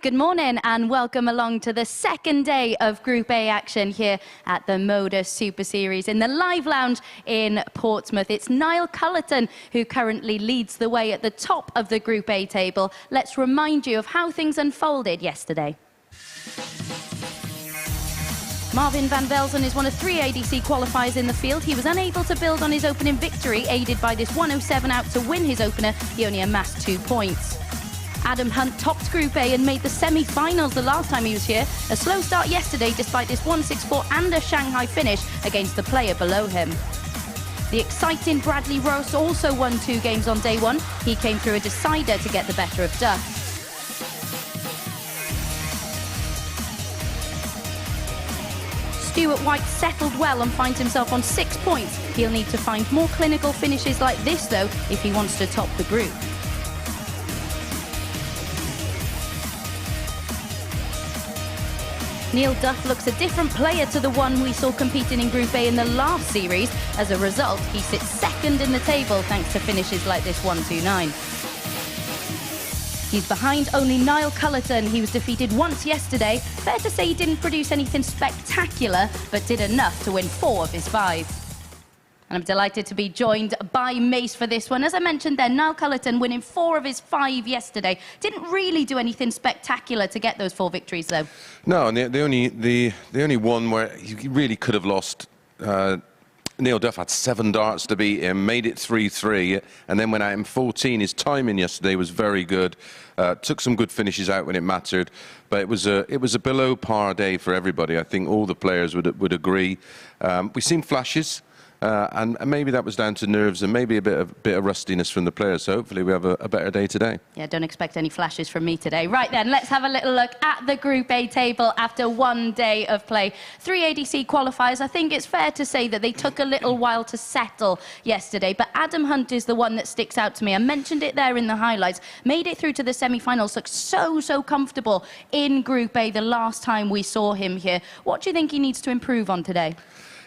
Good morning and welcome along to the second day of Group A action here at the MODUS Super Series in the Live Lounge in Portsmouth. It's Niall Cullerton who currently leads the way at the top of the Group A table. Let's remind you of how things unfolded yesterday. Marvin van Velzen is one of 3 ADC qualifiers in the field. He was unable to build on his opening victory, aided by this 107 out to win his opener. He only amassed 2 points. Adam Hunt topped Group A and made the semi-finals the last time he was here. A slow start yesterday despite this 164 and a Shanghai finish against the player below him. The exciting Bradley Ross also won 2 games on day 1. He came through a decider to get the better of Duff. Stuart White settled well and finds himself on 6 points. He'll need to find more clinical finishes like this though if he wants to top the group. Neil Duff looks a different player to the one we saw competing in Group A in the last series. As a result, he sits second in the table thanks to finishes like this 129. He's behind only Niall Cullerton. He was defeated once yesterday. Fair to say he didn't produce anything spectacular, but did enough to win 4 of his 5. And I'm delighted to be joined by Mace for this one. As I mentioned then, Niall Cullerton winning 4 of his 5 yesterday. Didn't really do anything spectacular to get those 4 victories, though. No, and the only one where he really could have lost. Neil Duff had 7 darts to beat him, made it 3-3, and then went out in 14. His timing yesterday was very good. Took some good finishes out when it mattered, but it was a below par day for everybody. I think all the players would agree. We've seen flashes. And maybe that was down to nerves and maybe a bit of rustiness from the players. So hopefully we have a better day today. Yeah, don't expect any flashes from me today. Right then, let's have a little look at the Group A table after 1 day of play. 3 ADC qualifiers. I think it's fair to say that they took a little while to settle yesterday. But Adam Hunt is the one that sticks out to me. I mentioned it there in the highlights. Made it through to the semi-finals. Looked so comfortable in Group A the last time we saw him here. What do you think he needs to improve on today?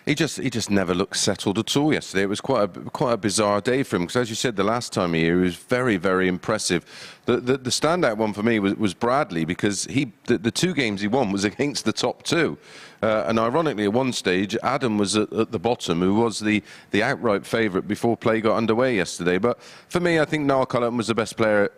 He just never looked settled at all yesterday. It was quite a bizarre day for him because, as you said, the last time he was very impressive. The standout one for me was Bradley because the 2 games he won was against the top 2. And ironically, at one stage, Adam was at the bottom, who was the outright favourite before play got underway yesterday. But for me, I think Niall Cullerton was the best player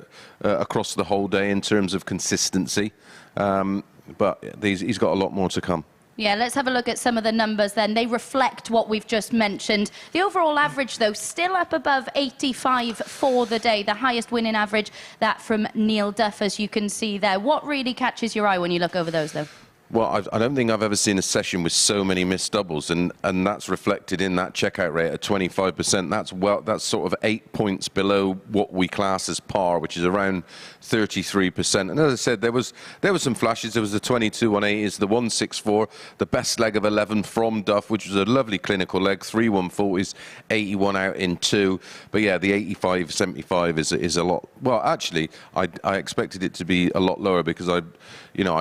across the whole day in terms of consistency. But he's got a lot more to come. Yeah, let's have a look at some of the numbers then. They reflect what we've just mentioned. The overall average, though, still up above 85 for the day. The highest winning average, that from Neil Duff, as you can see there. What really catches your eye when you look over those, though? Well, I don't think I've ever seen a session with so many missed doubles, and that's reflected in that checkout rate at 25%. That's sort of 8 points below what we class as par, which is around 33%. And as I said, there was some flashes. There was the 22 180s, the 164, the best leg of 11 from Duff, which was a lovely clinical leg, 3 140s, 81 out in 2. But yeah, the 85 75 is a lot. Well, actually, I expected it to be a lot lower because I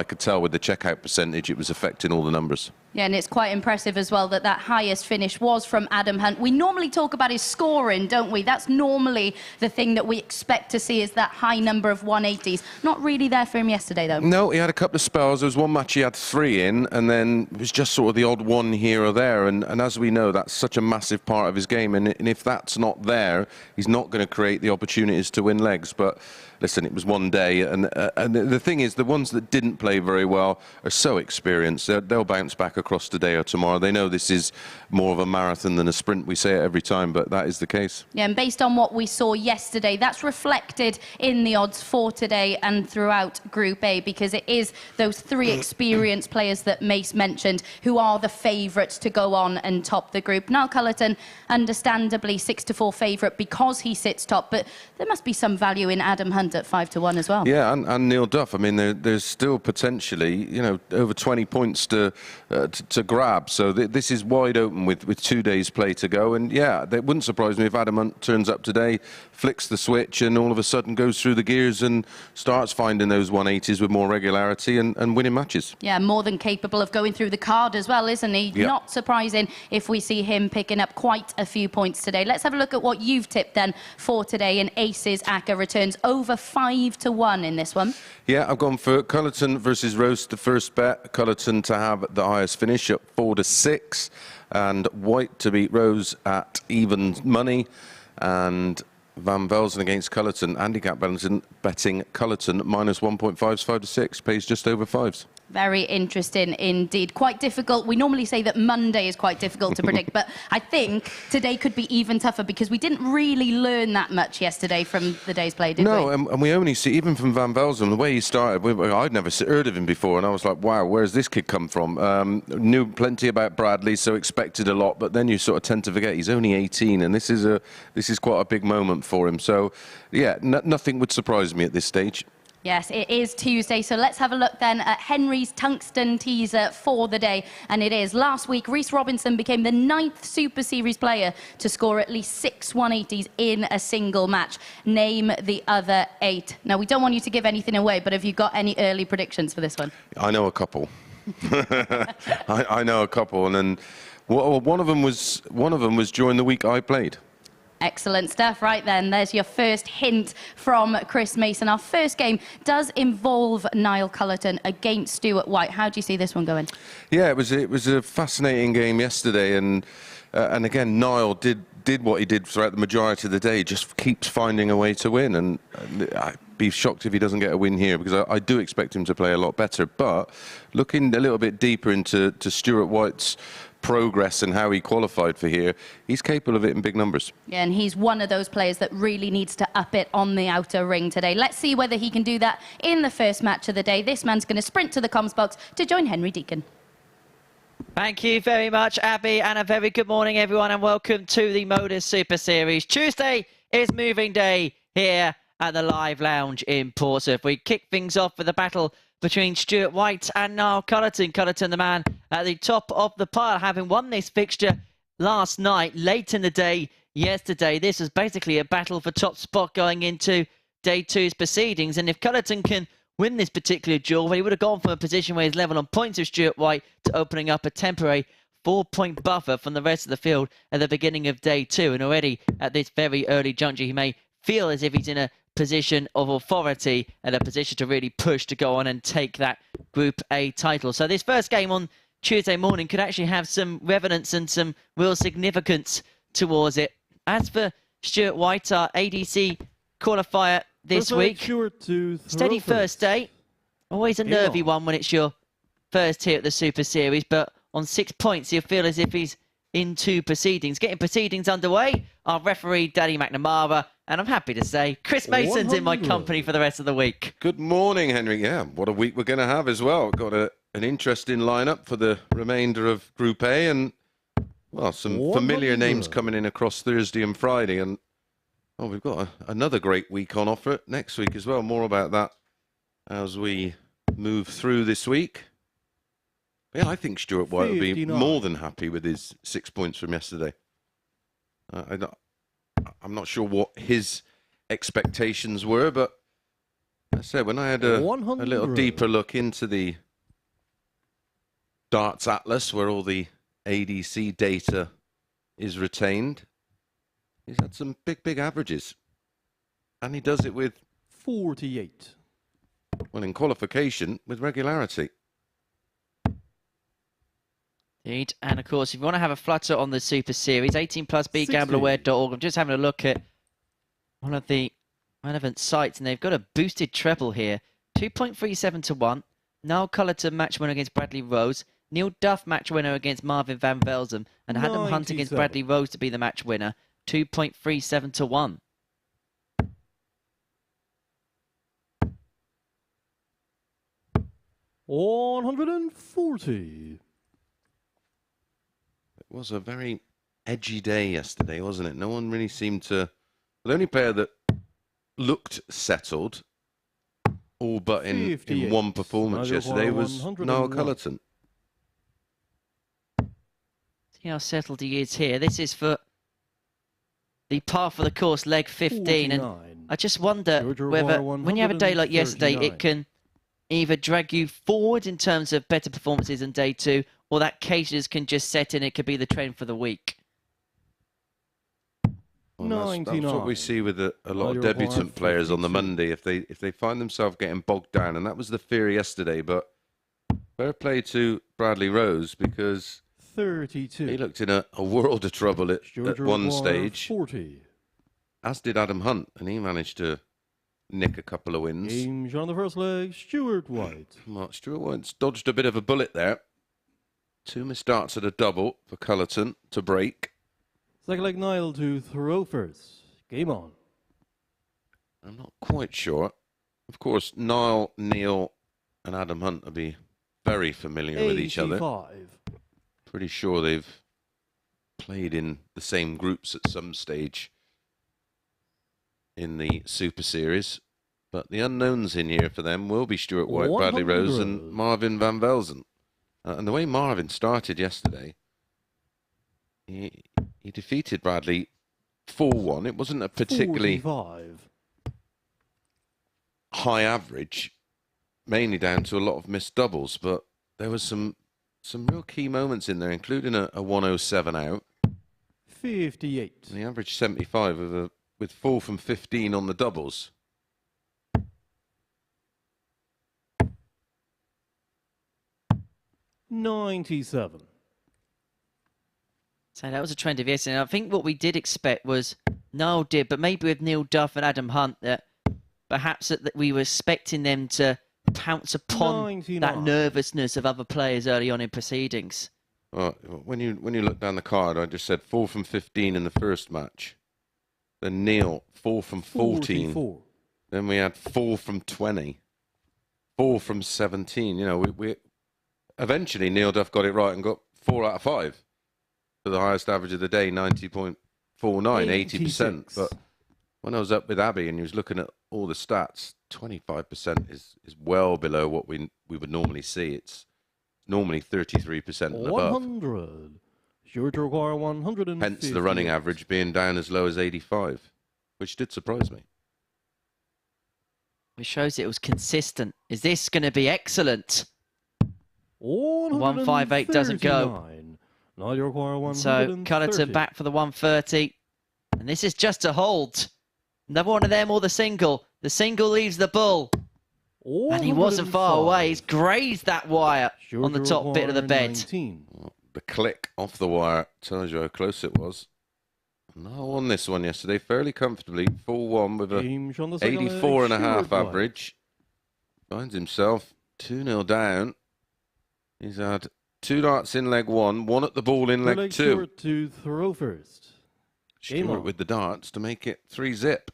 could tell with the checkout percentage it was affecting all the numbers. Yeah, and it's quite impressive as well that highest finish was from Adam Hunt. We normally talk about his scoring, don't we? That's normally the thing that we expect to see is that high number of 180s. Not really there for him yesterday, though. No, he had a couple of spells. There was one match he had 3 in, and then it was just sort of the odd one here or there. And as we know, that's such a massive part of his game. And if that's not there, he's not going to create the opportunities to win legs. But listen, it was 1 day. And the thing is, the ones that didn't play very well are so experienced. They'll bounce back across today or tomorrow. They know this is more of a marathon than a sprint. We say it every time, but that is the case. Yeah, and based on what we saw yesterday, that's reflected in the odds for today and throughout Group A, because it is those 3 experienced players that Mace mentioned who are the favourites to go on and top the group. Niall Cullerton, understandably 6-4 favourite because he sits top, but there must be some value in Adam Hunt at 5-1 as well. Yeah, and Neil Duff. I mean, there's still potentially, over 20 points to to grab. So this is wide open with 2 days play to go. And yeah, it wouldn't surprise me if Adam Hunt turns up today, flicks the switch, and all of a sudden goes through the gears and starts finding those 180s with more regularity and winning matches. Yeah, more than capable of going through the card as well, isn't he? Yeah. Not surprising if we see him picking up quite a few points today. Let's have a look at what you've tipped then for today. And Aces Aka returns over 5-1 in this one. Yeah, I've gone for Cullerton versus Rose, the first bet. Cullerton to have the highest finish at 4-6, and White to beat Rose at even money, and Van Velzen against Cullerton. Handicap betting Cullerton minus 1.5s, 5-6, pays just over 5s. Very interesting indeed. Quite difficult. We normally say that Monday is quite difficult to predict, but I think today could be even tougher because we didn't really learn that much yesterday from the day's play, did we? No, and we only see, even from Van Velzen, the way he started, I'd never heard of him before, and I was like, wow, where's this kid come from? Knew plenty about Bradley, so expected a lot, but then you sort of tend to forget he's only 18, and this is quite a big moment for him. So, yeah, nothing would surprise me at this stage. Yes, it is Tuesday, so let's have a look then at Henry's tungsten teaser for the day. And it is, last week, Reece Robinson became the 9th Super Series player to score at least 6 180s in a single match. Name the other 8. Now, we don't want you to give anything away, but have you got any early predictions for this one? I know a couple. I know a couple, and then one of them was during the week I played. Excellent stuff. Right then, there's your first hint from Chris Mason. Our first game does involve Niall Cullerton against Stuart White. How do you see this one going? Yeah, it was a fascinating game yesterday, and again, Niall did what he did throughout the majority of the day. Just keeps finding a way to win, and I'd be shocked if he doesn't get a win here, because I do expect him to play a lot better. But looking a little bit deeper into Stuart White's progress and how he qualified for here, he's capable of it in big numbers. Yeah, and he's one of those players that really needs to up it on the outer ring today. Let's see whether he can do that in the first match of the day. This man's going to sprint to the comms box to join Henry Deacon. Thank you very much, Abby, and a very good morning, everyone, and welcome to the MODUS Super Series. Tuesday is moving day here at the Live Lounge in Portsmouth. We kick things off with a battle between Stuart White and Niall Cullerton. Cullerton, the man at the top of the pile, having won this fixture last night, late in the day yesterday. This is basically a battle for top spot going into day 2's proceedings. And if Cullerton can win this particular duel, well, he would have gone from a position where he's level on points with Stuart White to opening up a temporary 4-point buffer from the rest of the field at the beginning of day 2. And already at this very early juncture, he may feel as if he's in a position of authority and a position to really push to go on and take that Group A title. So this first game on Tuesday morning could actually have some revenance and some real significance towards it. As for Stuart White, our ADC qualifier this week, steady first day. Always a nervy one when it's your first here at the Super Series, but on 6 points, you feel as if he's into proceedings. Getting proceedings underway, our referee, Danny McNamara, and I'm happy to say Chris Mason's in my company for the rest of the week. Good morning, Henry. Yeah, what a week we're going to have as well. Got an interesting lineup for the remainder of Group A, and, well, some familiar names coming in across Thursday and Friday. And, oh, we've got another great week on offer next week as well. More about that as we move through this week. Yeah, I think Stuart White will be more than happy with his 6 points from yesterday. I'm not sure what his expectations were, but I said when I had a little deeper look into the Darts Atlas, where all the ADC data is retained, he's had some big averages. And he does it with 48. Well, in qualification, with regularity. Indeed. And of course, if you want to have a flutter on the Super Series, 18+BGambleAware.org. I'm just having a look at one of the relevant sites, and they've got a boosted treble here. 2.37 to 1. Niall Cullerton match winner against Bradley Rose. Neil Duff match winner against Marvin Van Velzen. And Adam Hunt against Bradley Rose to be the match winner. 2.37 to 1. $140. It was a very edgy day yesterday, wasn't it? No one really seemed to... The only player that looked settled, all but in one performance yesterday, was Niall Cullerton. See how settled he is here. This is for the par for the course, leg 15. And I just wonder whether, when you have a day like yesterday, it can either drag you forward in terms of better performances in day 2, or that cases can just set in. It could be the trend for the week. Well, that's what we see with a lot of debutant players on the Monday. If they find themselves getting bogged down, and that was the fear yesterday. But fair play to Bradley Rose, because 32. he looked in a world of trouble at one stage. 40. As did Adam Hunt, and he managed to nick a couple of wins. Game on the first leg, Stuart White. Mark Stuart White's dodged a bit of a bullet there. 2 missed darts at a double for Cullerton to break. Second leg, Niall to throw first. Game on. I'm not quite sure. Of course, Niall, Neil, and Adam Hunt will be very familiar with each other. 85. Pretty sure they've played in the same groups at some stage in the Super Series. But the unknowns in here for them will be Stuart White, Bradley Rose, and Marvin van Velzen. And the way Marvin started yesterday, he defeated Bradley 4-1. It wasn't a particularly 45. high average, mainly down to a lot of missed doubles, but there was some real key moments in there, including a 107 out. 58. And he averaged 75 with 4 from 15 on the doubles. $97. So that was a trend of yesterday. And I think what we did expect was, Niall did, but maybe with Neil Duff and Adam Hunt, that perhaps that we were expecting them to pounce upon 99. that nervousness of other players early on in proceedings. When you look down the card, I just said 4 from 15 in the first match. Then Neil, 4 from 14. 44. Then we had 4 from 20. 4 from 17. You know, we eventually Neil Duff got it right and got 4 out of 5 for the highest average of the day, 90.49, 80%. But when I was up with Abby and he was looking at all the stats, 25% is well below what we would normally see. It's normally 33% and above. 100. Sure to require 150. Hence the running average being down as low as 85, which did surprise me. Which shows it was consistent. Is this going to be excellent? 158 doesn't go. Now you require 130. So Cullerton back for the 130. And this is just a hold. Another one of them or the single. The single leaves the bull. And he wasn't far away. He's grazed that wire on the top bit of the bed. 19. The click off the wire tells you how close it was. Niall won this one yesterday fairly comfortably. 4-1 with a 84.5 average. Finds himself 2-0 down. He's had 2 darts in leg 1, 1 at the ball in leg 2. Stuart to throw first. Stuart with the darts to make it 3-zip.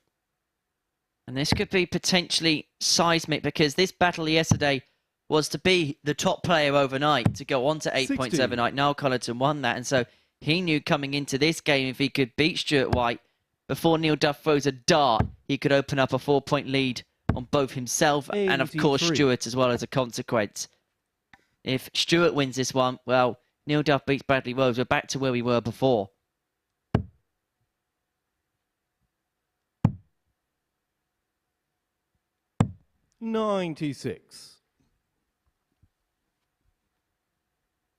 And this could be potentially seismic, because this battle yesterday was to be the top player overnight, to go on to 8.78. Niall Cullerton won that, and so he knew coming into this game, if he could beat Stuart White before Neil Duff throws a dart, he could open up a 4-point lead on both himself and, of course, Stuart as well as a consequence. If Stuart wins this one, well, Neil Duff beats Bradley Rose. We're back to where we were before. $96.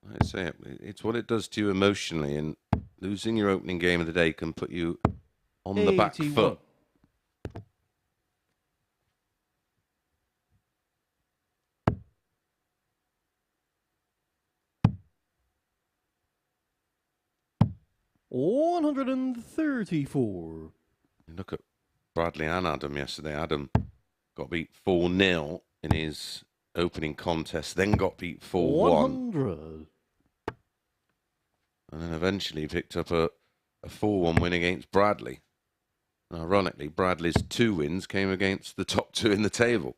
I say it's what it does to you emotionally, and losing your opening game of the day can put you on the back foot. $134. Look at Bradley and Adam yesterday. Adam got beat 4-0 in his opening contest, then got beat 4-1. 100. And then eventually picked up a 4-1 win against Bradley. And ironically, Bradley's 2 wins came against the top 2 in the table.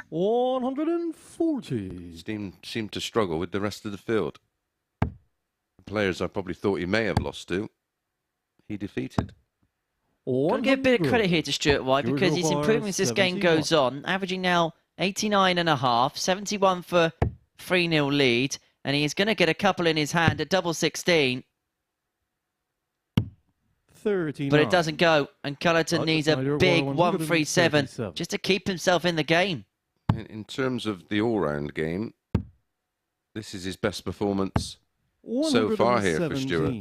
140. Seemed to struggle with the rest of the field. The players I probably thought he may have lost to, he defeated. Got to give a bit of credit here to Stuart White, because he's improving as this game goes on, averaging now 89.5, 71 for 3-0 lead. And he's going to get a couple in his hand at double 16. 39. But it doesn't go. And Cullerton needs a big 137 137 just to keep himself in the game. In terms of the all-round game, this is his best performance so far here for Stuart.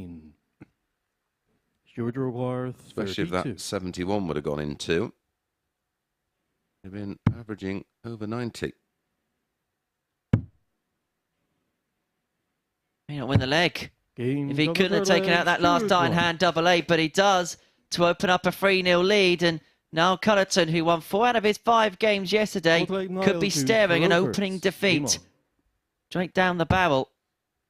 Stuart requires 32. Especially if that 71 would have gone in too. They've been averaging over 90. May not win the leg. Game If he double couldn't have third taken out that last Stuart iron won. hand double 8, but he does to open up a 3-0 lead. And now Cullerton, who won 4 out of his 5 games yesterday, could be staring an opening defeat straight down the barrel.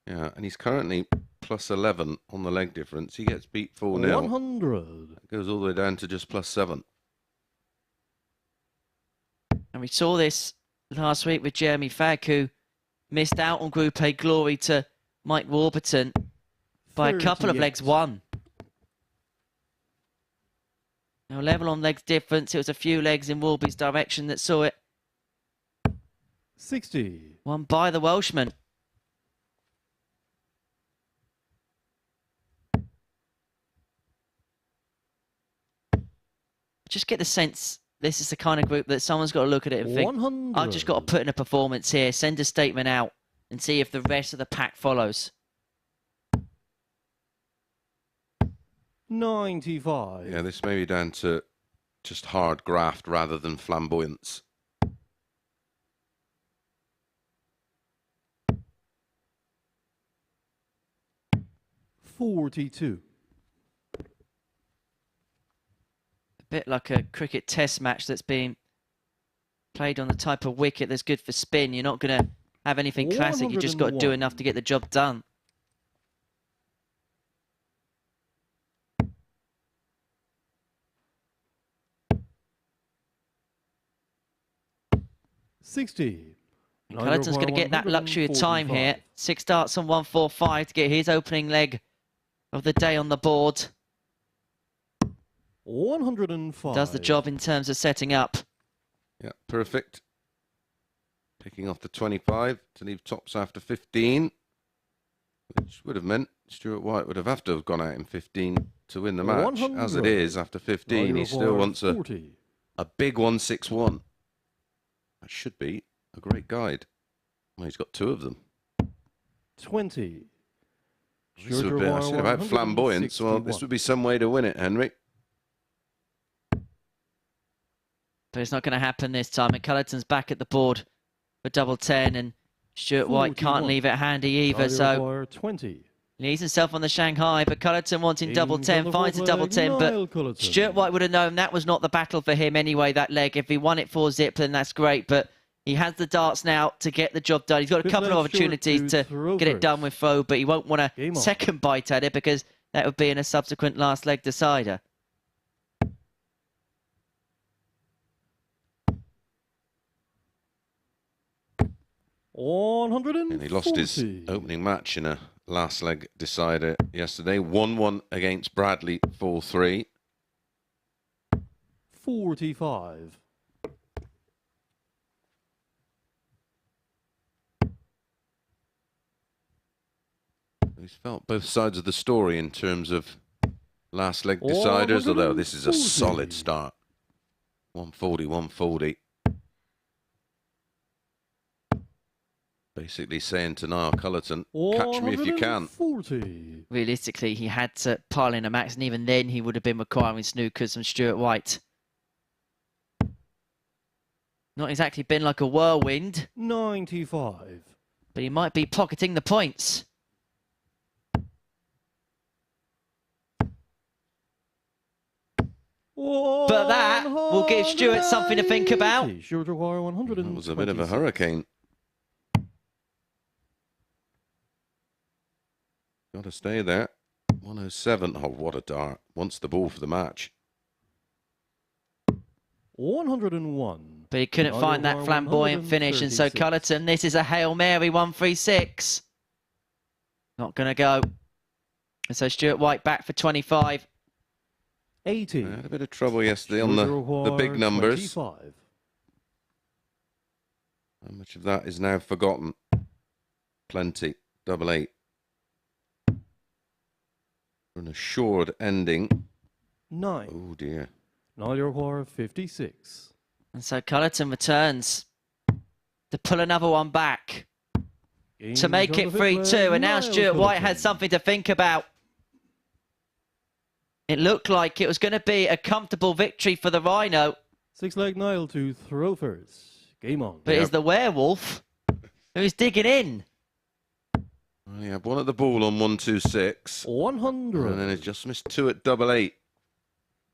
Yeah, and he's currently plus 11 on the leg difference. He gets beat 4-0. 100. It goes all the way down to just plus 7. And we saw this last week with Jeremy Fagg, who missed out on Group A glory to Mike Warburton by a couple of 38. legs won. Now level on legs difference. It was a few legs in Warby's direction that saw it. 60. Won by the Welshman. Just get the sense this is the kind of group that someone's got to look at it and think, 100. I've just got to put in a performance here, send a statement out and see if the rest of the pack follows. 95. Yeah, this may be down to just hard graft rather than flamboyance. $42. A bit like a cricket test match that's being played on the type of wicket that's good for spin. You're not going to have anything classic. You just got to do 101. enough to get the job done. $60. And Cullerton's going to get that luxury of time here. 6 starts on 145 to get his opening leg of the day on the board. 105. Does the job in terms of setting up. Yeah, perfect. Picking off the 25 to leave tops after 15, which would have meant Stuart White would have to have gone out in 15 to win the match. 100. As it is, after 15, he still wants a big 161. That should be a great guide. Well, he's got 2 of them. 20. This would be, I said about flamboyance. Well, this would be some way to win it, Henry. But it's not going to happen this time. And Cullerton's back at the board for double 10. And Stuart White can't 41. leave it handy either. So 20. leaves himself on the Shanghai. But Cullerton wanting double 10, finds a double 10. But Stuart White would have known that was not the battle for him anyway, that leg. If he won it 4-zip, then that's great. But he has the darts now to get the job done. He's got a couple of opportunities to get it done with throw, but he won't want a second bite at it because that would be in a subsequent last leg decider. And he lost his opening match in a last leg decider yesterday. 1-1 against Bradley, 4-3. 45. He's felt both sides of the story in terms of last leg deciders, although this is a solid start. 140, 140. Basically saying to Niall Cullerton, catch me if you can. 140. Realistically, he had to pile in a max, and even then he would have been requiring snookers from Stuart White. Not exactly been like a whirlwind. 95. But he might be pocketing the points. But that will give Stuart something to think about. Stuart require 100. That was a bit of a hurricane. Got to stay there. 107. Oh, what a dart. Wants the ball for the match. 101. But he couldn't find that flamboyant finish, and so Cullerton, this is a Hail Mary 136. Not going to go. And so Stuart White back for 25. 80. Had a bit of trouble yesterday on the big numbers. 25. How much of that is now forgotten? Plenty. double eight. For an assured ending. 9. Oh dear. Now you require 56. And so Cullerton returns to pull another one back to make it 3-2. And now Stuart White has something to think about. It looked like it was going to be a comfortable victory for the Rhino. 6-leg Nile to throw first. Game on. But it's the werewolf who's digging in. Well, he had one at the ball on 1-2-6. 100. And then he's just missed 2 at double eight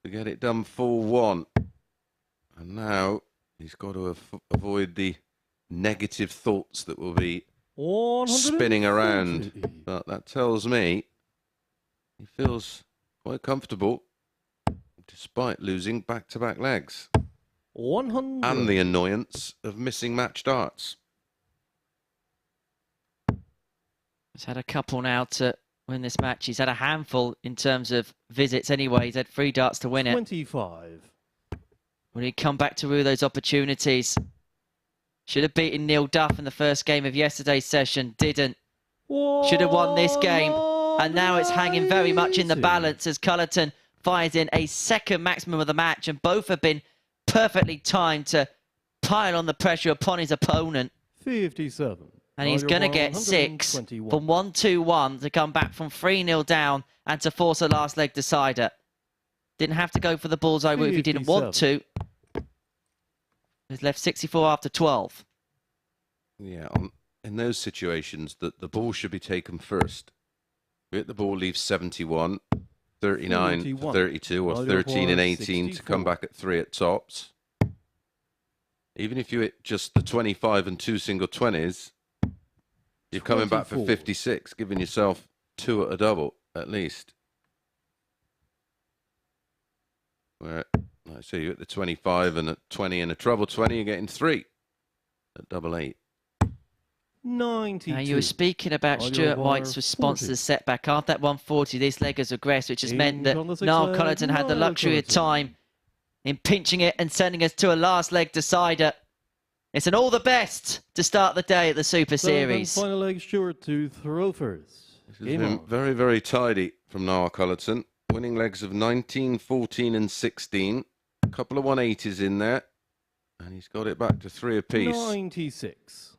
to get it done full 1. And now he's got to avoid the negative thoughts that will be spinning around. But that tells me he feels quite comfortable despite losing back-to-back legs. 100. And the annoyance of missing match darts. He's had a couple now to win this match. He's had a handful in terms of visits anyway. He's had 3 darts to win it. 25. Will he come back to rue those opportunities? Should have beaten Neil Duff in the first game of yesterday's session. Didn't. Should have won this game. And now it's hanging very much in the balance as Cullerton fires in a second maximum of the match. And both have been perfectly timed to pile on the pressure upon his opponent. 57. And he's going to get 6 from 1-2-1 to come back from 3-0 down and to force a last leg decider. Didn't have to go for the bullseye route if he didn't want to. He's left 64 after 12. Yeah, in those situations, the ball should be taken first. Hit the ball, leaves 71, 39 for 32, or 13 and 18 to come back at 3 at tops. Even if you hit just the 25 and 2 single 20s, you're coming back for 56, giving yourself 2 at a double, at least. Where, like I say, you hit the 25 and a 20 and a treble 20, you're getting 3 at double eight. 92. Now, you were speaking about Stuart White's response to the setback. After that 140, this leg has regressed, which has meant that Niall Cullerton had the luxury of time in pinching it and sending us to a last leg decider. It's an all the best to start the day at the Super Series. Final leg Stuart to throw first. This has been very, very tidy from Niall Cullerton. Winning legs of 19, 14 and 16. A couple of 180s in there. And he's got it back to 3 apiece. 96.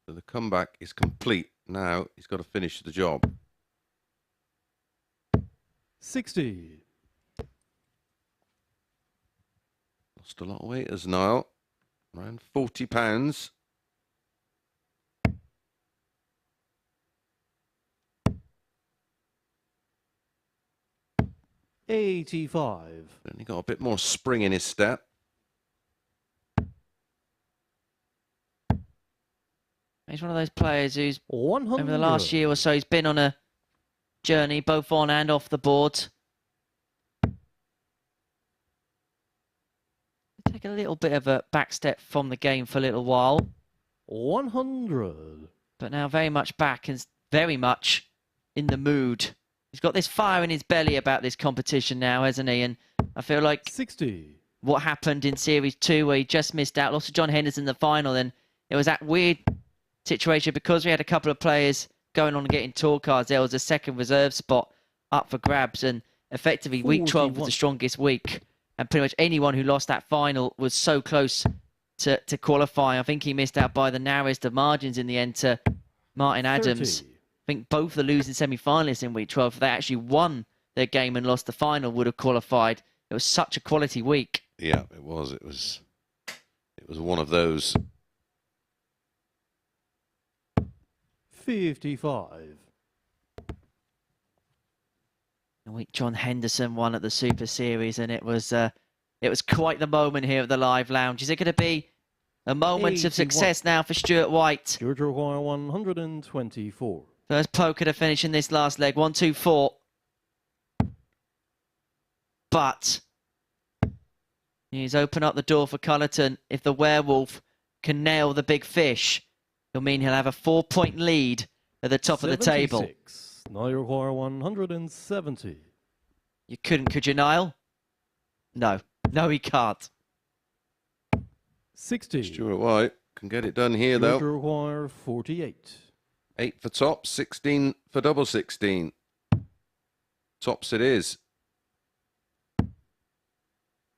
So the comeback is complete. Now he's got to finish the job. 60. Lost a lot of weight as Niall. Around 40 pounds. $85. Certainly got a bit more spring in his step. He's one of those players who's, 100. over the last year or so, he's been on a journey both on and off the board. Take a little bit of a back step from the game for a little while. 100. But now very much back and very much in the mood. He's got this fire in his belly about this competition now, hasn't he? And I feel like 60. What happened in Series 2 where he just missed out, lost to John Henderson in the final, and it was that weird situation because we had a couple of players going on and getting tour cards. There was a second reserve spot up for grabs, and effectively week 12 was the strongest week. And pretty much anyone who lost that final was so close to qualify. I think he missed out by the narrowest of margins in the end to Martin Adams. 30. I think both the losing semi-finalists in week 12, if they actually won their game and lost the final, would have qualified. It was such a quality week. Yeah, it was. It was one of those. 55. The week John Henderson won at the Super Series, and it was quite the moment here at the Live Lounge. Is it going to be a moment of success now for Stuart White? George Roy 124. First poker to finish in this last leg, 1-2-4. But he's opened up the door for Cullerton. If the werewolf can nail the big fish, it'll mean he'll have a 4-point lead at the top of the table. Now you require 170. You couldn't, could you, Niall? No. No, he can't. 60. Stuart White can get it done here, You though. require 48. 8 for tops, 16 for double 16. Tops it is.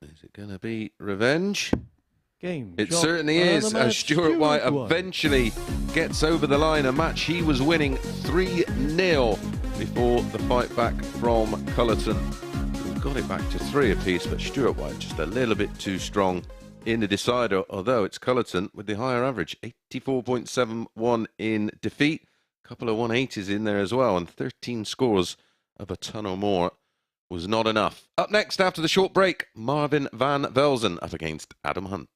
Is it going to be revenge? Game. It shot, certainly and is, the as match, Stuart White eventually gets over the line. A match he was winning 3-0 before the fight back from Cullerton. We've got it back to 3 apiece, but Stuart White just a little bit too strong in the decider, although it's Cullerton with the higher average, 84.71 in defeat. A couple of 180s in there as well, and 13 scores of a ton or more was not enough. Up next after the short break, Marvin van Velzen up against Adam Hunt.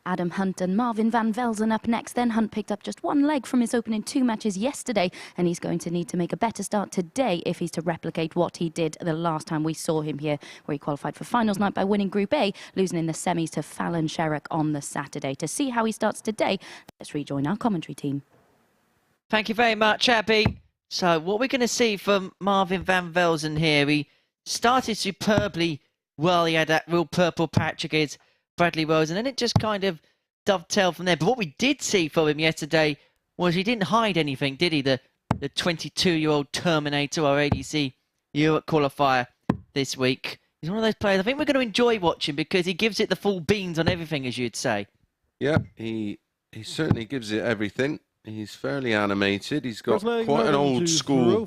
Adam Hunt and Marvin van Velzen up next. Then Hunt picked up just one leg from his opening 2 matches yesterday, and he's going to need to make a better start today if he's to replicate what he did the last time we saw him here, where he qualified for finals night by winning Group A, losing in the semis to Fallon Sherrock on the Saturday. To see how he starts today, let's rejoin our commentary team. Thank you very much, Abby. So what we're going to see from Marvin van Velzen here, he started superbly well. He had that real purple patch against Bradley Rose, and then it just kind of dovetailed from there. But what we did see from him yesterday was he didn't hide anything, did he? The 22-year-old Terminator, our ADC Europe qualifier this week. He's one of those players I think we're going to enjoy watching because he gives it the full beans on everything, as you'd say. Yeah, he certainly gives it everything. He's fairly animated. He's got Quite quite an old school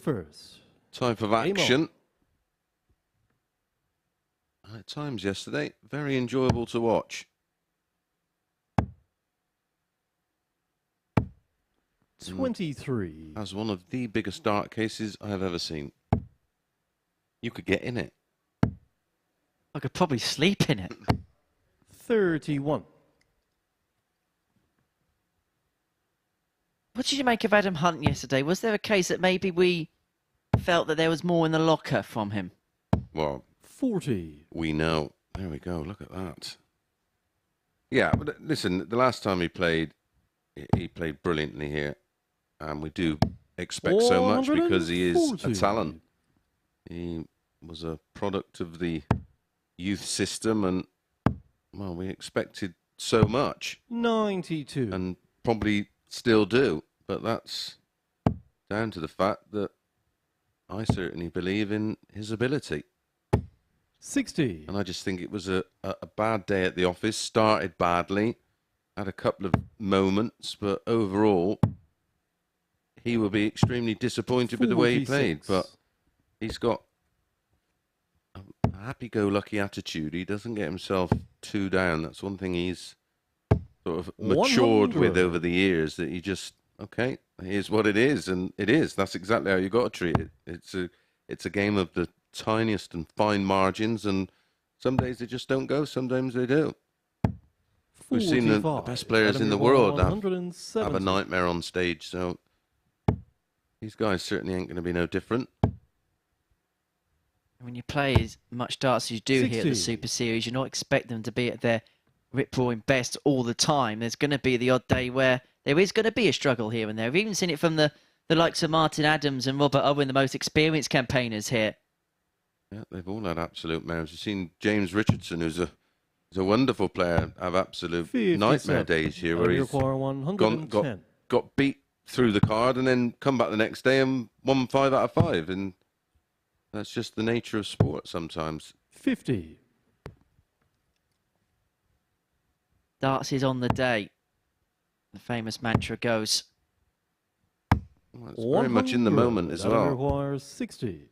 type of action. At times yesterday, very enjoyable to watch. 23. As one of the biggest dart cases I have ever seen. You could get in it. I could probably sleep in it. 31. What did you make of Adam Hunt yesterday? Was there a case that maybe we felt that there was more in the locker from him? Well, 40. we know. There we go. Look at that. Yeah, but listen, the last time he played brilliantly here. And we do expect so much because he is a talent. He was a product of the youth system and, well, we expected so much. 92. And probably still do. But that's down to the fact that I certainly believe in his ability. 60. And I just think it was a bad day at the office. Started badly. Had a couple of moments. But overall, he will be extremely disappointed with the way he played. 46. But he's got a happy-go-lucky attitude. He doesn't get himself too down. That's one thing he's sort of matured with 100. over the years, that he just, okay, here's what it is, and it is. That's exactly how you got to treat it. It's a game of the tiniest and fine margins, and some days they just don't go, sometimes they do. We've seen the 45. best players in the Vladimir world have 170. a nightmare on stage, so these guys certainly ain't going to be no different. When you play as much darts as you do here at the 60. Super Series, you're not expecting them to be at their rip-roaring best all the time. There's going to be the odd day where there is going to be a struggle here and there. We've even seen it from the likes of Martin Adams and Robert Owen, the most experienced campaigners here. Yeah, they've all had absolute mares. You've seen James Richardson, who's a wonderful player, have absolute 57. nightmare days here, where Vladimir he's Quar 110. got beat through the card and then come back the next day and won 5 out of 5. And that's just the nature of sport sometimes. 50. Darts is on the day. The famous mantra goes. Well, it's very much in the 100. moment as Vladimir well. Quar 60.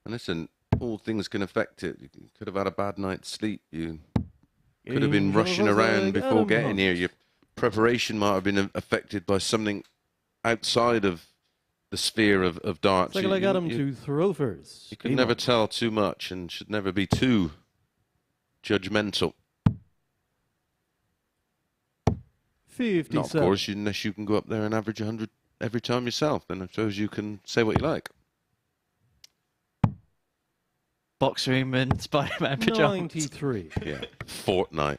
And listen, all things can affect it. You could have had a bad night's sleep. You could have been Game rushing Jonas around Leg, before Adam getting Hunt. here. Your preparation might have been affected by something outside of the sphere of darts. Second leg Adam to throw first. You can Game never on. tell too much and should never be too judgmental. 57. Not, of course, unless you can go up there and average 100 every time yourself. Then I suppose you can say what you like. Box room and Spider-Man pajamas. 93. Yeah, Fortnite.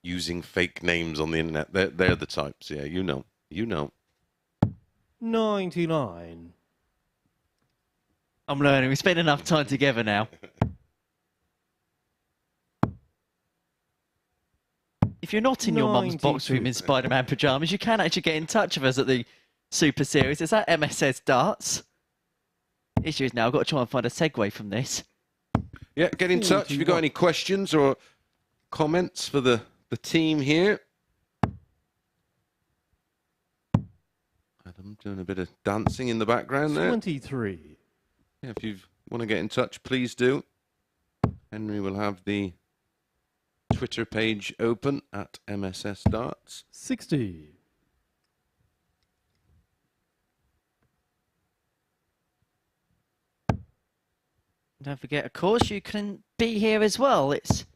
Using fake names on the internet. They're the types. Yeah, you know. You know. 99. I'm learning. We spent enough time together now. If you're not in your mum's box room in 92. Spider-Man pajamas, you can actually get in touch with us at the Super Series. Is that MSS Darts? Issue is now I've got to try and find a segue from this. Yeah, get in touch if you've got any questions or comments for the team here. Adam doing a bit of dancing in the background there. 23. Yeah, if you want to get in touch, please do. Henry will have the Twitter page open at MSS Darts. 60. Don't forget, of course, you can be here as well. It's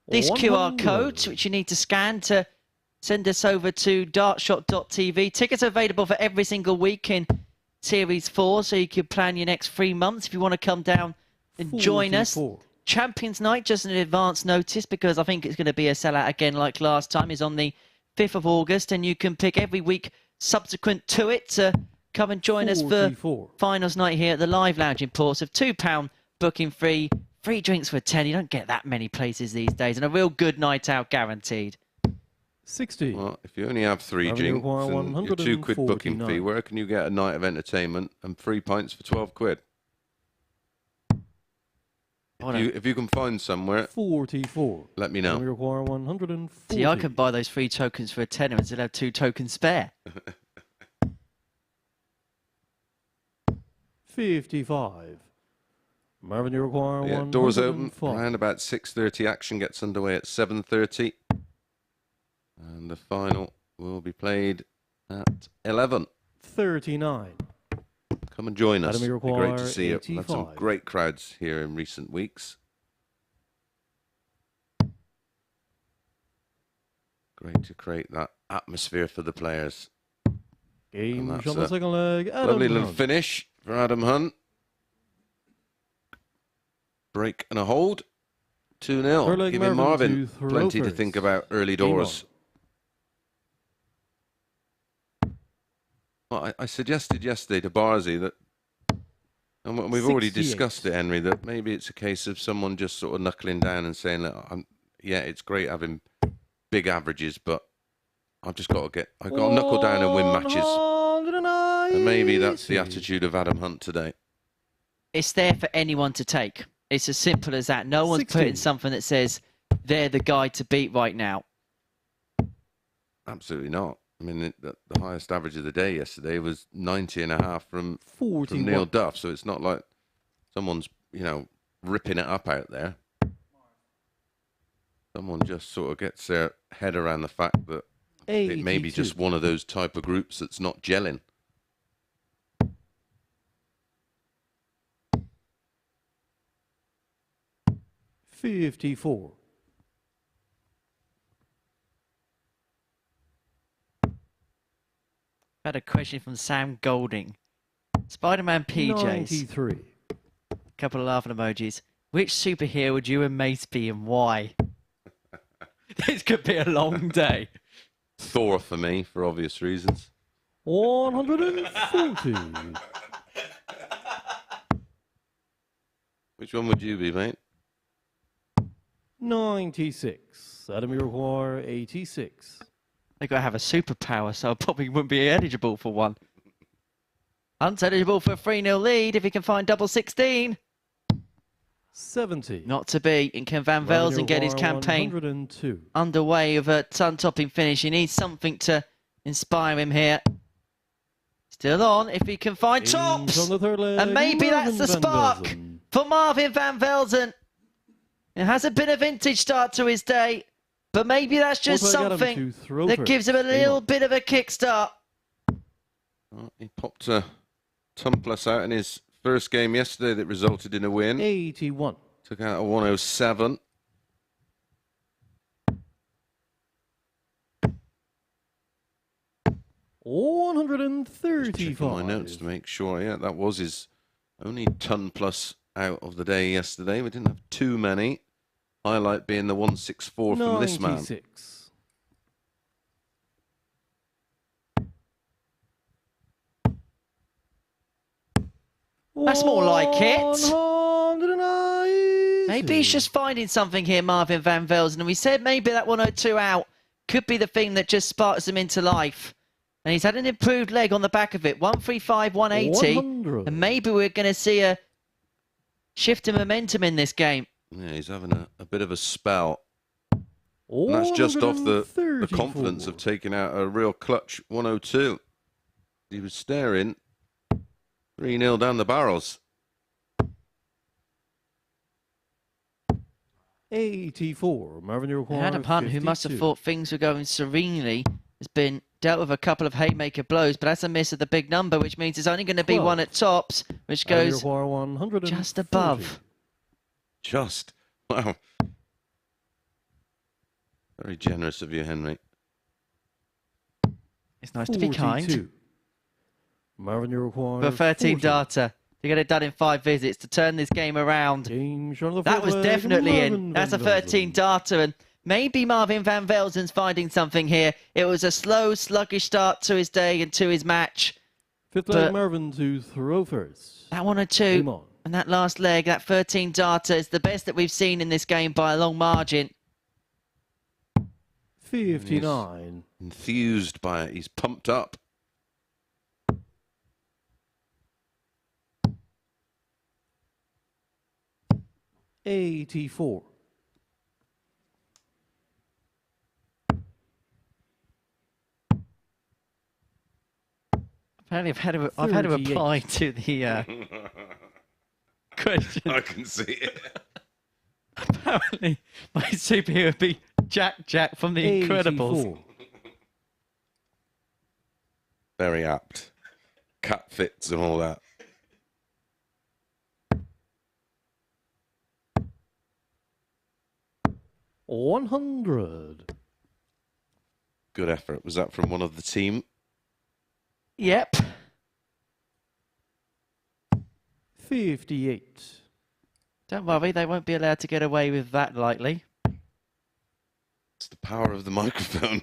this QR 100. code, which you need to scan to send us over to dartshot.tv. Tickets are available for every single week in Series 4, so you can plan your next 3 months if you want to come down and join us. 44. Champions Night, just an advance notice, because I think it's going to be a sellout again like last time, is on the 5th of August, and you can pick every week subsequent to it to come and join us for 44. finals night here at the Live Lounge in Portsmouth. £2 booking free, free drinks for 10. You don't get that many places these days, and a real good night out guaranteed. 60. Well, if you only have 3 Revenue drinks require and your £2 booking fee, 149. where can you get a night of entertainment and 3 pints for £12? If you can find somewhere, 44. let me We know. require 140. See, I can buy those free tokens for a tenner and still have 2 tokens spare. 55. Marvin, you require Yeah, 105. doors open around about 6:30. Action gets underway at 7:30, and the final will be played at 11. 39. Come and join us. Adam, you It'd be great to require see you. We've had some 85. great crowds here in recent weeks. Great to create that atmosphere for the players. Game that's on the a second leg. Adam Lovely little Hunt. finish for Adam Hunt. Break and a hold. 2-0. Third leg, Giving Marvin Marvin to throw plenty to first. think about early Game doors. Well, I suggested yesterday to Barzy that, and we've already 68. discussed it, Henry, that maybe it's a case of someone just sort of knuckling down and saying, look, yeah, it's great having big averages, but I've got to knuckle down and win matches. 190. And maybe that's the attitude of Adam Hunt today. It's there for anyone to take. It's as simple as that. No one's 60. putting something that says they're the guy to beat right now. Absolutely not. I mean, the highest average of the day yesterday was 90.5 from 41. Neil Duff. So it's not like someone's, you know, ripping it up out there. Someone just sort of gets their head around the fact that it may be 82. just one of those type of groups that's not gelling. $54. Had a question from Sam Golding. Spider-Man PJs. 93. Couple of laughing emojis. Which superhero would you and Mace be and why? This could be a long day. Thor for me, for obvious reasons. 140. Which one would you be, mate? 96. Adam Iroquois, 86. They got to have a superpower, so I probably wouldn't be eligible for one. Hunt's eligible for a 3-0 lead if he can find double 16. 70. Not to be. And can Van Velzen get his campaign 102. underway with a ton-topping finish? He needs something to inspire him here. Still on if he can find tops. On the third leg, And maybe that's the Marvin Van spark Velzen. for Marvin Van Velzen. It hasn't been a vintage start to his day, but maybe that's just Also, I got him something to throw that first. gives him a Game little on. bit of a kickstart. Well, he popped a ton plus out in his first game yesterday that resulted in a win. 81. Took out a 107. Just checking my notes to 135. make sure. Yeah, that was his only ton plus out of the day yesterday. We didn't have too many. Highlight being the 164 from this man. 96. That's more like it. 190. Maybe he's just finding something here, Marvin Van Velzen. And we said maybe that 102 out could be the thing that just sparks him into life. And he's had an improved leg on the back of it. 135, 180. 100. And maybe we're going to see a shift in momentum in this game. Yeah, he's having a bit of a spell. And that's just off the confidence of taking out a real clutch 102. He was staring 3-0 down the barrels. 84. Marvin Iroquois. Adam Hunt, who must have 52. thought things were going serenely, has been dealt with a couple of haymaker blows, but that's a miss of the big number, which means there's only going to be 12. one at tops, which Adam goes Iroquois, 140. just above. Just. Wow. Very generous of you, Henry. It's nice to be kind. 42. Marvin Iroquois. For a 13 40. data to get it done in 5 visits to turn this game around. Game shot on the That fourth was leg, definitely in. Marvin That's a Van 13 Velzen. data, and maybe Marvin Van Velzen's finding something here. It was a slow, sluggish start to his day and to his match. Fifth but- leg, Marvin to throw first. That 102 Game on. and that last leg, that 13 data, is the best that we've seen in this game by a long margin. 59. Enthused by it. He's pumped up. $84. Apparently, I've had to 38. reply to the question. I can see it. Apparently, my superhero would be Jack from The Incredibles. 84. Very apt. Cat fits and all that. $100. Good effort. Was that from one of the team? Yep. 58. Don't worry, they won't be allowed to get away with that lightly. It's the power of the microphone.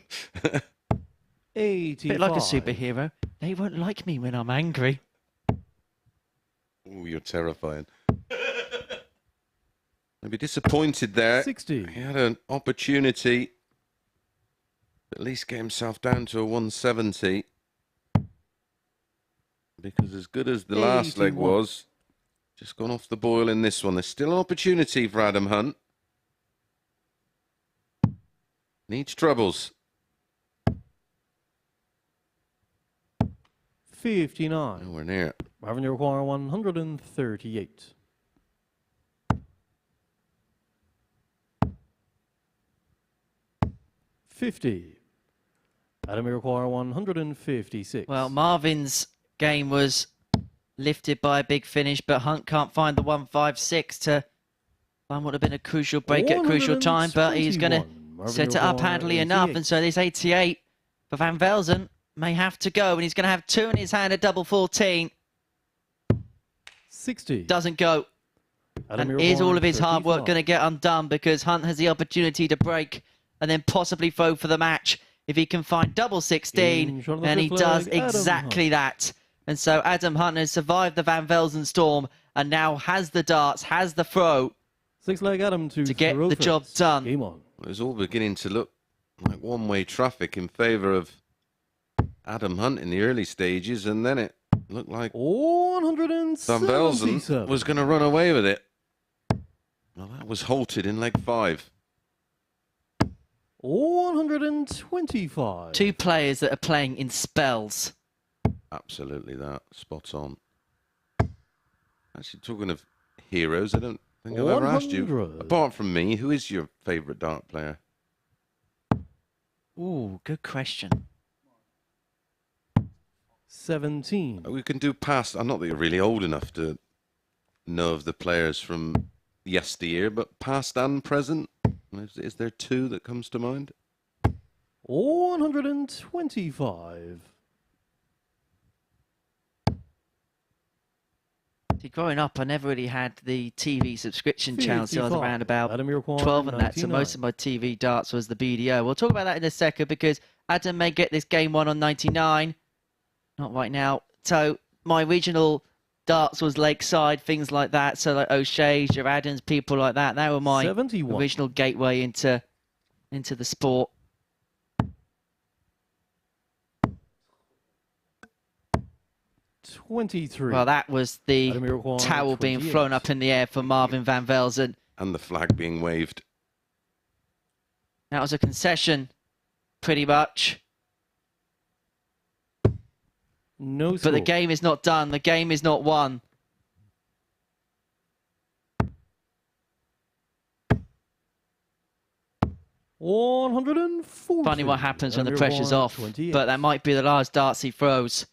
85. Bit like a superhero. They won't like me when I'm angry. Oh, you're terrifying. I'd be disappointed there. 60. He had an opportunity to at least get himself down to a 170. Because as good as the last leg 81. was, just gone off the boil in this one. There's still an opportunity for Adam Hunt. Needs troubles. 59. Nowhere near. Marvin, you require 138. 50. Adam, you require 156. Well, Marvin's game was lifted by a big finish, but Hunt can't find the 156 to find what would have been a crucial break at a crucial time, but he's going to set it up handily enough, and so this 88 for Van Velzen may have to go, and he's going to have 2 in his hand at double 14. 60. Doesn't go. And is all of his hard work going to get undone, because Hunt has the opportunity to break and then possibly throw for the match if he can find double 16, and he does exactly that. And so Adam Hunt has survived the Van Velzen storm and now has the darts, has the throw 6-leg Adam to get the job done. Game on. It was all beginning to look like one-way traffic in favour of Adam Hunt in the early stages, and then it looked like Van Velzen was going to run away with it. Well, that was halted in leg 5. 125. 2 players that are playing in spells. Absolutely that. Spot on. Actually, talking of heroes, I don't think I've ever asked you, apart from me, who is your favourite dart player? Ooh, good question. 17. We can do past. I'm not that you're really old enough to know of the players from yesteryear, but past and present. Is there 2 that comes to mind? 125. See, growing up, I never really had the TV subscription channel, so I was around about Adam, 12 and that, so most of my TV darts was the BDO. We'll talk about that in a second, because Adam may get this game 1 on 99. Not right now. So my regional darts was Lakeside, things like that. So like O'Shea's, your Adams, people like that. That were my 71. original gateway into the sport. 23. Well, that was the Adam, towel being 28. flown up in the air for Marvin Van Velzen. And the flag being waved. That was a concession, pretty much. No But score. the game is not done. The game is not won. Funny what happens when the pressure's off. 28. But that might be the last darts he throws.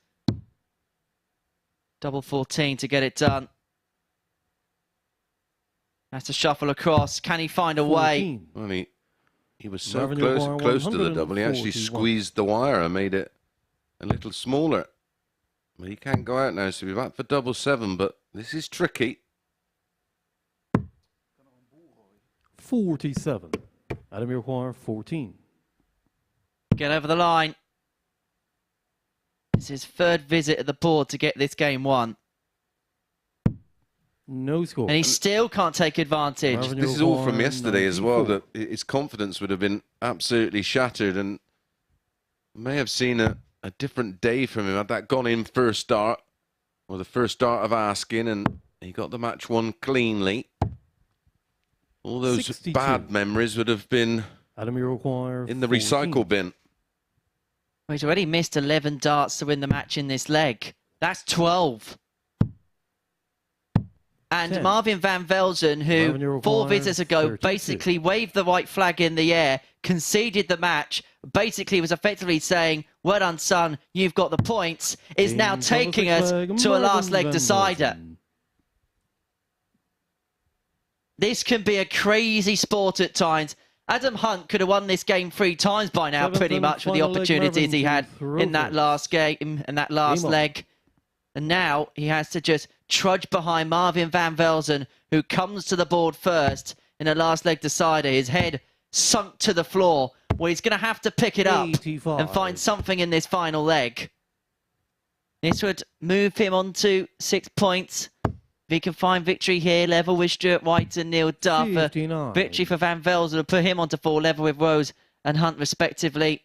Double 14 to get it done. Has to shuffle across. Can he find a way? 14. Well, he was so Marvin, close to the double. He actually 141. squeezed the wire and made it a little smaller. But he can't go out now, so we're back for double 7. But this is tricky. 47. Adam, you require 14. Get over the line. It's his 3rd visit at the board to get this game won. No score. And he still can't take advantage. Marvin, This is all from require yesterday as well, 94. that his confidence would have been absolutely shattered, and may have seen a different day from him had that gone in first dart, or the first dart of asking, and he got the match won cleanly. All those 62. bad memories would have been Adam, you require in the 14. recycle bin. Well, he's already missed 11 darts to win the match in this leg. That's 12. And 10. Marvin Van Velzen, Marvin, you who require 4 visits ago 32. basically waved the white flag in the air, conceded the match, basically was effectively saying, well done, son, you've got the points, is now taking us to a last leg decider. This can be a crazy sport at times. Adam Hunt could have won this game 3 times by now, pretty much, with the opportunities he had in that last game, in that last leg. And now he has to just trudge behind Marvin Van Velzen, who comes to the board first in a last leg decider. His head sunk to the floor, where he's going to have to pick it up 85. and find something in this final leg. This would move him on to 6 points. If he can find victory here, level with Stuart White and Neil Duff. 59. Victory for Van Velzen will put him onto 4, level with Rose and Hunt respectively.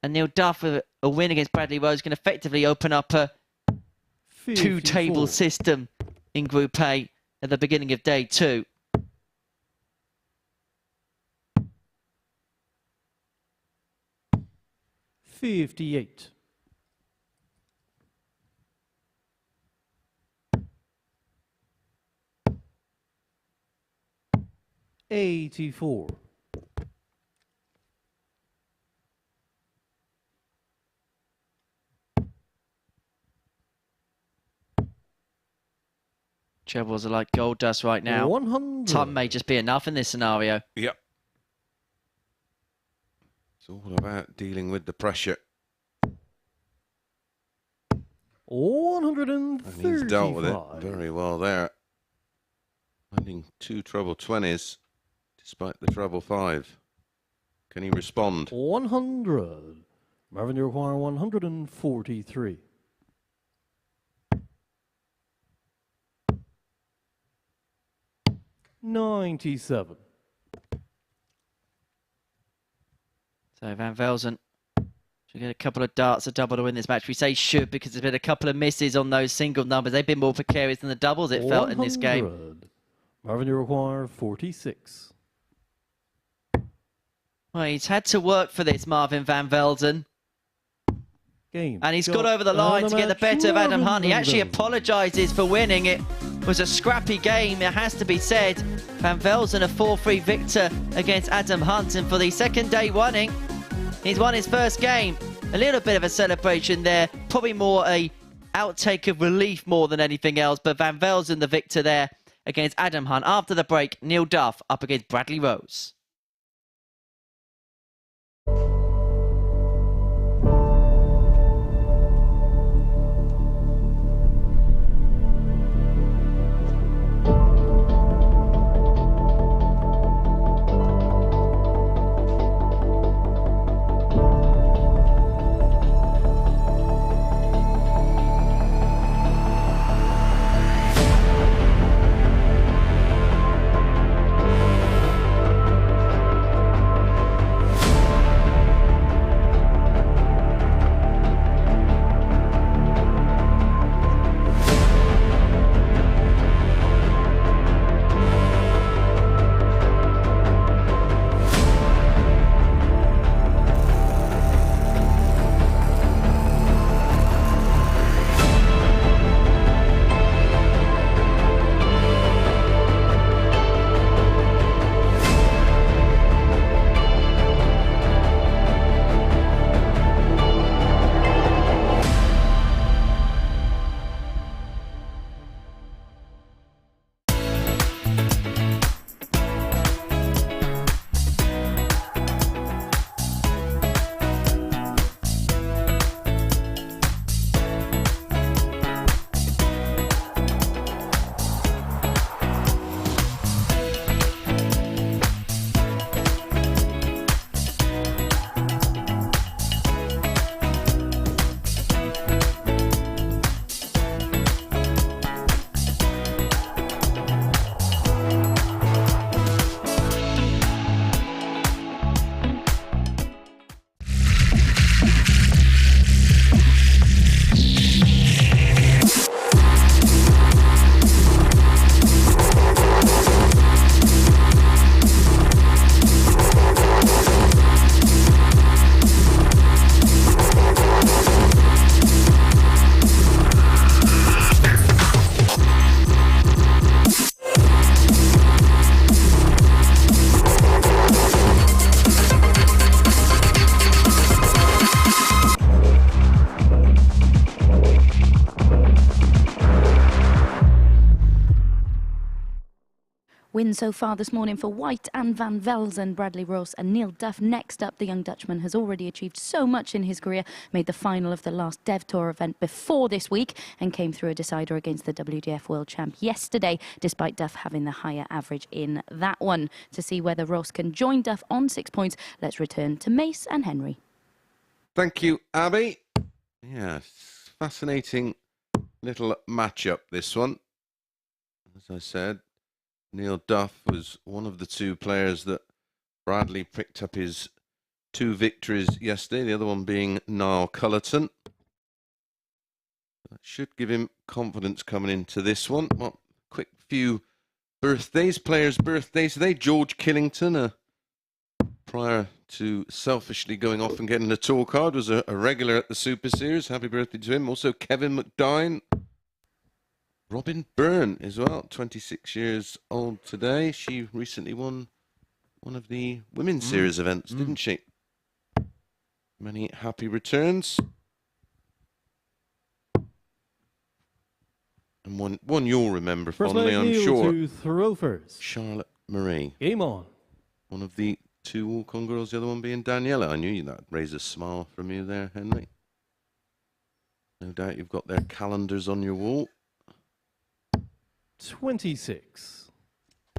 And Neil Duff with a win against Bradley Rose can effectively open up a 2-table system in Group A at the beginning of day 2. $58. 84. Trebles are like gold dust right now. 100. Ton may just be enough in this scenario. Yep. It's all about dealing with the pressure. 135. And he's dealt with it very well there. Finding 2 treble 20s despite the treble 5. Can he respond? 100. Marvin, you require 143. $97. So Van Velzen should get a couple of darts, a double to win this match. We say should because there's been a couple of misses on those single numbers. They've been more precarious than the doubles, it felt, in this game. 100. Marvin, you require 46. Well, he's had to work for this, Marvin Van Velzen. Game. And he's got over the line to get the better of Adam Hunt. He actually apologises for winning. It was a scrappy game, it has to be said. Van Velzen a 4-3 victor against Adam Hunt. And for the second day running, he's won his first game. A little bit of a celebration there. Probably more a outtake of relief more than anything else. But Van Velzen the victor there against Adam Hunt. After the break, Neil Duff up against Bradley Rose. Win so far this morning for White and Van Velzen, Bradley Rose and Neil Duff. Next up, the young Dutchman has already achieved so much in his career, made the final of the last Dev Tour event before this week and came through a decider against the WDF World Champ yesterday, despite Duff having the higher average in that one. To see whether Rose can join Duff on 6 points, let's return to Mace and Henry. Thank you, Abby. Yes, fascinating little matchup, this one. As I said, Neil Duff was one of the 2 players that Bradley picked up his 2 victories yesterday, the other one being Niall Cullerton. That should give him confidence coming into this one. Well, quick few birthdays, players' birthdays today. George Killington, prior to selfishly going off and getting a tour card, was a regular at the Super Series. Happy birthday to him. Also Kevin McDine. Robin Byrne as well, 26 years old today. She recently won one of the women's series events, didn't she? Many happy returns. And one you'll remember fondly, I'm sure. To throw first. Charlotte Marie. Game on. One of the two Walk-On girls, the other one being Daniela. I knew that raised a smile from you there, Henry. No doubt you've got their calendars on your wall. 26.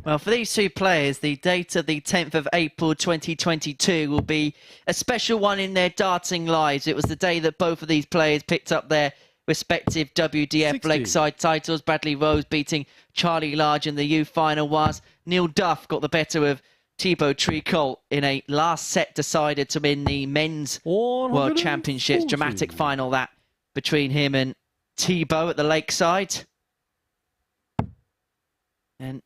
Well, for these two players, the date of the 10th of April 2022 will be a special one in their darting lives. It was the day that both of these players picked up their respective WDF 60. Lakeside titles. Bradley Rose beating Charlie Large in the youth final, whilst Neil Duff got the better of Thibaut Tricol in a last set decided to win the men's World Championships. Dramatic final that between him and Thibaut at the Lakeside. And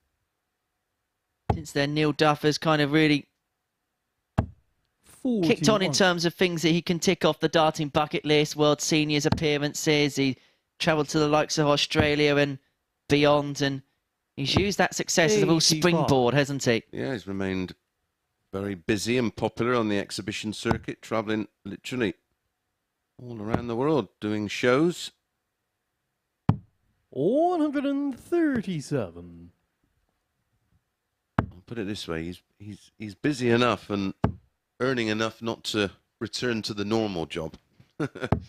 since then, Neil Duff has kind of really 41. kicked on in terms of things that he can tick off the darting bucket list. World Seniors appearances. He travelled to the likes of Australia and beyond, and he's used that success as a real 85. springboard, hasn't he? Yeah, he's remained very busy and popular on the exhibition circuit, travelling literally all around the world, doing shows. 137. I'll put it this way, he's busy enough and earning enough not to return to the normal job.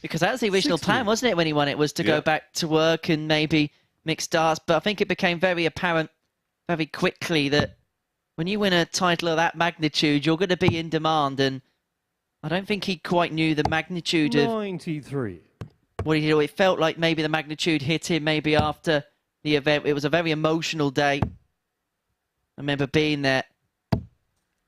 Because that was the original 60. plan, wasn't it, when he won it, was to go back to work and maybe mix darts. But I think it became very apparent very quickly that when you win a title of that magnitude, you're going to be in demand. And I don't think he quite knew the magnitude of 93. what he did. It felt like maybe the magnitude hit him maybe after the event. It was a very emotional day. I remember being there.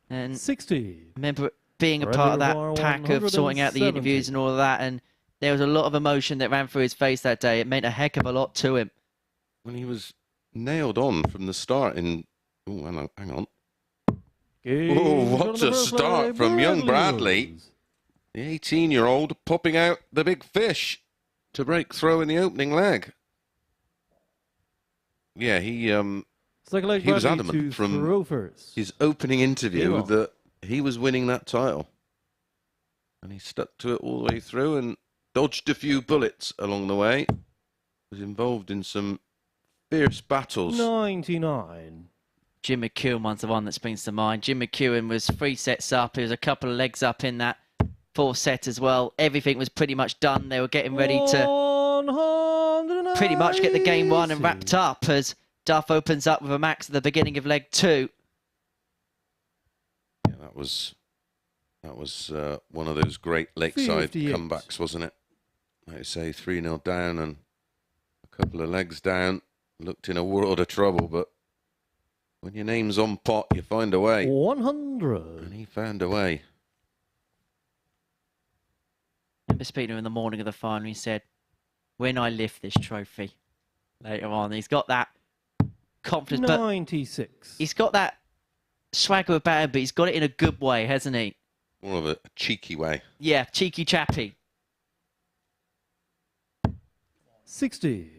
And 60. I remember being a part of that pack of sorting out the interviews and all of that, and there was a lot of emotion that ran through his face that day. It meant a heck of a lot to him. When he was nailed on from the start in... Oh, hang on. Oh, what a start from young Bradley. The 18-year-old popping out the big fish to break through in the opening leg. Yeah, he was adamant from his opening interview that he was winning that title. And he stuck to it all the way through and dodged a few bullets along the way. Was involved in some fierce battles. 99. Jim McEwen one's the one that springs to mind. Jim McEwen was 3 sets up. He was a couple of legs up in that 4th set as well. Everything was pretty much done. They were getting ready to pretty much get the game won and wrapped up as Duff opens up with a max at the beginning of leg 2. Yeah, that was one of those great Lakeside 58. comebacks, wasn't it? Like you say, 3-0 down and a couple of legs down. Looked in a world of trouble, but when your name's on pot, you find a way. 100. And he found a way. I remember speaking to him in the morning of the final. He said, "When I lift this trophy," later on, he's got that confidence. 96. But he's got that swagger about him, but he's got it in a good way, hasn't he? More of a cheeky way. Yeah, cheeky chappy. 60.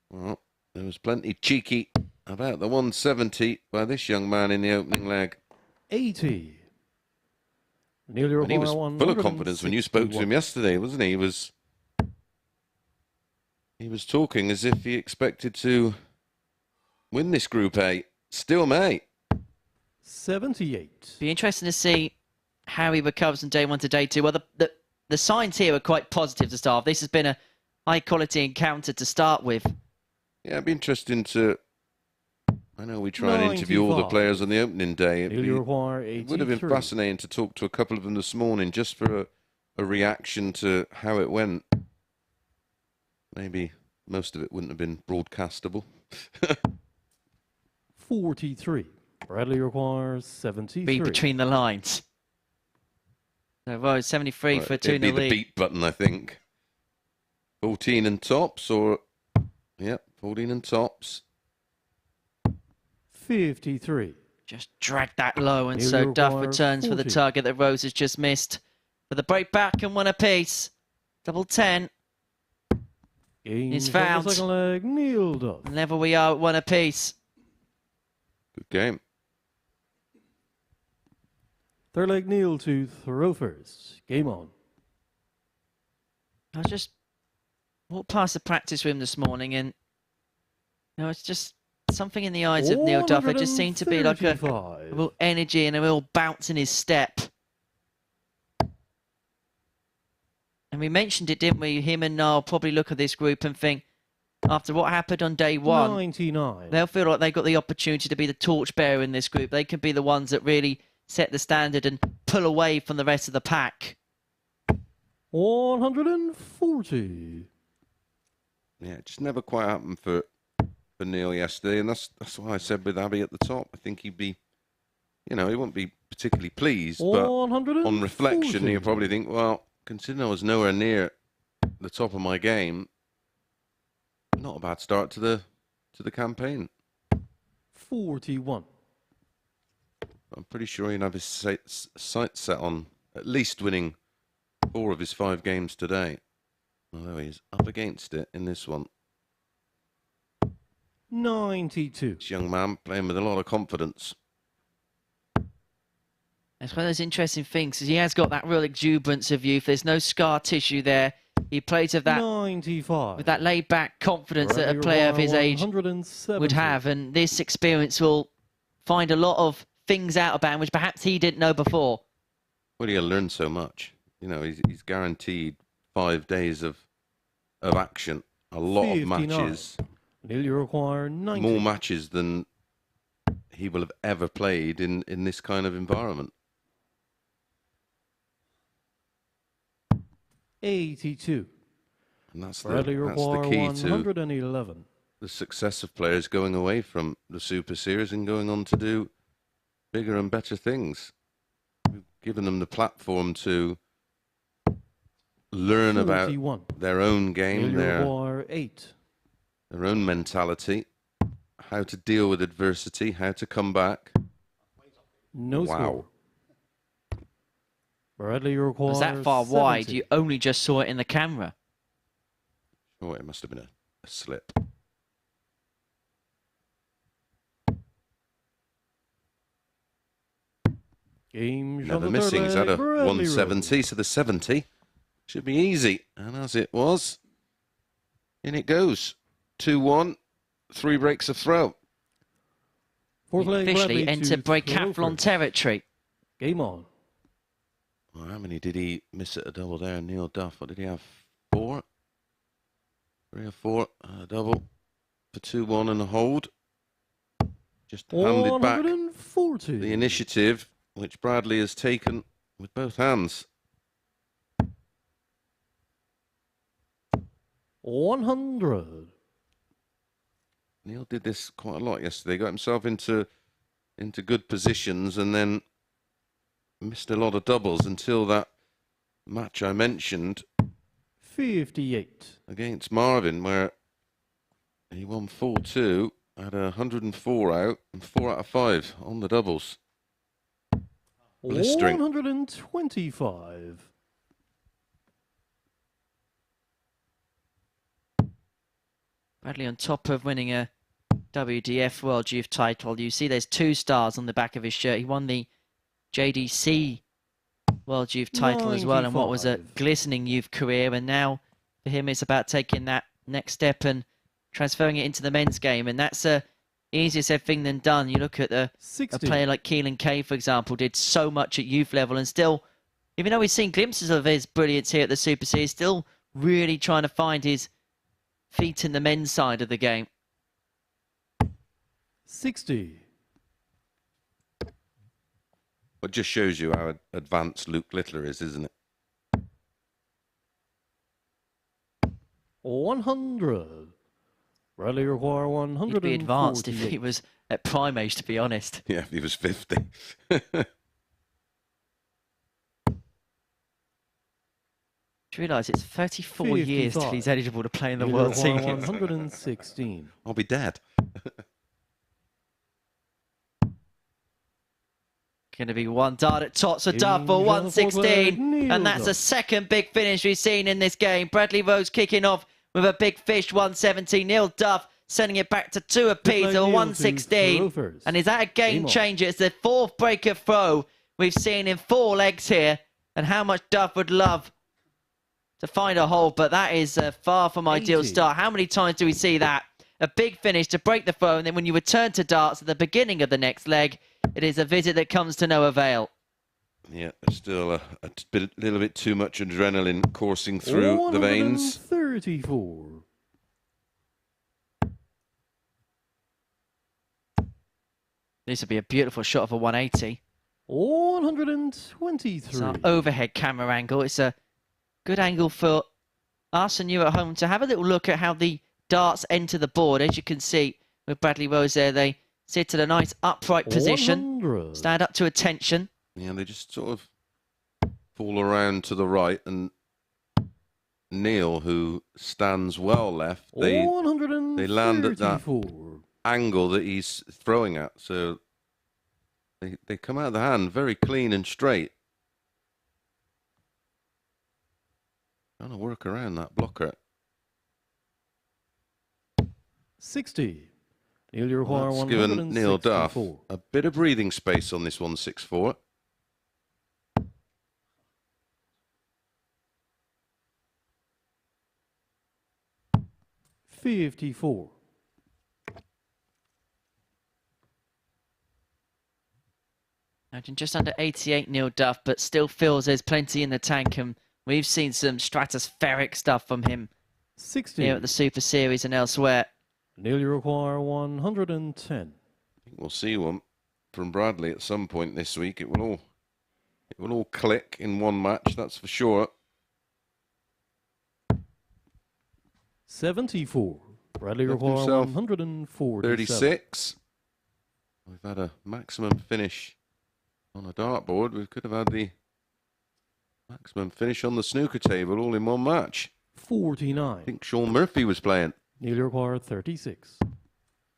Well, there was plenty cheeky about the 170 by this young man in the opening leg. 80. Nearly And he was full of confidence when you spoke to him yesterday, wasn't he? He was talking as if he expected to win this Group A. Still may. 78. Be interesting to see how he recovers from day 1 to day 2. Well, the signs here are quite positive to start. This has been a high-quality encounter to start with. Yeah, it'd be interesting to... I know we try and interview all the 95. players on the opening day. It would have been 83. fascinating to talk to a couple of them this morning just for a reaction to how it went. Maybe most of it wouldn't have been broadcastable. 43. Bradley requires 73. Read between the lines. So, Rose, 73 for a 2-0 It'd be the lead. beat button, I think. 14 and tops, or... Yep, 14 and tops. 53. Just dragged that low, and Here so we Duff require returns for the 40. target that Rose has just missed. For the break back and 1 apiece. Double 10. Game is shot the found. second leg, kneeled off. And level we are at 1 apiece. Good game. Third leg kneel to throw first. Game on. I just walked past the practice room this morning and it's just something in the eyes of Neil Duff. There just seemed to be like a real energy and a real bounce in his step. And we mentioned it, didn't we? Him and Niall probably look at this group and think, after what happened on day 1, 99. they'll feel like they've got the opportunity to be the torchbearer in this group. They can be the ones that really set the standard and pull away from the rest of the pack. 140. Yeah, it just never quite happened for Neil yesterday, and that's why I said with Abby at the top, I think he'd be, he wouldn't be particularly pleased, but on reflection, he'll probably think, well, considering I was nowhere near the top of my game, not a bad start to the campaign. 41. I'm pretty sure he'd have his sights set on at least winning 4 of his 5 games today. Although he's up against it in this one. 92. This young man playing with a lot of confidence. It's one of those interesting things, because he has got that real exuberance of youth. There's no scar tissue there. He plays with that 95. with that laid-back confidence that a player of his age would have. And this experience will find a lot of things out about him, which perhaps he didn't know before. Well, he'll learn so much. He's guaranteed 5 days of action. A lot 59. of matches. Nearly require 90. More matches than he will have ever played in this kind of environment. 82. And that's the key 111. To the success of players going away from the Super Series and going on to do bigger and better things. We've given them the platform to learn 41. about their own game, their 8. their own mentality, how to deal with adversity, how to come back. No wow. score. Bradley requires Was that far 70. wide? You only just saw it in the camera. Oh, it must have been a slip. Game Never missing. He's had a 170, so the 70 should be easy. And as it was, in it goes. 2-1, 3 breaks of throw. Officially entered breakathlon territory. Game on. Well, how many did he miss at a double there? Neil Duff, what did he have? 4? 3 or 4, a double for 2-1 and a hold. Just handed back the initiative, which Bradley has taken with both hands. 100. Neil did this quite a lot yesterday. Got himself into good positions and then missed a lot of doubles until that match I mentioned. 58. Against Marvin, where he won 4-2, had 104 out and 4 out of 5 on the doubles. Blistering. 125. Bradley on top of winning a WDF World Youth title. You see there's 2 stars on the back of his shirt. He won the JDC World Youth title as well, and what was a glistening youth career. And now for him it's about taking that next step and transferring it into the men's game. And that's a easier said thing than done. You look at a player like Keelan Kay, for example, did so much at youth level and still, even though we've seen glimpses of his brilliance here at the Super Series, still really trying to find his feet in the men's side of the game. 60. It just shows you how advanced Luke Littler is, isn't it? 100. Bradley require 100. He'd be advanced if he was at prime age, to be honest. Yeah, if he was 50. Do you realise it's 34 years till he's eligible to play in the World Series? 116. I'll be dead. Going to be one dart at top, so dart for 116. And that's the second big finish we've seen in this game. Bradley Rose kicking off with a big fish, 170. Neil Duff sending it back to 2 apiece, Neil or to 116. throw first. And is that a game changer? It's the 4th breaker throw we've seen in 4 legs here. And how much Duff would love to find a hole, but that is a far from ideal 80. start. How many times do we see that? A big finish to break the throw, and then when you return to darts at the beginning of the next leg, it is a visit that comes to no avail. Yeah, still a little bit too much adrenaline coursing through the veins. 34. This would be a beautiful shot of a 180. 123. It's our overhead camera angle. It's a good angle for us and you at home to have a little look at how the darts enter the board. As you can see with Bradley Rose there, they sit at a nice upright position, 100. stand up to attention. Yeah, they just sort of fall around to the right, and Neil, who stands well left, they land at that angle that he's throwing at, so they come out of the hand very clean and straight. Trying to work around that blocker. 60. Neil, you require That's given Neil Duff 164. a bit of breathing space on this 164. $54. Imagine just under 88 Neil Duff, but still feels there's plenty in the tank, and we've seen some stratospheric stuff from him 60. here at the Super Series and elsewhere. Neil, you require 110. I think we'll see one from Bradley at some point this week. It will all click in one match, that's for sure. 74. Bradley Left require himself 147. 36. We've had a maximum finish on a dartboard. We could have had the maximum finish on the snooker table all in one match. 49. I think Sean Murphy was playing. Neil, you require 36.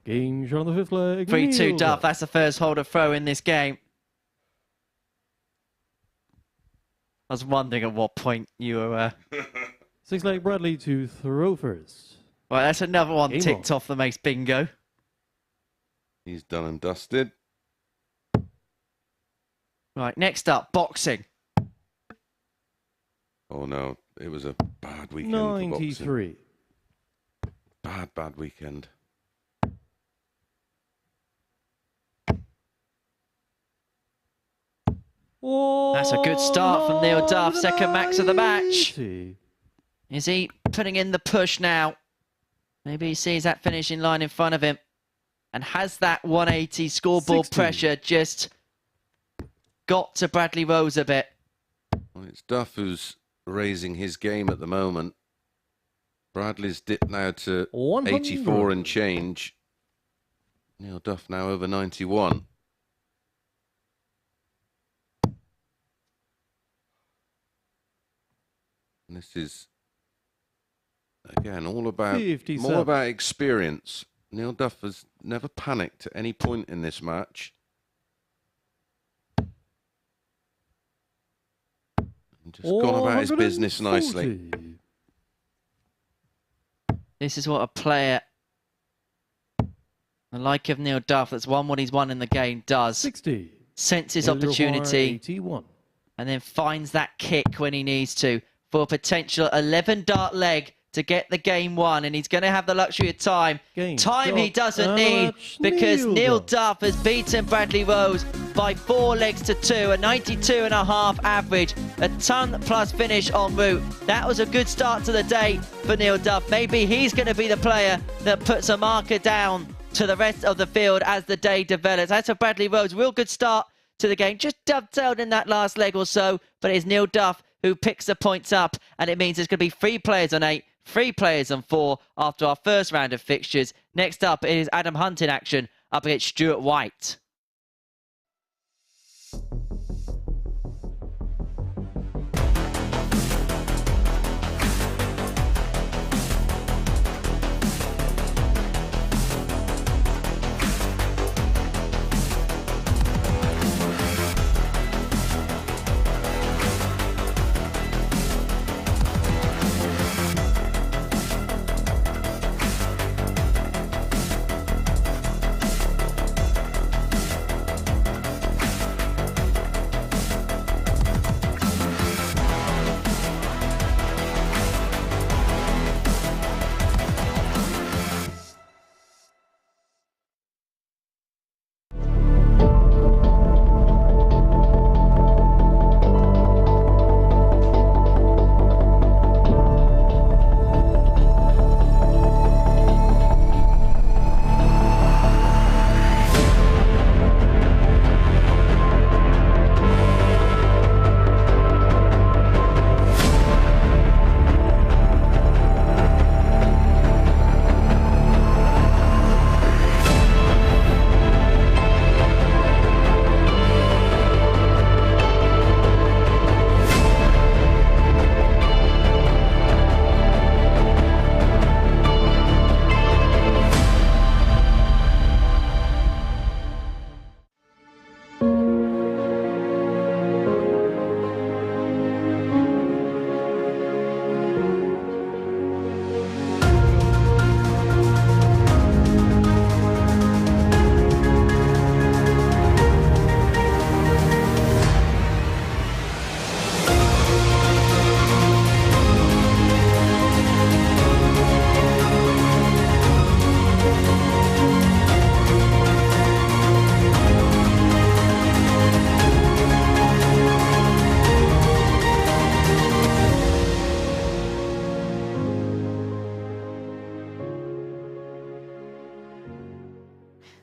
Game shot on the 5th leg. 3-2 Neil Duff, that's the first holder throw in this game. I was wondering at what point you were... 6th leg Bradley to throw first. Right, that's another one Game ticked on. off the Mace bingo. He's done and dusted. Right, next up, boxing. Oh no, it was a bad weekend for boxing. 93. Bad weekend. That's a good start from Neil Duff, second max of the match. 180. Is he putting in the push now? Maybe he sees that finishing line in front of him and has that 180 scoreboard 60. pressure just got to Bradley Rose a bit. Well, it's Duff who's raising his game at the moment. Bradley's dipped now to 100. 84 and change. Neil Duff now over 91. And this is, again, all about 57. more about experience. Neil Duff has never panicked at any point in this match. And just gone about his business nicely. 140. This is what a player, the like of Neil Duff, that's won what he's won in the game, does. 60. Senses Neil, you require opportunity 81. and then finds that kick when he needs to for a potential 11 dart leg to get the game won, and he's going to have the luxury of time. Game Time he shot doesn't and need, match, because Neil Duff. Duff has beaten Bradley Rose by 4 legs to 2, a 92.5 average, a ton plus finish en route. That was a good start to the day for Neil Duff. Maybe he's going to be the player that puts a marker down to the rest of the field as the day develops. That's for Bradley Rose. Real good start to the game. Just dovetailed in that last leg or so, but it's Neil Duff who picks the points up, and it means there's going to be 3 players on 8, 3 players on 4 after our first round of fixtures. Next up, it is Adam Hunt in action up against Stuart White.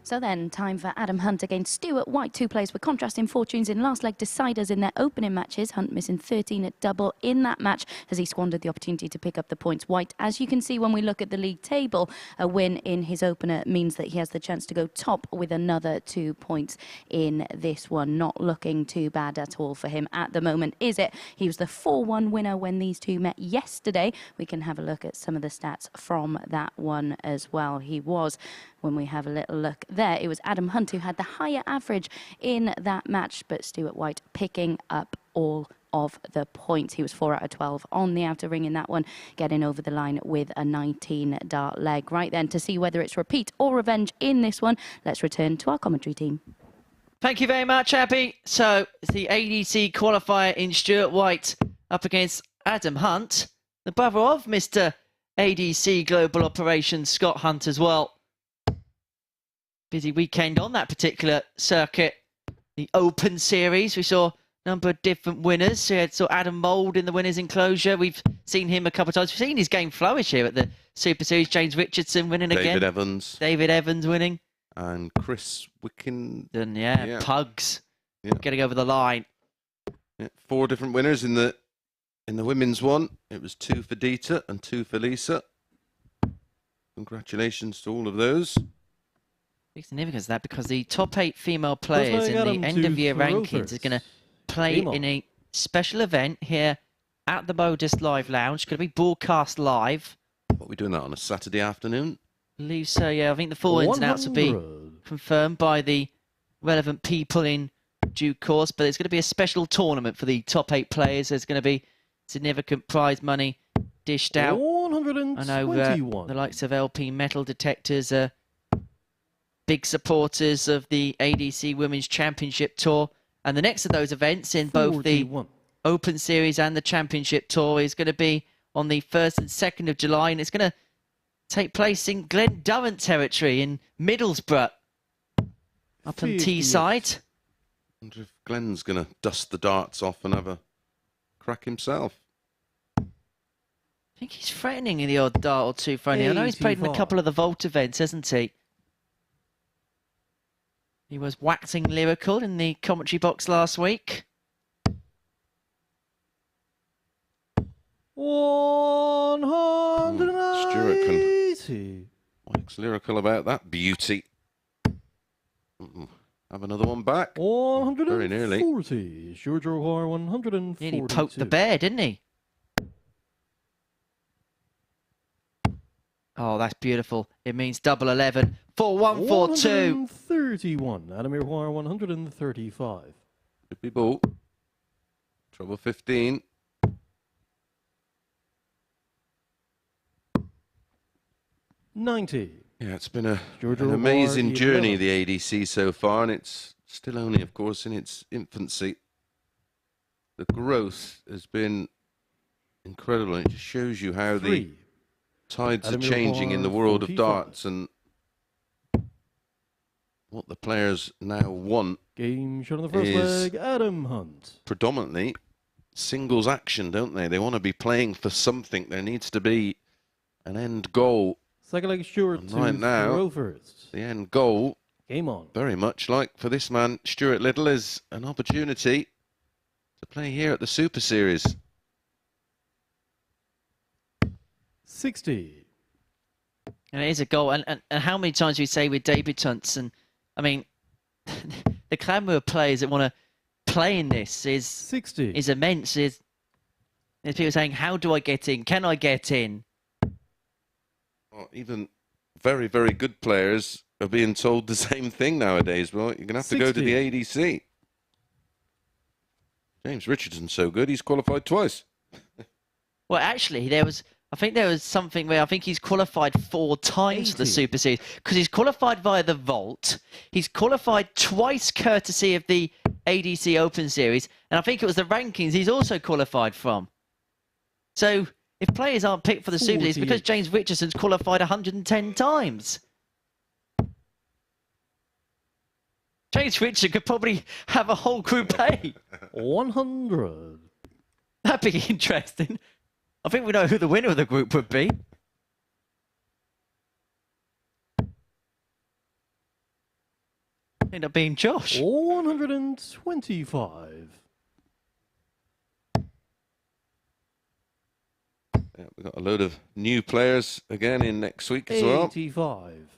So then, time for Adam Hunt against Stuart White. Two players with contrasting fortunes in last leg deciders in their opening matches. Hunt missing 13 at double in that match as he squandered the opportunity to pick up the points. White, as you can see when we look at the league table, a win in his opener means that he has the chance to go top with another 2 points in this one. Not looking too bad at all for him at the moment, is it? He was the 4-1 winner when these two met yesterday. We can have a look at some of the stats from that one as well. He was, when we have a little look there, it was Adam Hunt who had the higher average in that match, but Stuart White picking up all of the points. He was 4 out of 12 on the outer ring in that one, getting over the line with a 19 dart leg. Right then, to see whether it's repeat or revenge in this one, let's return to our commentary team. Thank you very much, Abby. So it's the ADC qualifier in Stuart White up against Adam Hunt, the brother of Mr. ADC Global Operations Scott Hunt as well. Busy weekend on that particular circuit. The Open Series, we saw a number of different winners. We saw Adam Mould in the winners' enclosure. We've seen him a couple of times. We've seen his game flourish here at the Super Series. James Richardson winning again. David Evans winning. And Chris Wicken. Yeah, Pugs getting over the line. Yeah, 4 different winners in the women's one. It was 2 for Dieter and 2 for Lisa. Congratulations to all of those. Big significance of that because the top 8 female players in the end of year rankings are going to play in a special event here at the MODUS Live Lounge. It's going to be broadcast live. What are we doing that on a Saturday afternoon? I believe so, yeah. I think the full ins and outs will be confirmed by the relevant people in due course, but it's going to be a special tournament for the top 8 players. There's going to be significant prize money dished out. 121. I know the likes of LP Metal Detectors are big supporters of the ADC Women's Championship Tour. And the next of those events in both the Open Series and the Championship Tour is going to be on the 1st and 2nd of July. And it's going to take place in Glen Durrant territory in Middlesbrough, up on Teesside. I wonder if Glenn's going to dust the darts off and have a crack himself. I think he's threatening in the odd dart or two, Franny. I know he's played in a couple of the Vault events, hasn't he? He was waxing lyrical in the commentary box last week. 180. Stuart can wax lyrical about that beauty. Have another one back. 140. Very nearly. Stuart O'Hare, 142. Nearly poked the bear, didn't he? Oh, that's beautiful. It means double 11. 4142. 131. Adamir Wire, 135. Could be ball. Trouble 15. $90. Yeah, it's been an amazing journey, the ADC so far, and it's still only, of course, in its infancy. The growth has been incredible, and it just shows you how the tides are changing in the world of darts and what the players now want. Game shot on the first leg, Adam Hunt. Predominantly singles action, don't they? They want to be playing for something. There needs to be an end goal. Second leg, Stuart right now, first. The end goal, game on. Very much like for this man, Stuart Little, is an opportunity to play here at the Super Series. 60. And it is a goal. And how many times we say with debutants, and I mean, the clamor of players that want to play in this is 60. Is immense. There's people saying, how do I get in? Can I get in? Well, even very, very good players are being told the same thing nowadays. Well, you're going to have to go to the ADC. James Richardson's so good, he's qualified twice. Well, actually, I think there was something where I think he's qualified 4 times for the Super Series because he's qualified via the Vault. He's qualified twice courtesy of the ADC Open Series. And I think it was the rankings he's also qualified from. So if players aren't picked for the Super Series, it's because James Richardson's qualified 110 times. James Richardson could probably have a whole Group A. 100. That'd be interesting. I think we know who the winner of the group would be. End up being Josh. 125. Yeah, we've got a load of new players again in next week as well. 85.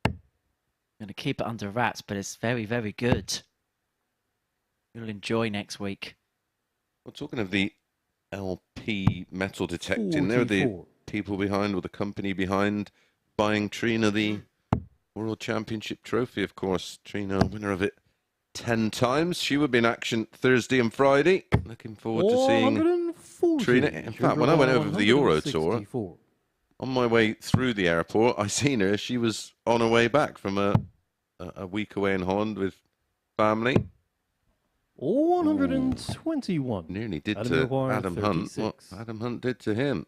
Going to keep it under wraps, but it's very, very good. You'll enjoy next week. Well, talking of the LP metal detecting, there are the 44. people behind, or the company behind, buying Trina the World Championship trophy, of course. Trina, winner of it 10 times. She will be in action Thursday and Friday. Looking forward to seeing 140. Trina. In fact, when I went over for the Euro Tour, 164. on my way through the airport, I seen her. She was on her way back from a week away in Holland with family. 121. Nearly did Adam to Maguire, Adam Hunt what 36. Adam Hunt did to him.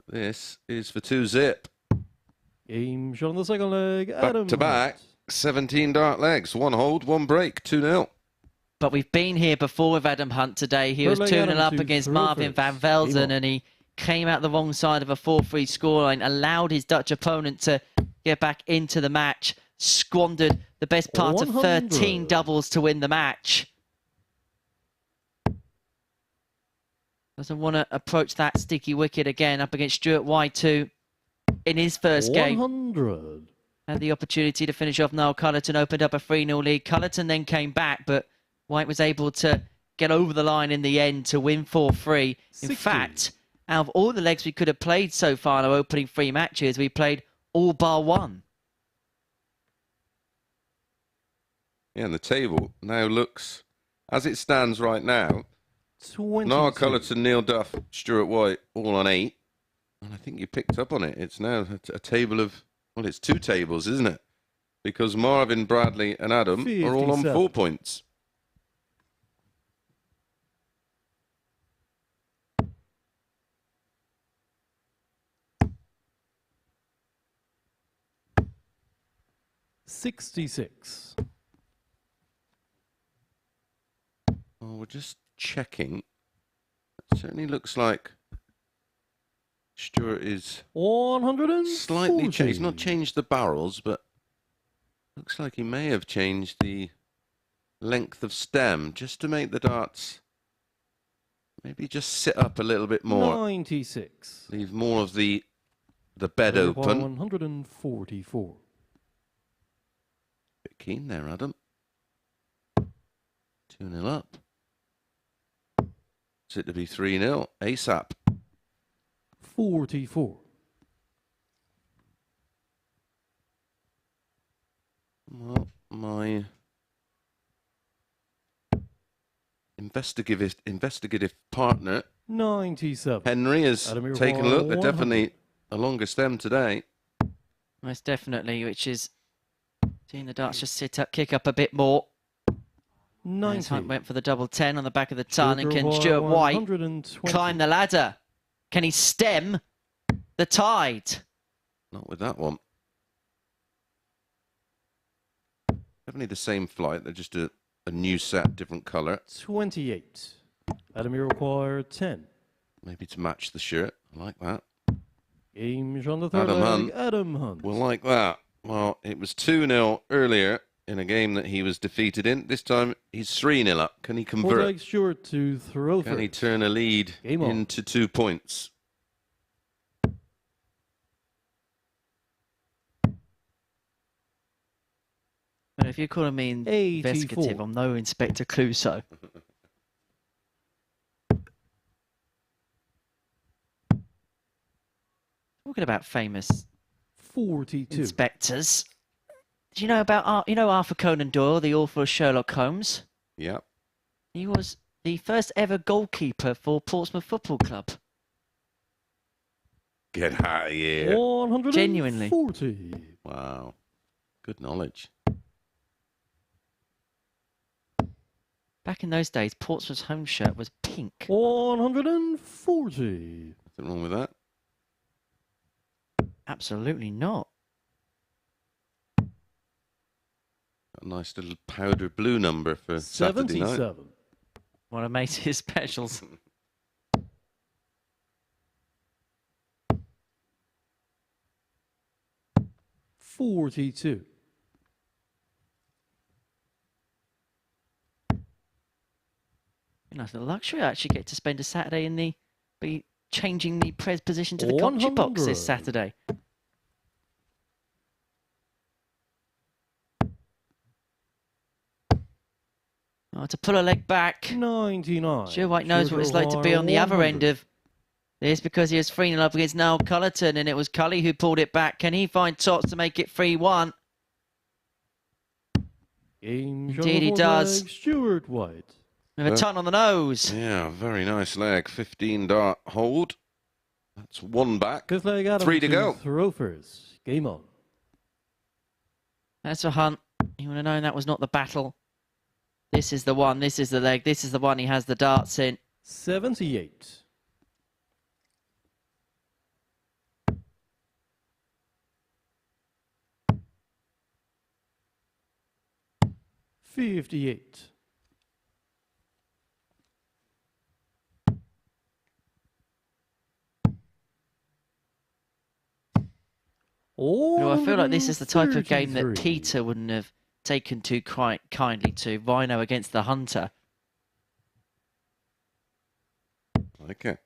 This is for 2-zip. Game shot on the second leg. Adam Back to back, Hunt. 17 dart legs. One hold, one break, 2-0. But we've been here before with Adam Hunt today. He was Hurling 2-0 Adam up to against throw Marvin van first. Velden, Game on. and he came out the wrong side of a 4-3 scoreline, allowed his Dutch opponent to get back into the match, squandered the best part of 13 100. doubles to win the match. Doesn't want to approach that sticky wicket again up against Stuart White, too, in his first game. 100. Had the opportunity to finish off. Niall Cullerton opened up a 3-0 lead. Cullerton then came back, but White was able to get over the line in the end to win 4-3. In 60. fact, out of all the legs we could have played so far in our opening 3 matches, we played all bar 1. Yeah, and the table now looks, as it stands right now, 22. Niall Cullerton, Neil Duff, Stuart White, all on 8. And I think you picked up on it. It's now a table of, well, it's 2 tables, isn't it? Because Marvin, Bradley and Adam are all on 57. 4 points. $66. Well, we're just checking. It certainly looks like Stuart is 140. slightly changed. He's not changed the barrels, but looks like he may have changed the length of stem just to make the darts maybe just sit up a little bit more. 96. Leave more of the bed Reserve bar open. 144. Bit keen there, Adam. 2-0 up. It's it to be 3-0 ASAP. 44. Well, my investigative partner 97. Henry is Adam taking a look. They're 100. definitely a longer stem today. Most definitely, which is seeing the darts just sit up, kick up a bit more. As 90. Hunt went for the double 10 on the back of the ton, and can Sugar Stuart White 120. climb the ladder? Can he stem the tide? Not with that one. Definitely the same flight. They're just a new set, different colour. 28. Adam require 10. Maybe to match the shirt. I like that. Game on the third Adam leg. Hunt. Adam Hunt. We'll like that. Well, it was 2-0 earlier in a game that he was defeated in. This time he's 3-0 up. Can he Four convert? legs short to throw Can he first. turn a lead Game on. into 2 points? But if you're calling me investigative, 84. I'm no Inspector Clouseau. Talking about famous 42. inspectors. Do you know about Arthur Conan Doyle, the author of Sherlock Holmes? Yeah. He was the first ever goalkeeper for Portsmouth Football Club. Get out of here. 140. Genuinely. Wow. Good knowledge. Back in those days, Portsmouth's home shirt was pink. 140. Nothing wrong with that. Absolutely not. A nice little powder blue number for Saturday night. 77. One of Macy's specials. 42. Nice little luxury. I actually get to spend a Saturday in be changing the Prez position to the country box this 100. Saturday. Oh, to pull a leg back. 99. Stuart White knows what it's like to be on the other end of this because he was 3-0 up against Niall Cullerton and it was Cully who pulled it back. Can he find Tots to make it 3-1? Indeed he does. Stuart White. With a ton on the nose. Yeah, very nice leg. 15 dart hold. That's one back. 3 to go. Throw first. Game on. That's for Hunt. You would have known that was not the battle. This is the one. This is the leg. This is the one he has the darts in. 78. $58. I feel like this is the type of game that 33. Peter wouldn't have taken too quite kindly to. Rhino against the Hunter. Like it.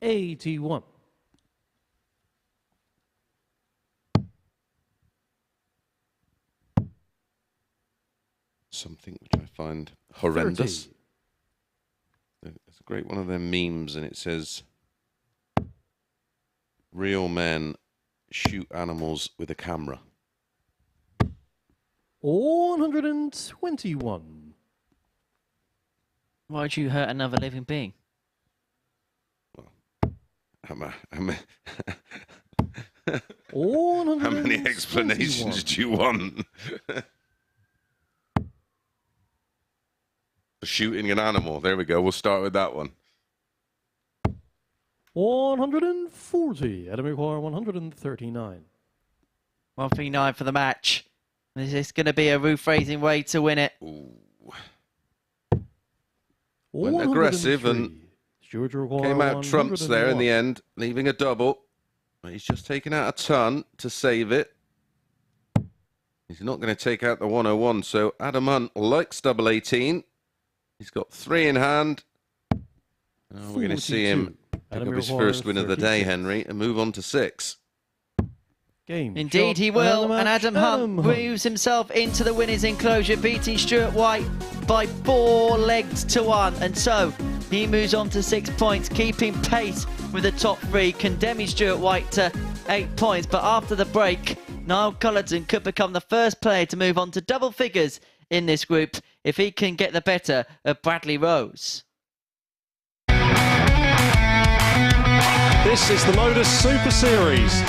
81. Something which I find horrendous. 30. It's a great one of them memes, and it says, "Real men shoot animals with a camera." 121. Why'd you hurt another living being? How many 121. explanations do you want? Shooting an animal. There we go. We'll start with that one. 140. Adam McQuarrie, 139. 139 for the match. Is this going to be a roof-raising way to win it? Ooh. Went aggressive and came out trumps there in the end, leaving a double. But he's just taken out a ton to save it. He's not going to take out the 101, so Adam Hunt likes double 18. He's got 3 in hand. We're going to see him pick up his first win of the day, Henry, and move on to 6. Game. Indeed he will, and Adam Hunt moves himself into the winner's enclosure, beating Stuart White by 4 legs to 1. And so he moves on to 6 points, keeping pace with the top 3, condemning Stuart White to 8 points. But after the break, Niall Cullerton could become the first player to move on to double figures in this group if he can get the better of Bradley Rose. This is the MODUS Super Series.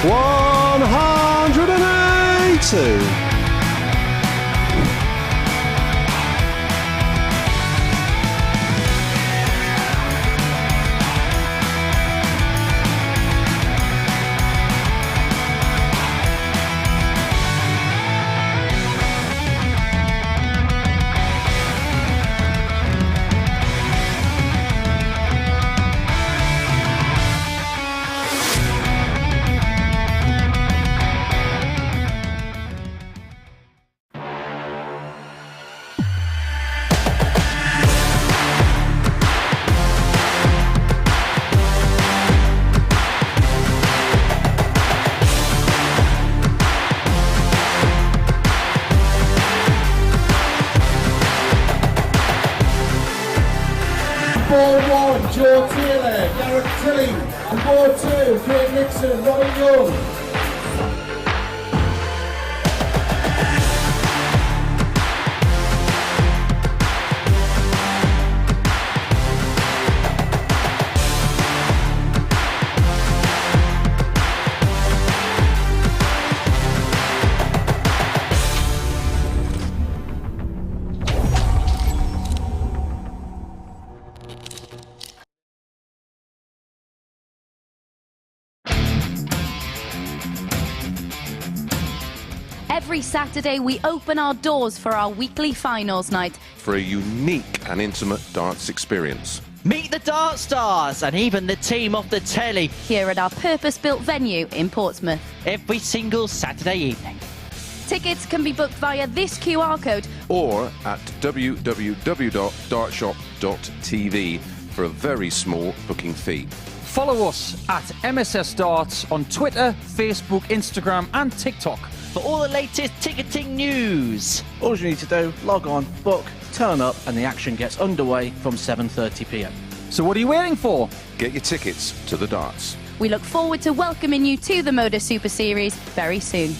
$180. Ball 1, Joe Taylor, Garrett Tilly. And ball 2, Craig Nixon, Robin Young. Every Saturday, we open our doors for our weekly finals night. For a unique and intimate darts experience. Meet the Dart Stars and even the team off the telly Here at our purpose-built venue in Portsmouth. every single Saturday evening. Tickets can be booked via this QR code. Or at www.dartshop.tv for a very small booking fee. Follow us at MSS Darts on Twitter, Facebook, Instagram and TikTok. For all the latest ticketing news. All you need to do, log on, book, turn up, and the action gets underway from 7:30 p.m. So what are you waiting for? Get your tickets to the darts. We look forward to welcoming you to the MODUS Super Series very soon.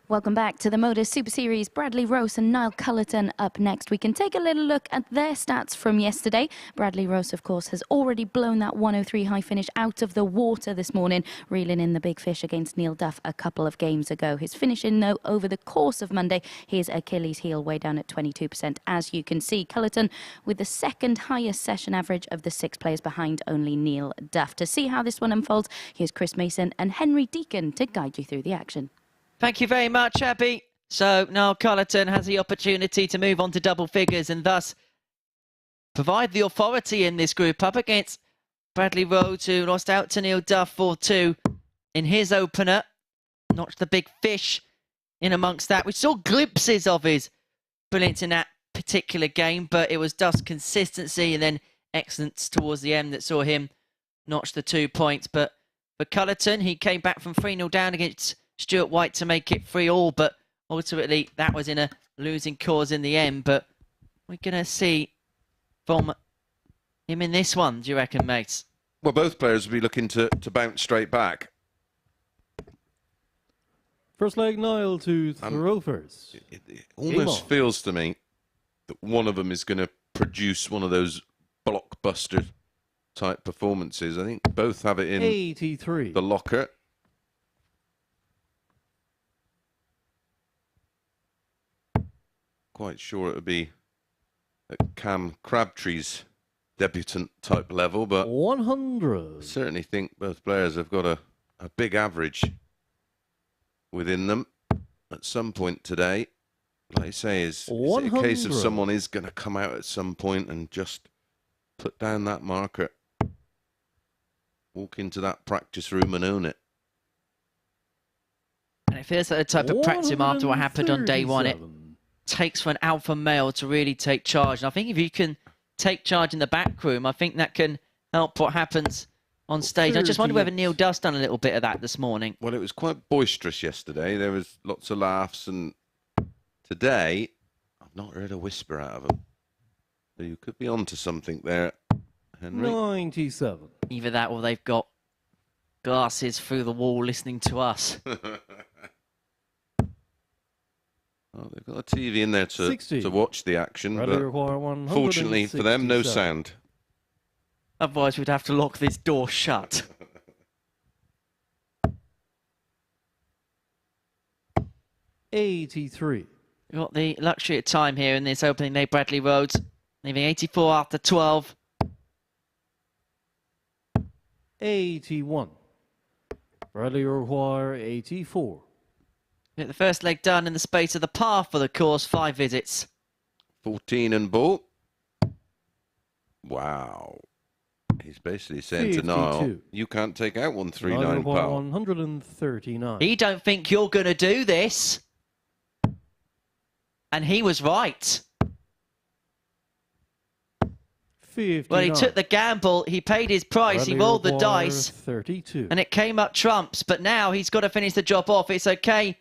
Welcome back to the MODUS Super Series. Bradley Rose and Niall Cullerton up next. We can take a little look at their stats from yesterday. Bradley Rose, of course, has already blown that 103 high finish out of the water this morning, reeling in the big fish against Neil Duff a couple of games ago. His finishing, though, over the course of Monday, his Achilles heel way down at 22%. As you can see, Cullerton with the second highest session average of the 6 players behind only Neil Duff. To see how this one unfolds, here's Chris Mason and Henry Deacon to guide you through the action. Thank you very much, Abby. So Niall Cullerton has the opportunity to move on to double figures and thus provide the authority in this group up against Bradley Rhodes, who lost out to Neil Duff 4-2 in his opener. Notched the big fish in amongst that. We saw glimpses of his brilliance in that particular game, but it was Duff's consistency and then excellence towards the end that saw him notch the 2 points. But for Cullerton, he came back from 3-0 down against Stuart White to make it 3-all, but ultimately that was in a losing cause in the end. But we're going to see from him in this one, do you reckon, mates? Well, both players will be looking to bounce straight back. First leg, Niall to throw first. It almost feels to me that one of them is going to produce one of those blockbuster type performances. I think both have it in 83. the locker. Quite sure it would be at Cam Crabtree's debutant type level, but 100. I certainly think both players have got a big average within them at some point today. Like I say, is it a case of someone is going to come out at some point and just put down that marker, walk into that practice room and own it? And it feels like the type of practice after what happened on day one. It takes for an alpha male to really take charge. And I think if you can take charge in the back room, I think that can help what happens on stage. I just wonder whether Neil Duff's done a little bit of that this morning. Well, it was quite boisterous yesterday. There was lots of laughs, and today I've not heard a whisper out of him. So you could be onto something there, Henry. 97. Either that or they've got glasses through the wall listening to us. Well, they've got a TV in there to watch the action, Bradley but require fortunately for them, no 167. sound. Otherwise, we'd have to lock this door shut. $83. We've got the luxury of time here in this opening day. Bradley Rhodes leaving 84 after 12. 81. Bradley require 84. Get the first leg done in the space of the par for the course. 5 visits. 14 and ball. Wow. He's basically saying to Niall, 52. you can't take out 139, Niall require pal. 139. He don't think you're going to do this. And he was right. 59. Well, he took the gamble. He paid his price. Bradley He rolled the require dice. 32. And it came up trumps. But now he's got to finish the job off. It's okay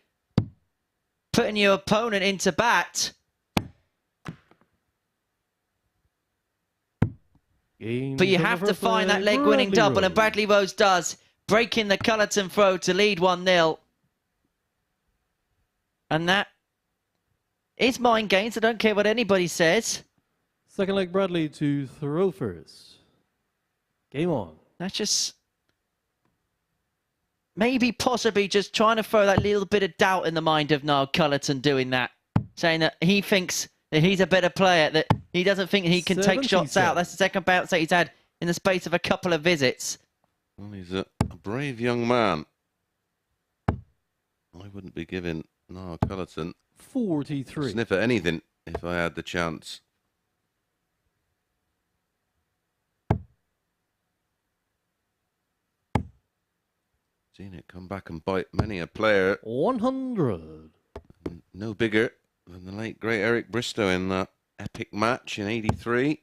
putting your opponent into bat. But you have to find that leg-winning double, and Bradley Rhodes does, breaking the Cullerton throw to lead 1-0. And that is mind games. I don't care what anybody says. Second leg, Bradley to throw first. Game on. That's just maybe possibly just trying to throw that little bit of doubt in the mind of Niall Cullerton doing that. Saying that he thinks that he's a better player, that He doesn't think he can take shots out. 77. That's the second bounce that he's had in the space of a couple of visits. Well, he's a brave young man. I wouldn't be giving Niall Cullerton a 43. sniff at anything if I had the chance. Seen it come back and bite many a player. 100. No bigger than the late great Eric Bristow in that epic match in '83.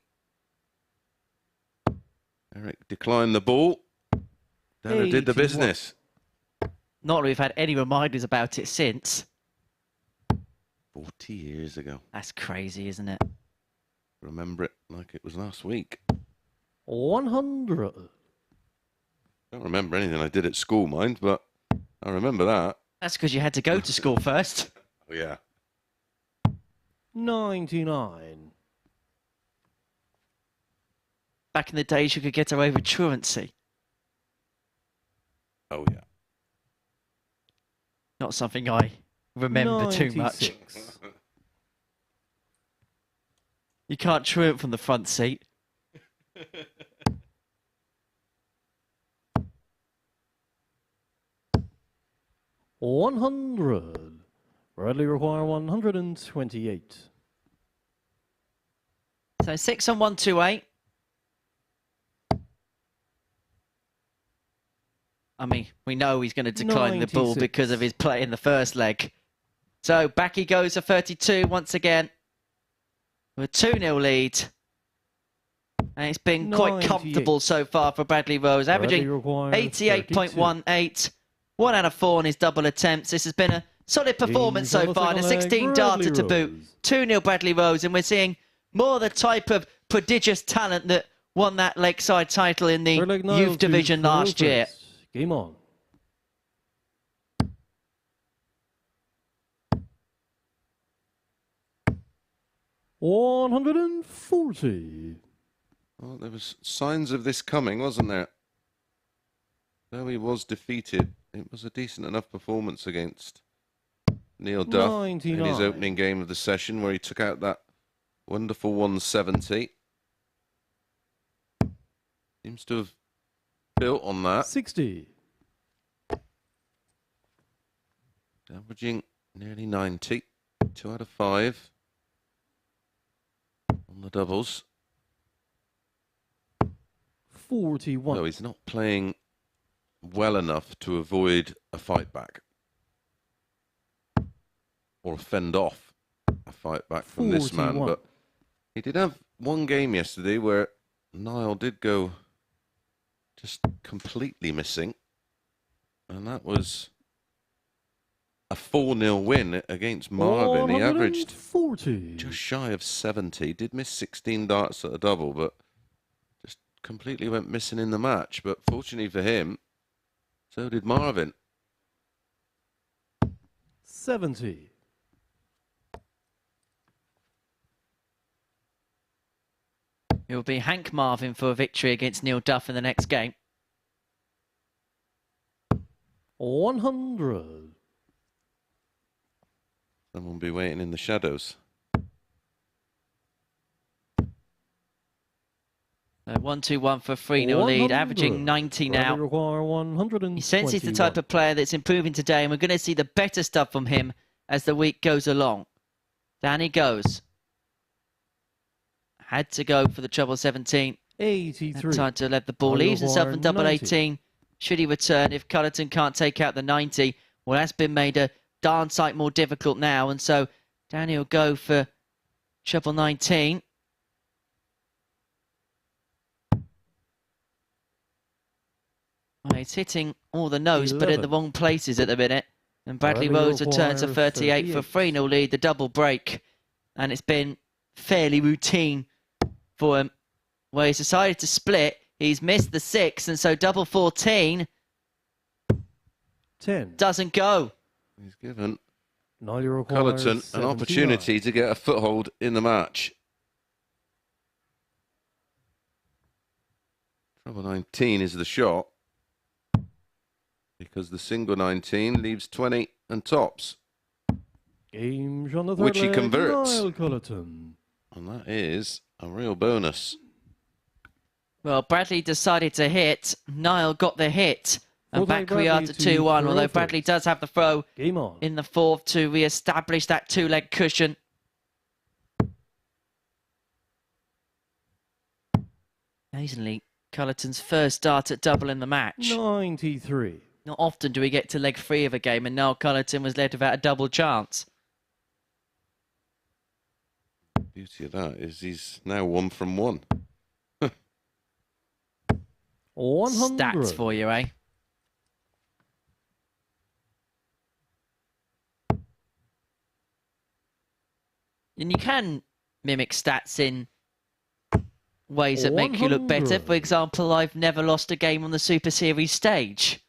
Eric declined the ball. Della did the 81. business. Not that we've had any reminders about it since. 40 years ago. That's crazy, isn't it? Remember it like it was last week. 100. Don't remember anything I did at school, mind, but I remember that. That's because you had to go to school first. Oh, yeah. 99. Back in the days, you could get away with truancy. Oh, yeah. Not something I remember too much. 96. You can't truant from the front seat. $100. Bradley require 128. So 6 on 128. I mean, we know he's going to decline the ball 96. because of his play in the first leg. So back he goes for 32 once again. With a 2-0 lead. And it's been quite 98. comfortable so far for Bradley Rose, averaging Bradley requires 88.18. 1 out of 4 in his double attempts. This has been a solid performance Games so on the far. The second leg, 16 Bradley darter to boot. Rose. 2-0 Bradley Rose. And we're seeing more the type of prodigious talent that won that Lakeside title in the Third leg, Niall youth to division last throw year. first. Game on. $140. Well, there was signs of this coming, wasn't there? Though he was defeated, it was a decent enough performance against Neil Duff in his 99. opening game of the session, where he took out that wonderful 170. Seems to have built on that, 60. averaging nearly 90. 2 out of 5 on the doubles. 41. No, he's not playing well enough to avoid a fight back or fend off a fight back from this man. 41. But he did have one game yesterday where Niall did go just completely missing, and that was a 4-0 win against Marvin. He averaged 40. just shy of 70. Did miss 16 darts at a double, but just completely went missing in the match. But fortunately for him, so did Marvin. 70. It will be Hank Marvin for a victory against Neil Duff in the next game. 100. Someone will be waiting in the shadows. 1-2-1 for a 3-0 lead, averaging 90 now. Bradley require 121. He says he's the type of player that's improving today, and we're going to see the better stuff from him as the week goes along. Down he goes. Had to go for the treble 17. 83. Time to let the ball. Bradley Leaves himself in require double 90. 18. Should he return if Cullerton can't take out the 90? Well, that's been made a darn sight more difficult now, and so down he'll go for treble 19. Well, he's hitting all the notes, but in the 11. wrong places at the minute. And Bradley Bradley Rose returns to requires 38 for a 3-0 lead, the double break. And it's been fairly routine for him, where he's decided to split. He's missed the 6, and so double 14 10. doesn't go. He's given Niall requires Cullerton an 79. opportunity to get a foothold in the match. Treble 19 is the shot, because the single 19 leaves 20 and tops. Games on the third Which he leg, converts. Niall Cullerton. And that is a real bonus. Well, Bradley decided to hit. Niall got the hit. And Well, back we are Bradley to to 2-1, throw although Bradley first. does have the throw Game on. in the fourth to re-establish that two-leg cushion. Amazingly, Cullerton's first start at double in the match. 93. Not often do we get to leg 3 of a game, and Niall Cullerton was led without a double chance. Beauty of that is he's now 1 from 1. 100. Stats for you, eh? And you can mimic stats in ways that make you look better. 100. For example, I've never lost a game on the Super Series stage.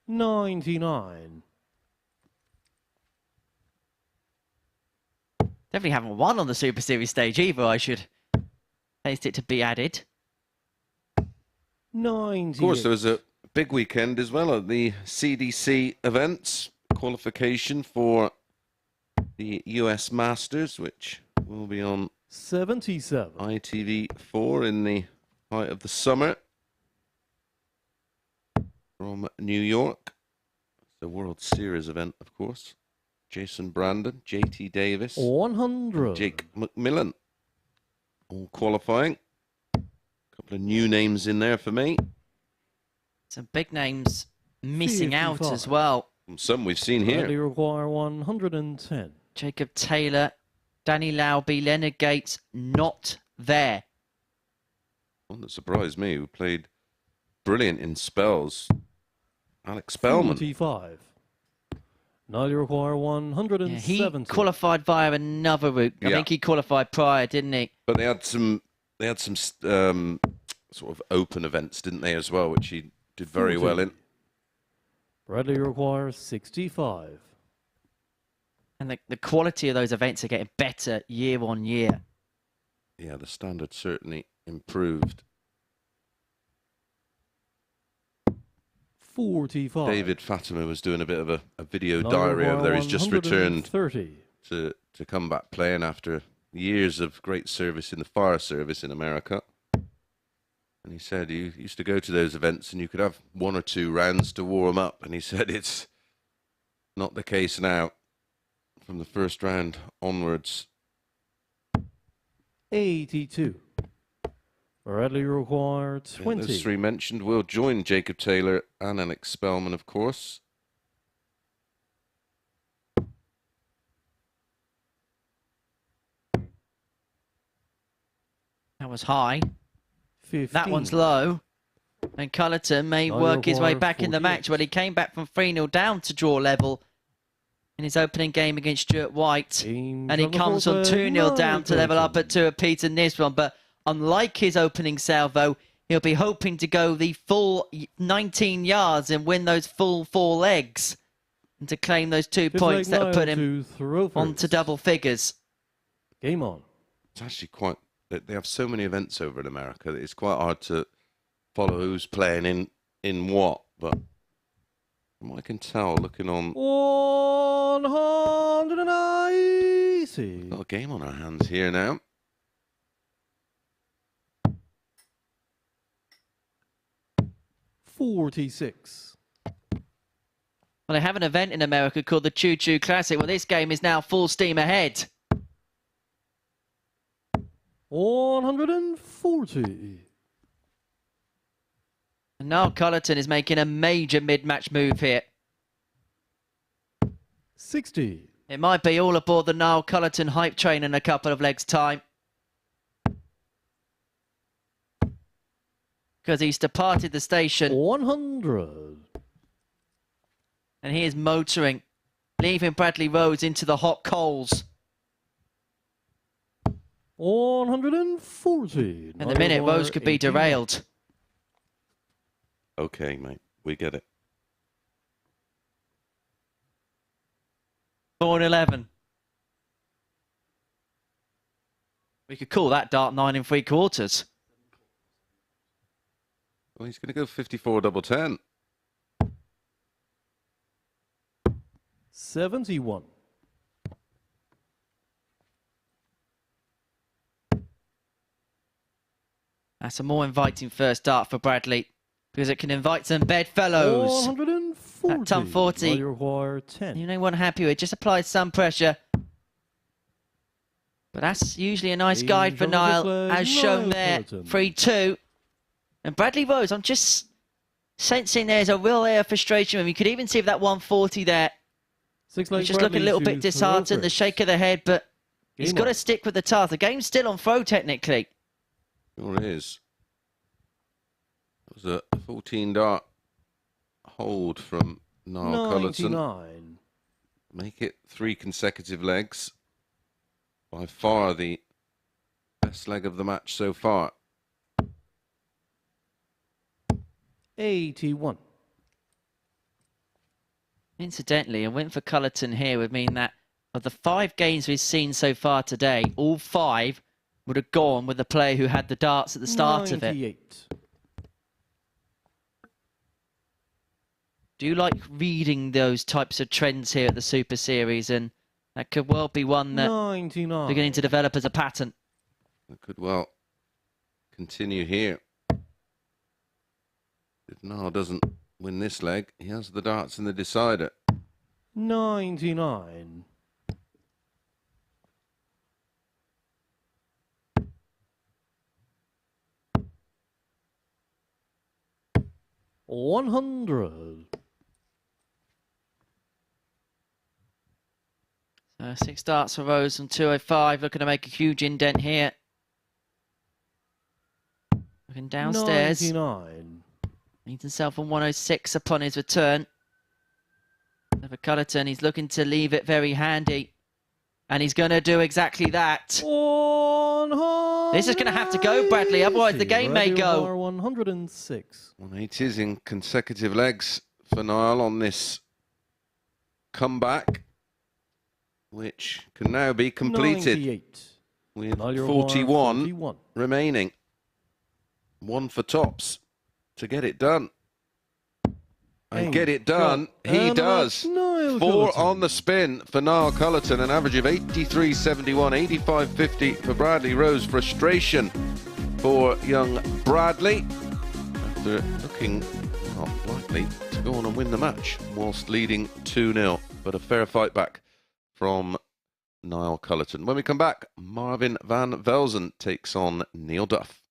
$99. Definitely haven't won on the Super Series stage either, I should taste it to be added. 98. Of course, there was a big weekend as well at the CDC events. Qualification for the US Masters, which will be on 77. ITV4 in the height of the summer. From New York. The World Series event, of course. Jason Brandon, JT Davis, 100. Jake McMillan, all qualifying. A couple of new names in there for me. Some big names missing out 55. as well. Some we've seen Bradley here. require 110. Jacob Taylor, Danny Lauby, Leonard Gates, not there. One that surprised me, who played brilliant in spells. Alex Spellman. 45. Now you require Yeah, 170. he qualified via another route. I Yeah. think he qualified prior, didn't he? But they had some sort of open events, didn't they, as well, which he did very 40. well in. Bradley requires 65. And the quality of those events are getting better year on year. Yeah, the standard certainly improved. 45. David Fatima was doing a bit of a video Now diary require over there. He's just returned 130. to come back playing after years of great service in the fire service in America. And he said he used to go to those events and you could have 1 or 2 rounds to warm up. And he said it's not the case now. From the first round onwards. 82. Bradley required Yeah, 20. those 3 mentioned will join Jacob Taylor and Alex Spellman, of course. That was high. 15. That one's low. And Cullerton may Now work his way require back in the 48. match. Well, he came back from 3-0 down to draw level in his opening game against Stuart White. Team And he Travel comes from Force, 2-0 down to level up at 2 at Peter Nisbron. But unlike his opening salvo, he'll be hoping to go the full 19 yards and win those full 4 legs. And to claim those 2 Fifth points leg that have now put him to throw onto first. double figures. Game on. It's actually quite... They have so many events over in America that it's quite hard to follow who's playing in what. But from what I can tell, looking on... 190. Got a game on our hands here now. $46. Well, they have an event in America called the Choo Choo Classic. Well, this game is now full steam ahead. 140. And now Cullerton is making a major mid-match move here. 60. It might be all aboard the Niall Cullerton hype train in a couple of legs' time. Because he's departed the station 100. and he is motoring, leaving Bradley Rhodes into the hot coals. 140. In the minute, Rhodes could be derailed. Okay, mate. We get it. 4-11. We could call that dark 9 3/4. Well, he's going to go 54 double 10. 71. That's a more inviting first start for Bradley because it can invite some bedfellows. 140. At ton 40. Now you require 10. You know what happy with, just applied some pressure. But that's usually a nice guide for Niall, as shown there, 3-2. And Bradley Rose, I'm just sensing there's a real air of frustration. You could even see that 140 there. He's just looking a little bit disheartened, the shake of the head, but he's got to stick with the task. The game's still on throw, technically. Sure is. It was a 14-dart hold from Niall Cullerton. Make it 3 consecutive legs. By far the best leg of the match so far. 81. Incidentally, a win for Cullerton here would mean that of the 5 games we've seen so far today, all 5 would have gone with the player who had the darts at the start of it. Do you like reading those types of trends here at the Super Series? And that could well be one that 99. beginning to develop as a pattern. It could well continue here. If Niall doesn't win this leg, he has the darts in the decider. 99. 100. 6 darts for Rose from 205, looking to make a huge indent here. Looking downstairs. 99. Needs himself on 106 upon his return. For Cullerton, he's looking to leave it very handy. And he's going to do exactly that. 100. This is going to have to go, Bradley, otherwise the game may go. 106. 180s in consecutive legs for Niall on this comeback, which can now be completed 98. with Niall 41 remaining. 1 for tops to get it done. And get it done, he does. 4 on the spin for Niall Cullerton, an average of 83.71, 85.50 for Bradley Rose. Frustration for young Bradley after looking likely to go on and win the match whilst leading 2-0. But a fair fight back from Niall Cullerton. When we come back, Marvin van Velzen takes on Neil Duff.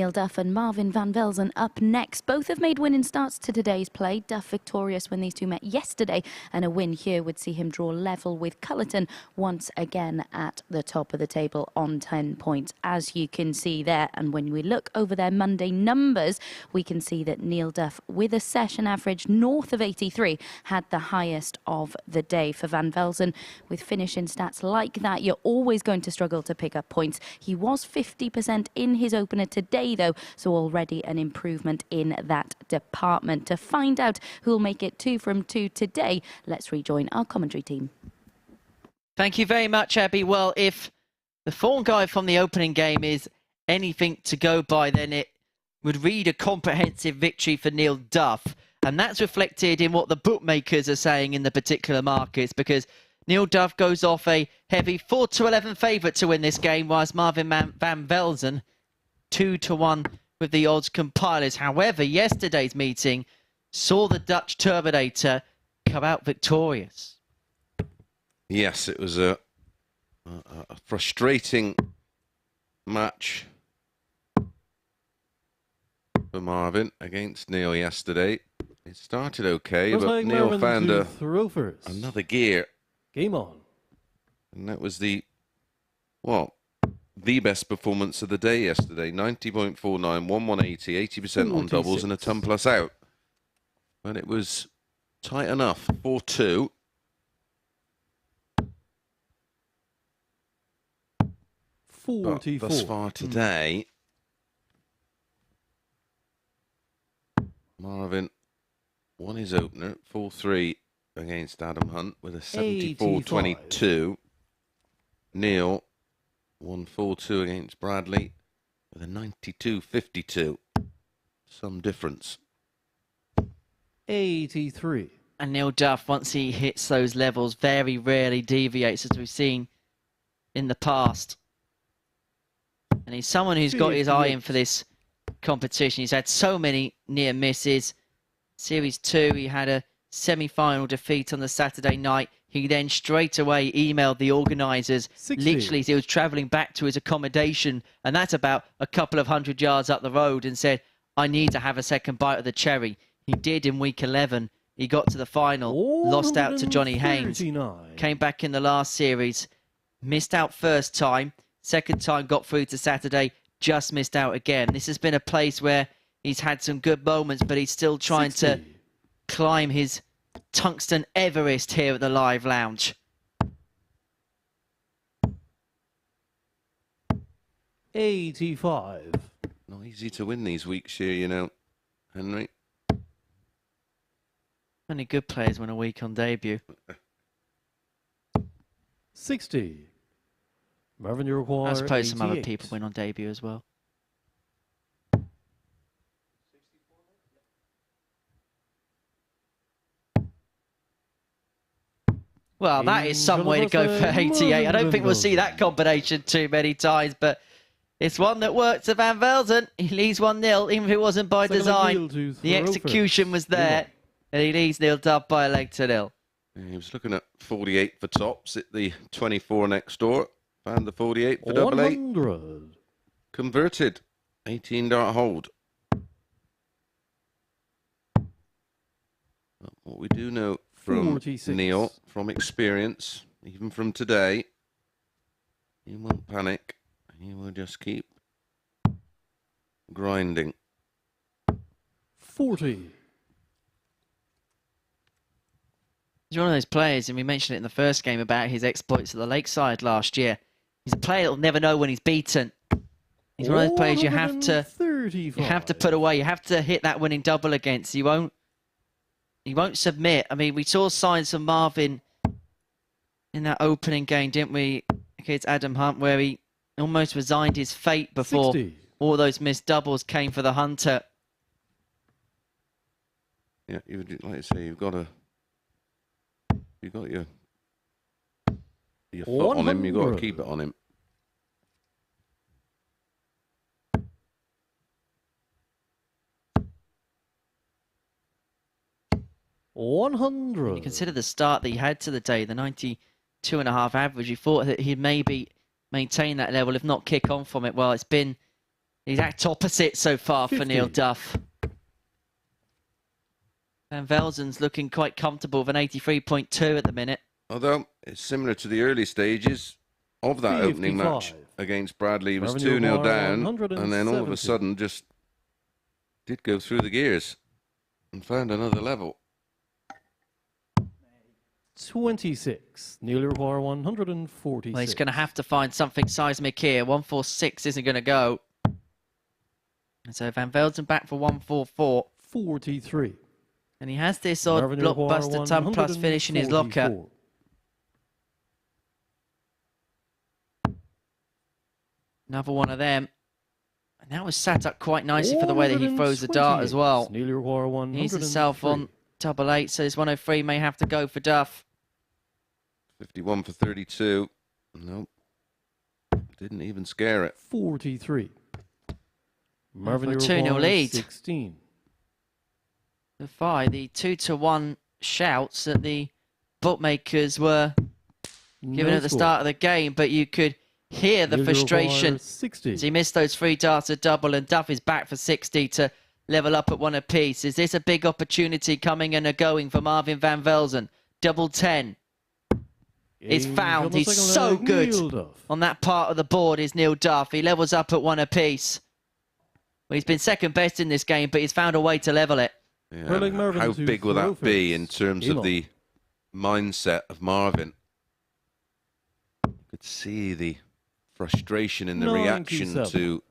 Neil Duff and Marvin van Velzen up next. Both have made winning starts to today's play. Duff victorious when these two met yesterday, and a win here would see him draw level with Cullerton once again at the top of the table on 10 points, as you can see there. And when we look over their Monday numbers, we can see that Neil Duff, with a session average north of 83, had the highest of the day. For Van Velzen, with finishing stats like that, you're always going to struggle to pick up points. He was 50% in his opener today, though, so already an improvement in that department. To find out who'll make it 2 from 2 today, let's rejoin our commentary team. Thank you very much, Abby. Well, if the form guide from the opening game is anything to go by, then it would read a comprehensive victory for Neil Duff. And that's reflected in what the bookmakers are saying in the particular markets, because Neil Duff goes off a heavy 4-11 favourite to win this game, whilst Marvin van Velzen 2-1 with the odds compilers. However, yesterday's meeting saw the Dutch Terminator come out victorious. Yes, it was a frustrating match for Marvin against Neil yesterday. It started okay, but Neil found another gear. Game on. And that was the best performance of the day yesterday. 90.49, 1-180, 80% on doubles and a ton plus out. But it was tight enough. 4-2. But thus far today, Marvin won his opener, 4-3 against Adam Hunt with a 74-22. Neil won 4-2 against Bradley with a 92-52. Some difference. 83. And Neil Duff, once he hits those levels, very rarely deviates, as we've seen in the past. And he's someone who's got his eye in for this competition. He's had so many near misses. Series 2, he had a semi-final defeat on the Saturday night. He then straight away emailed the organisers, literally as he was travelling back to his accommodation, and that's about a couple of 100 yards up the road, and said, I need to have a second bite of the cherry. He did in week 11. He got to the final, lost out to Johnny Haynes, came back in the last series, missed out first time, second time got through to Saturday, just missed out again. This has been a place where he's had some good moments, but he's still trying to climb his tungsten Everest here at the Live Lounge. 85. Not easy to win these weeks here, you know, Henry. Only good players win a week on debut. 60. Marvin, you require I suppose 88. some other people win on debut as well. Well, that is some way to go for 88. I don't think we'll see that combination too many times, but it's one that worked to Van Velzen. He leads 1-0, even if it wasn't by design. The execution was there, and he leads Neil Duff by a leg to 0. He was looking at 48 for tops at the 24 next door. Found the 48 for double 100. Converted. 18 dart hold. But what we do know from 46. Neil, from experience, even from today, he won't panic. He will just keep grinding. 40. He's one of those players, and we mentioned it in the first game about his exploits at the Lakeside last year. He's a player that will never know when he's beaten. He's one of those players you have to put away. You have to hit that winning double against. He won't submit. I mean, we saw signs of Marvin in that opening game, didn't we, against Adam Hunt, where he almost resigned his fate before 60. all those missed doubles came for the Hunter. Yeah, you would, like I say, you've got your foot on him. You've got to keep it on him. $100. You consider the start that he had to the day, the 92.5 average. You thought that he'd maybe maintain that level, if not kick on from it. Well, it's been exact opposite so far for 50. Neil Duff. Van Velzen's looking quite comfortable with an 83.2 at the minute. Although it's similar to the early stages of that opening match 55. against Bradley. He was Revenue 2-0 bar down, and then all of a 170. sudden just did go through the gears and found another level. 26. Neil require 146. Well, he's going to have to find something seismic here. 146 isn't going to go. And so Van Velzen back for 144. 43. And he has this odd Revenue require blockbuster ton plus finish in his locker. 144. Another one of them. And that was sat up quite nicely for the way that he throws the dart as well. Neil require 103. He's himself on double eight, so this 103 may have to go for Duff. 51 for 32. Nope. Didn't even scare it. 43. Marvin For a 2-0 lead. 16. The 5, the 2-1 shouts that the bookmakers were giving at the start of the game, but you could hear the frustration 60. as he missed those 3 darts at double, and Duff is back for 60 to level up at 1 apiece. Is this a big opportunity coming and a going for Marvin Van Velzen? Double 10 is found. He's so good on that part of the board is Neil Duff. He levels up at 1 apiece. Well, he's been second best in this game, but he's found a way to level it. Yeah, how big will that be in terms of the mindset of Marvin? You could see the frustration in the reaction to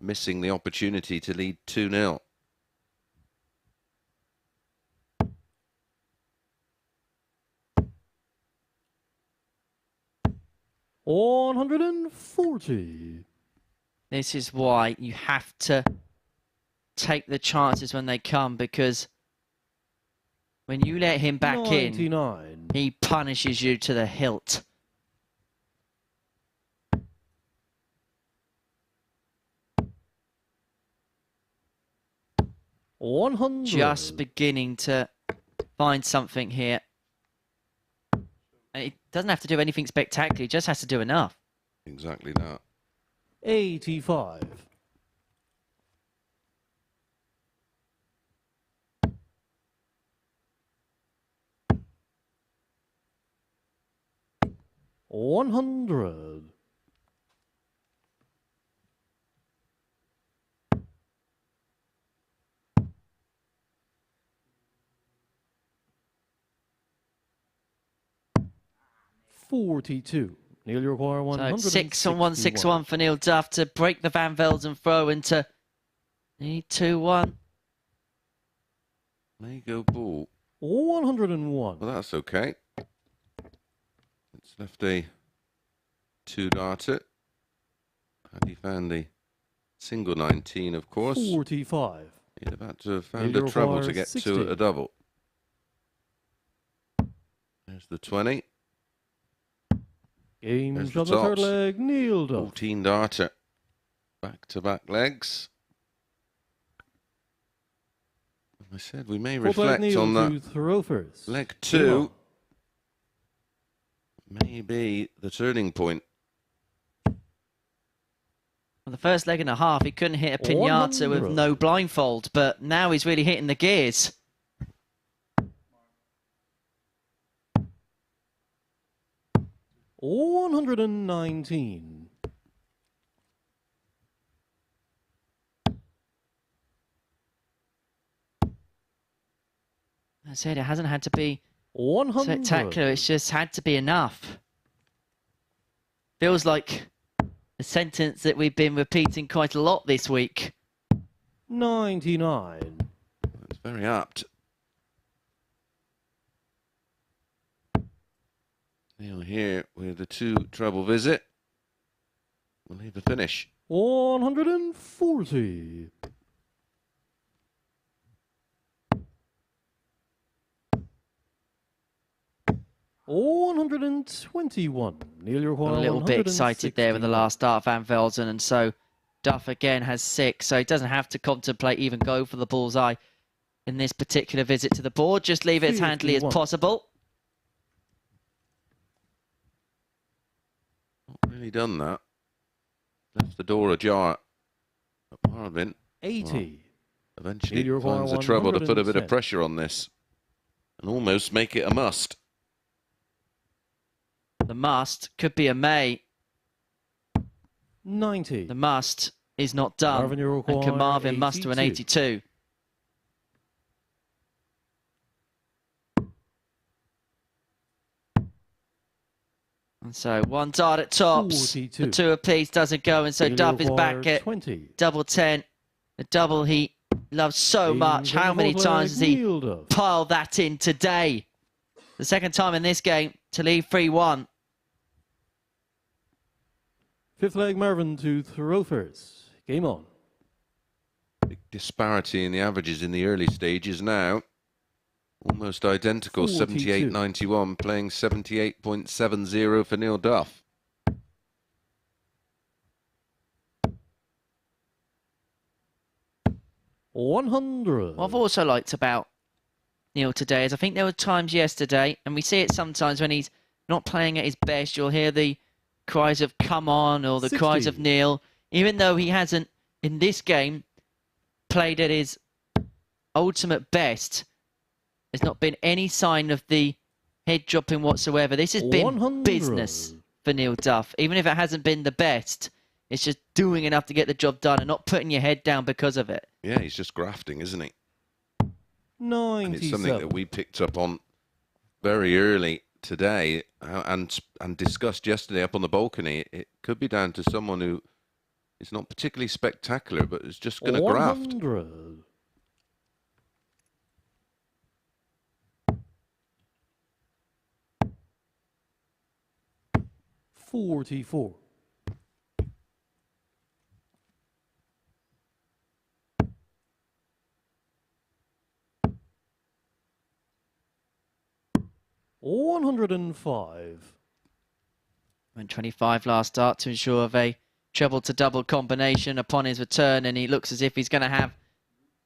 missing the opportunity to lead 2-0. $140. This is why you have to take the chances when they come, because when you let him back 99. in, he punishes you to the hilt. $100. Just beginning to find something here. And it doesn't have to do anything spectacular, it just has to do enough. Exactly that. 85. $100. $42. Neil, you require So 161. 6 on 161 for Neil Duff to break the Van Velzen throw into 2-1. There you go, ball. 101. Well, that's okay. It's left a 2-darter. Had he found the single 19, of course, 45. he'd have had to have found Neil a trouble to requires get 60. to a double. There's the 20. Game There's shot the the third tops. leg, Neil Duff. 14-darter. Back-to-back legs. As I said, we may Full play reflect Neil on to that. throw first. Leg 2 may be the turning point. Well, the first leg and a half, he couldn't hit a pinata with 100. no blindfold, but now he's really hitting the gears. $119. I said it hasn't had to be 100. spectacular, it's just had to be enough. Feels like a sentence that we've been repeating quite a lot this week. 99. That's very apt. Neil here with the 2 treble visit. We'll leave the finish. 140. $121. Neil, you're Got a little bit excited there with the last start of Van Velzen, and so Duff again has 6, so he doesn't have to contemplate even go for the bullseye in this particular visit to the board. Just leave it as handily as 51. possible. Not really done that. Left the door ajar at Marvin, 80. eventually You require finds the trouble to put a bit of 110. pressure on this and almost make it a must. The must could be a May. 90. The must is not done. Marvin, you require And Carmarthen must to an 82. And so one dart at tops. 42. The 2 apiece doesn't go, and so You Duff is back require at 20. double 10. The double he loves so much. How many times has he piled that in today? The second time in this game to lead 3-1. Fifth leg, Marvin to throw first. Game on. Big disparity in the averages in the early stages now. Almost identical, 42. 78.91, playing 78.70 for Neil Duff. $100. What I've also liked about Neil today is I think there were times yesterday, and we see it sometimes when he's not playing at his best, you'll hear the cries of come on or the 60. cries of Neil, even though he hasn't in this game played at his ultimate best. There's not been any sign of the head dropping whatsoever. This has been 100. business for Neil Duff. Even if it hasn't been the best, it's just doing enough to get the job done and not putting your head down because of it. Yeah, he's just grafting, isn't he? 97. And it's something that we picked up on very early today and discussed yesterday up on the balcony. It could be down to someone who is not particularly spectacular, but is just going to graft. 100. $44. $105. Went 25 last start to ensure of a treble to double combination upon his return, and he looks as if he's going to have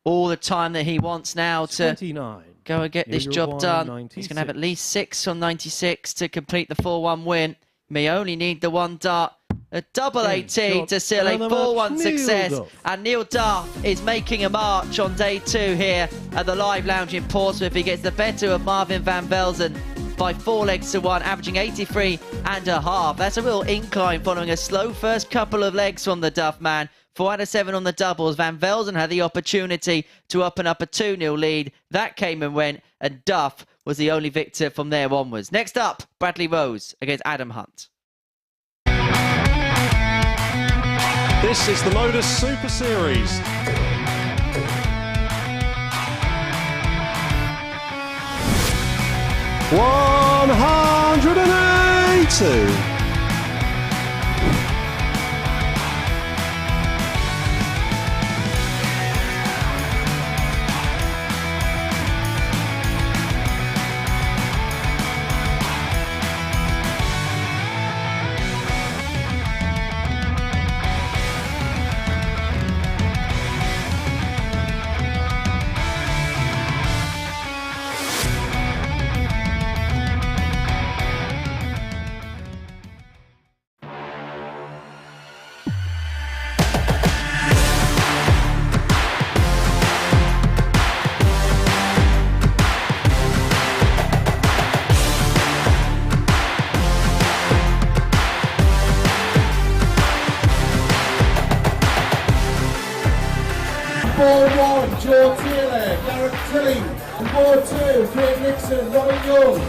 all the time that he wants now to 29. go and get this You job require done. He's going to have at 96. least 6 on 96 to complete the 4-1 win. He may only need the 1 dart. A double Ten 18 shot to seal a and a match, 4-1 Neil success. Duff. And Neil Duff is making a march on day 2 here at the Live Lounge in Portsmouth. He gets the better of Marvin van Velzen by 4 legs to 1, averaging 83.5. That's a real incline following a slow first couple of legs from the Duff man. 4 out of 7 on the doubles. Van Velzen had the opportunity to open up a 2-0 lead. That came and went, and Duff was the only victor from there onwards. Next up, Bradley Rose against Adam Hunt. This is the MODUS Super Series. $180. Joe Taylor, Garrett Tilling, and board 2, Craig Nixon, Robert Young.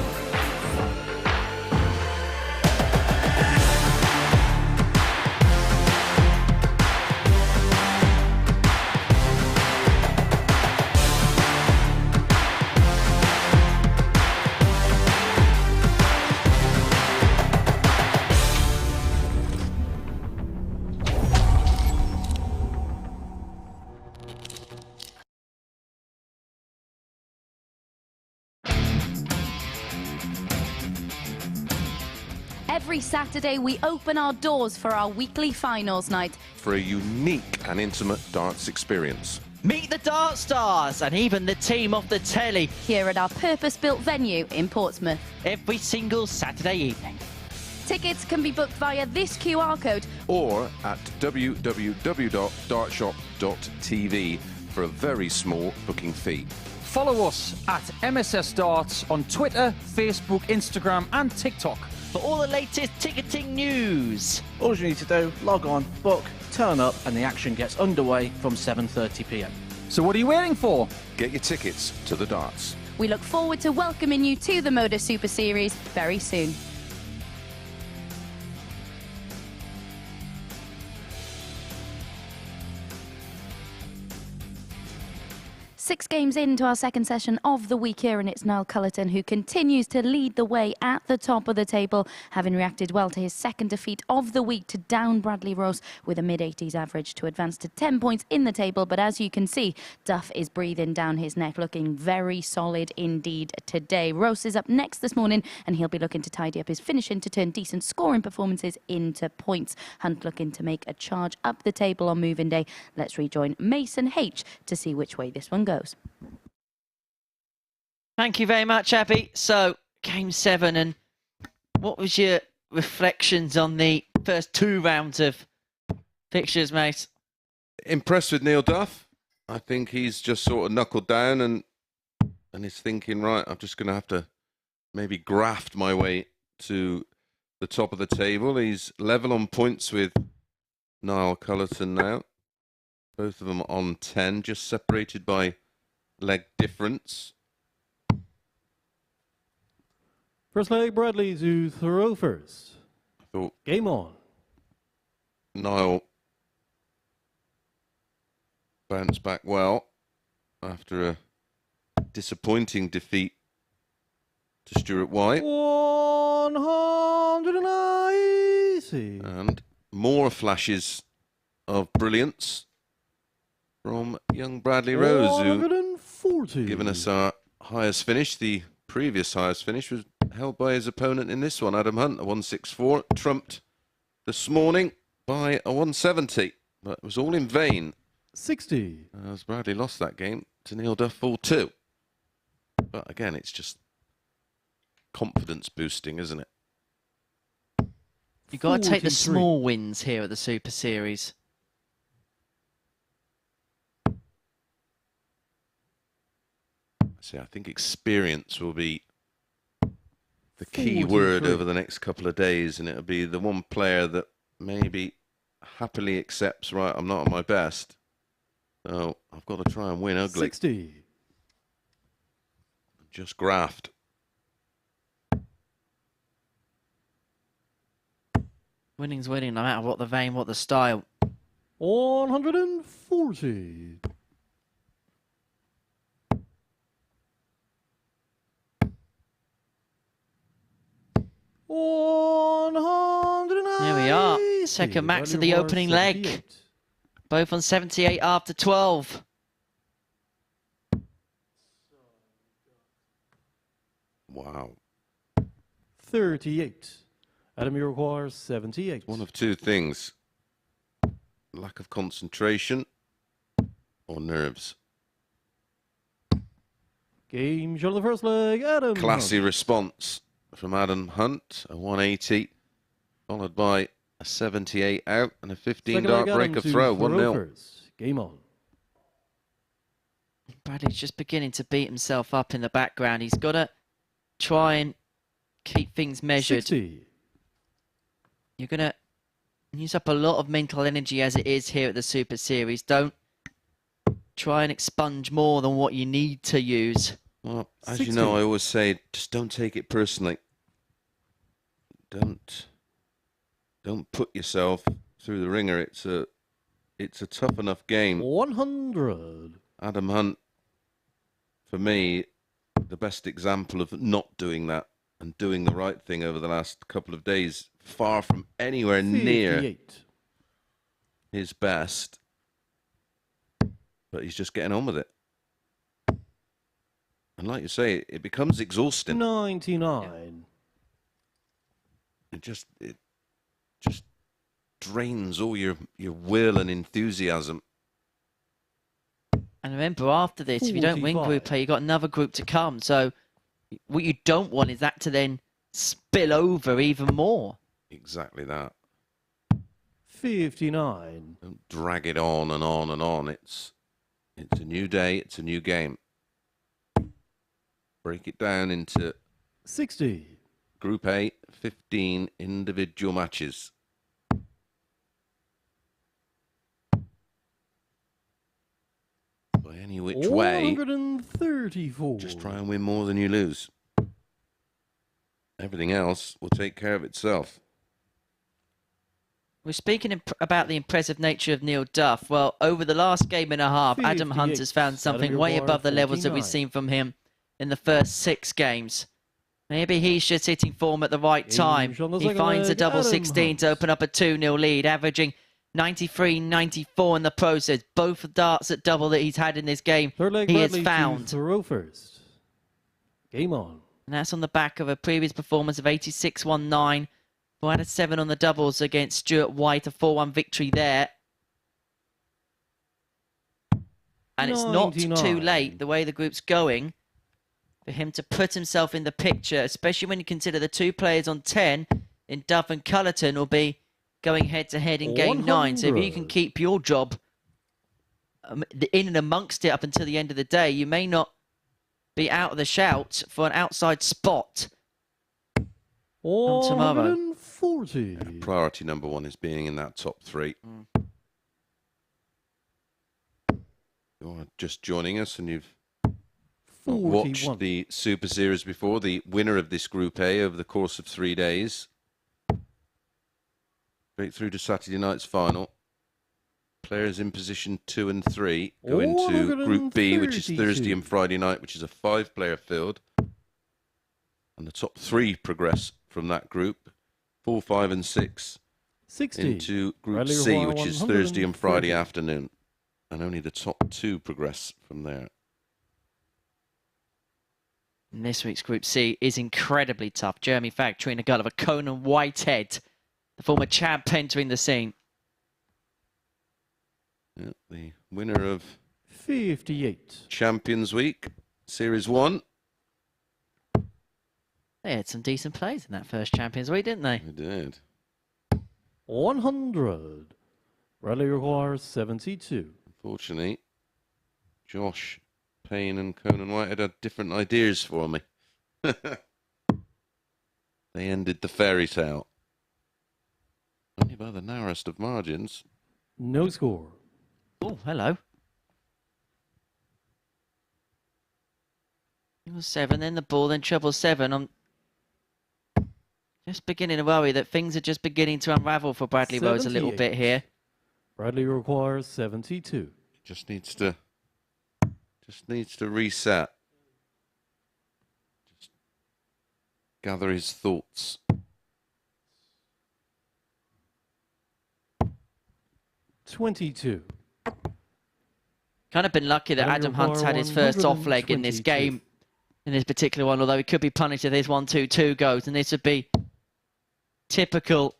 Every Saturday, we open our doors for our weekly finals night. For a unique and intimate darts experience. Meet the Dart Stars and even the team off the telly Here at our purpose-built venue in Portsmouth. every single Saturday evening. Tickets can be booked via this QR code. Or at www.dartshop.tv for a very small booking fee. Follow us at MSS Darts on Twitter, Facebook, Instagram and TikTok. For all the latest ticketing news. All you need to do, log on, book, turn up, and the action gets underway from 7:30 p.m. So what are you waiting for? Get your tickets to the darts. We look forward to welcoming you to the MODUS Super Series very soon. 6 games into our second session of the week here, and it's Niall Cullerton who continues to lead the way at the top of the table, having reacted well to his second defeat of the week to down Bradley Rose with a mid-80s average to advance to 10 points in the table. But as you can see, Duff is breathing down his neck, looking very solid indeed today. Rose is up next this morning, and he'll be looking to tidy up his finishing to turn decent scoring performances into points. Hunt looking to make a charge up the table on moving day. Let's rejoin Mason H to see which way this one goes. Thank you very much, Abby. So, Game 7, and what was your reflections on the first 2 rounds of fixtures, mate? Impressed with Neil Duff. I think he's just sort of knuckled down and he's thinking, right, I'm just going to have to maybe graft my way to the top of the table. He's level on points with Niall Cullerton now. Both of them on 10, just separated by leg difference. First leg, Bradley to throw first. I thought Game on. Niall bounced back well after a disappointing defeat to Stuart White. 190. And more flashes of brilliance from young Bradley Rose, who 140. given us our highest finish. The previous highest finish was held by his opponent in this one, Adam Hunt, a 164, trumped this morning by a 170, but it was all in vain 60. as Bradley lost that game to Neil Duff 4-2. But again, it's just confidence boosting, isn't it? You've got to take the 43. small wins here at the Super Series. See, I think experience will be the key 43. word over the next couple of days, and it'll be the one player that maybe happily accepts, right, I'm not at my best, so I've got to try and win ugly. 60. Just graft. Winning's winning, no matter what the vein, what the style. 140. There we are. Second max of the opening leg. Both on 78 after 12. Wow. 38. Adam, you require 78. One of two things. Lack of concentration or nerves. Game shot of the first leg, Adam. Classy response from Adam Hunt, a 180, followed by a 78 out and a 15 Second dart leg, breaker Adam to throw, 1-0. first. Game on. Bradley's just beginning to beat himself up in the background. He's got to try and keep things measured. 60. You're going to use up a lot of mental energy as it is here at the Super Series. Don't try and expunge more than what you need to use. Well, as 60. you know, I always say, just don't take it personally. Don't put yourself through the ringer. It's a tough enough game. 100. Adam Hunt, for me, the best example of not doing that and doing the right thing over the last couple of days. Far from anywhere near 58. his best, but he's just getting on with it. And like you say, it becomes exhausting. 99. It just drains all your will and enthusiasm. And remember, after this, if you don't win 45. Group A, you've got another group to come. So what you don't want is that to then spill over even more. exactly that. 59. Don't drag it on and on and on. It's a new day. It's a new game. Break it down into 60. Group A, 15 individual matches. By any which way, 134. just try and win more than you lose. Everything else will take care of itself. We're speaking about the impressive nature of Neil Duff. Well, over the last game and a half, Adam Hunt 58. has found something Adam way Yarborough, above the levels that we've 49. seen from him in the first 6 games. Maybe he's just hitting form at the right time. Inch on the He second finds a leg, double Adam 16 to Hunt. open up a 2-0 lead, averaging 93, 94 in the process. Both darts at double that he's had in this game, Third leg, he has Bradley found. to throw first. Game on. And that's on the back of a previous performance of 86-19. Who had a 7 on the doubles against Stuart White, a 4-1 victory there. And it's not too 99. late, the way the group's going, for him to put himself in the picture, especially when you consider the 2 players on 10 in Duff and Cullerton will be going head-to-head in Game 9. So if you can 100. keep your job in and amongst it up until the end of the day, you may not be out of the shout for an outside spot tomorrow. 140. Priority number 1 is being in that top 3. You're just joining us and you've not 41. watched the Super Series before. The winner of this Group A over the course of 3 days, straight through to Saturday night's final. Players in position 2 and 3 go into Group B, which is 132. Thursday and Friday night, which is a 5-player field. And the top 3 progress from that group, 4, 5 and 6, 60. into Group Bradley C, Roy, which is Thursday and Friday 130. afternoon. And only the top 2 progress from there. And this week's Group C is incredibly tough. Jeremy Factory and a Gulliver, Conan Whitehead, the former champ, entering the scene. Yeah, the winner of 58. Champions Week, Series 1. They had some decent plays in that first Champions Week, didn't they? We did. 100. Bradley requires 72. Unfortunately, Josh Payne and Conan Whitehead had different ideas for me. They ended the fairy tale. Only by the narrowest of margins. No score. Oh, hello. Single 7, then the ball, then treble 7. I'm just beginning to worry that things are just beginning to unravel for Bradley Rose a little 78. bit here. Bradley requires 72. Just needs to reset. Just gather his thoughts. $22. Kind of been lucky that Bradley Adam Hunt's had his require first off leg in this 122. game, in this particular one, although he could be punished if this 1-2-2 goes, and this would be typical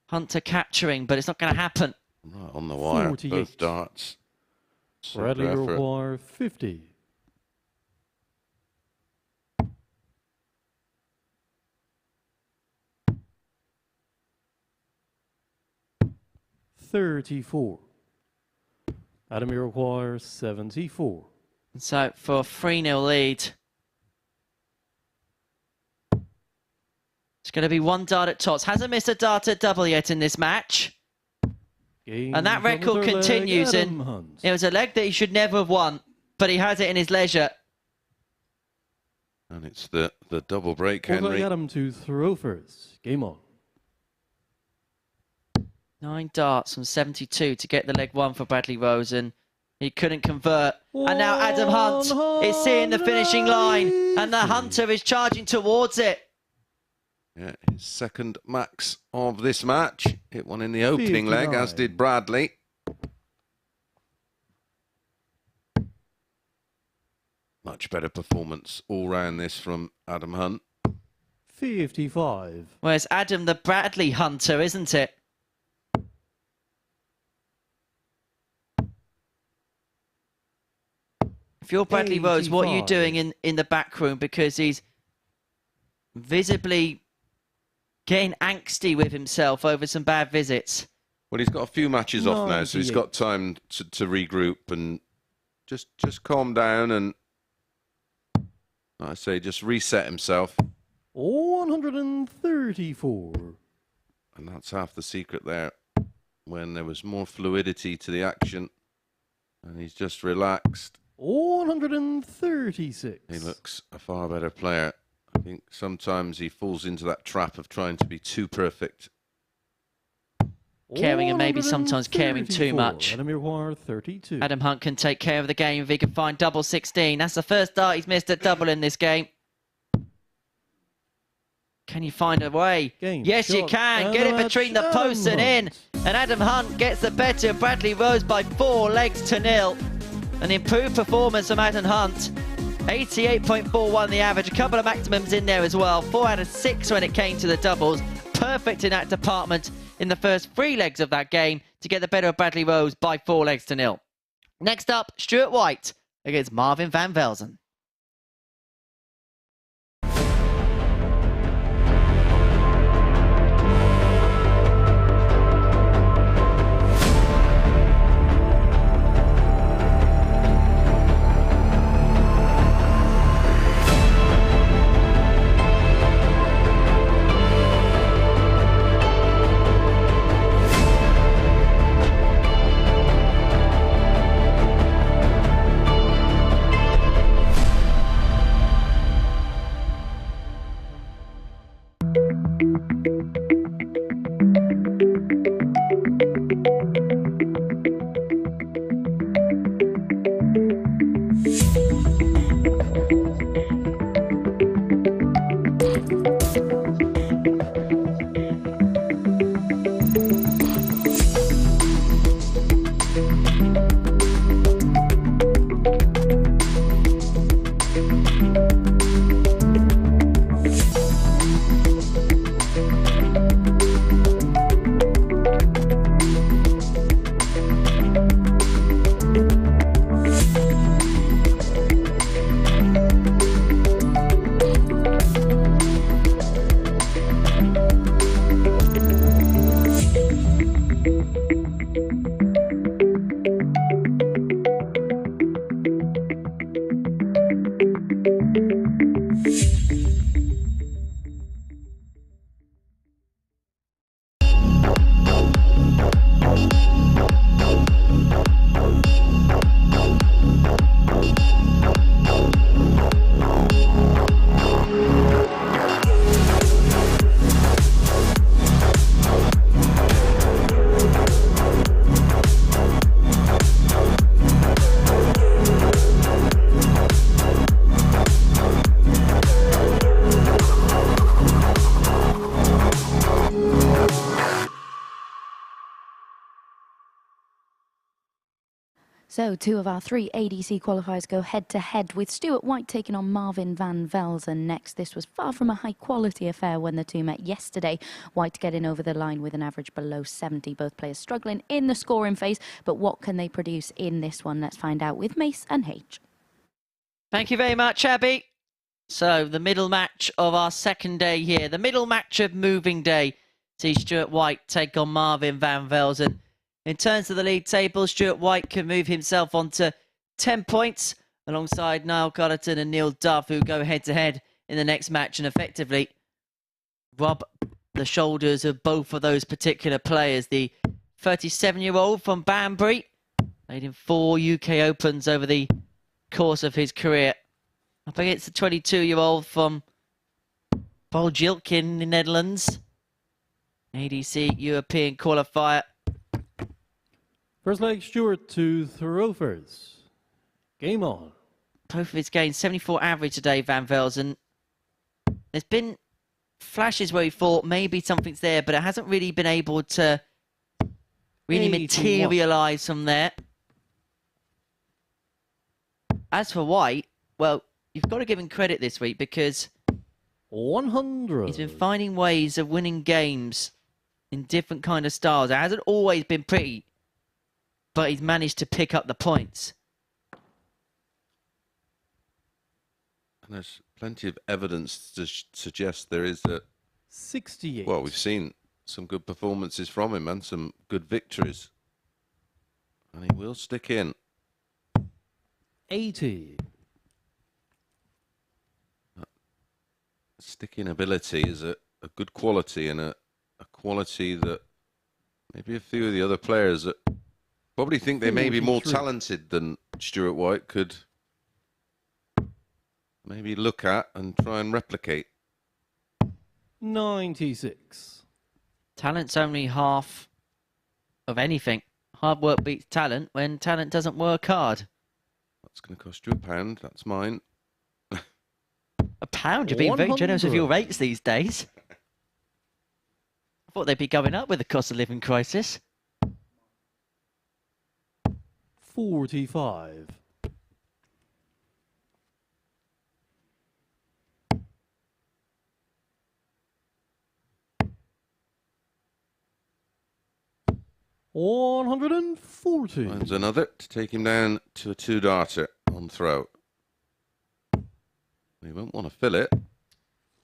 Hunter capturing, but it's not going to happen. Right on the wire, 48. both darts. Bradley Super effort. require 50. $34. Adam requires 74. And so for a 3-0 lead, it's going to be 1 dart at tots. Hasn't missed a dart at double yet in this match. Game And that from the record third leg, continues, Adam and Hunt. it was a leg that he should never have won, but he has it in his leisure. And it's the double break, Fourth leg, Henry. Adam to throw first. Game on. 9 darts from 72 to get the leg 1 for Bradley Rose, and he couldn't convert. And now Adam Hunt is seeing the finishing line, and the Hunter is charging towards it. Yeah, his second max of this match. Hit one in the opening leg, as 59. did Bradley. Much better performance all round this from Adam Hunt. 55. Well, it's Adam the Bradley Hunter, isn't it? If you're Bradley Rose, what are you 85. doing in the back room? Because he's visibly getting angsty with himself over some bad visits. Well, he's got a few matches off now, so he's got time to regroup and just calm down and, like I say, just reset himself. 134. And that's half the secret there. When there was more fluidity to the action, and he's just relaxed. 136. He looks a far better player. I think sometimes he falls into that trap of trying to be too perfect. Caring and maybe sometimes caring too much. Adam 32. Adam Hunt can take care of the game if he can find double 16. That's the first dart he's missed at double in this game. Can you find a way? Yes, you can. Get it between the posts and in. And Adam Hunt gets the better of Bradley Rose by 4 legs to 0. An improved performance from Adam Hunt. 88.41 the average. A couple of maximums in there as well. 4 out of 6 when it came to the doubles. Perfect in that department in the first 3 legs of that game to get the better of Bradley Rose by 4 legs to 0. Next up, Stuart White against Marvin van Velzen. So 2 of our 3 ADC qualifiers go head-to-head with Stuart White taking on Marvin van Velzen next. This was far from a high-quality affair when the two met yesterday. White getting over the line with an average below 70. Both players struggling in the scoring phase, but what can they produce in this one? Let's find out with Mace and H. Thank you very much, Abby. So the middle match of our second day here, the middle match of moving day, see Stuart White take on Marvin van Velzen. In terms of the league table, Stuart White can move himself on to 10 points alongside Niall Cullerton and Neil Duff, who go head-to-head in the next match and effectively rub the shoulders of both of those particular players. The 37-year-old from Banbury played in 4 UK Opens over the course of his career. Up against the 22-year-old from Boljilk in the Netherlands. ADC European qualifier. First leg, Stuart to Throfers. Game on. Both of his games, 74 average today, Van Velzen. There's been flashes where he thought maybe something's there, but it hasn't really been able to really materialise from there. As for White, well, you've got to give him credit this week because 100. he's been finding ways of winning games in different kind of styles. It hasn't always been pretty, but he's managed to pick up the points. And there's plenty of evidence to suggest there is a 68. Well, we've seen some good performances from him and some good victories. And he will stick in. 80. Sticking ability is a good quality, and a quality that maybe a few of the other players that probably think they may be more 43. talented than Stuart White could maybe look at and try and replicate. 96. Talent's only half of anything. Hard work beats talent when talent doesn't work hard. That's going to cost you £1. That's mine. £1? You're being very generous with your 100. rates these days. I thought they'd be going up with the cost of living crisis. 45. $140. Finds another to take him down to a 2-darter on throw. He won't want to fill it.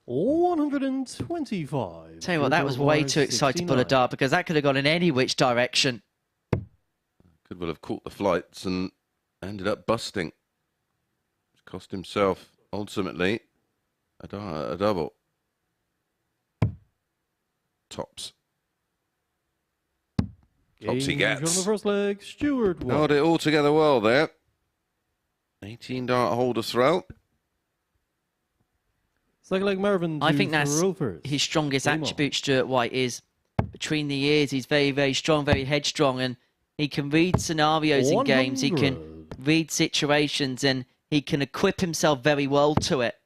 125. Tell you what, that was way too exciting to pull a dart, because that could have gone in any which direction. Could well have caught the flights and ended up busting. Cost himself ultimately a double. Tops. Tops he Game on gets. the first leg, Stuart White. Held it all together well there. 18-dart holder throw. Second leg, Marvin. I to think that's throw first. his strongest Game on. attribute, Stuart White, is between the ears. He's very, very strong, very headstrong, and he can read scenarios in games. He can 100. read situations, and he can equip himself very well to it.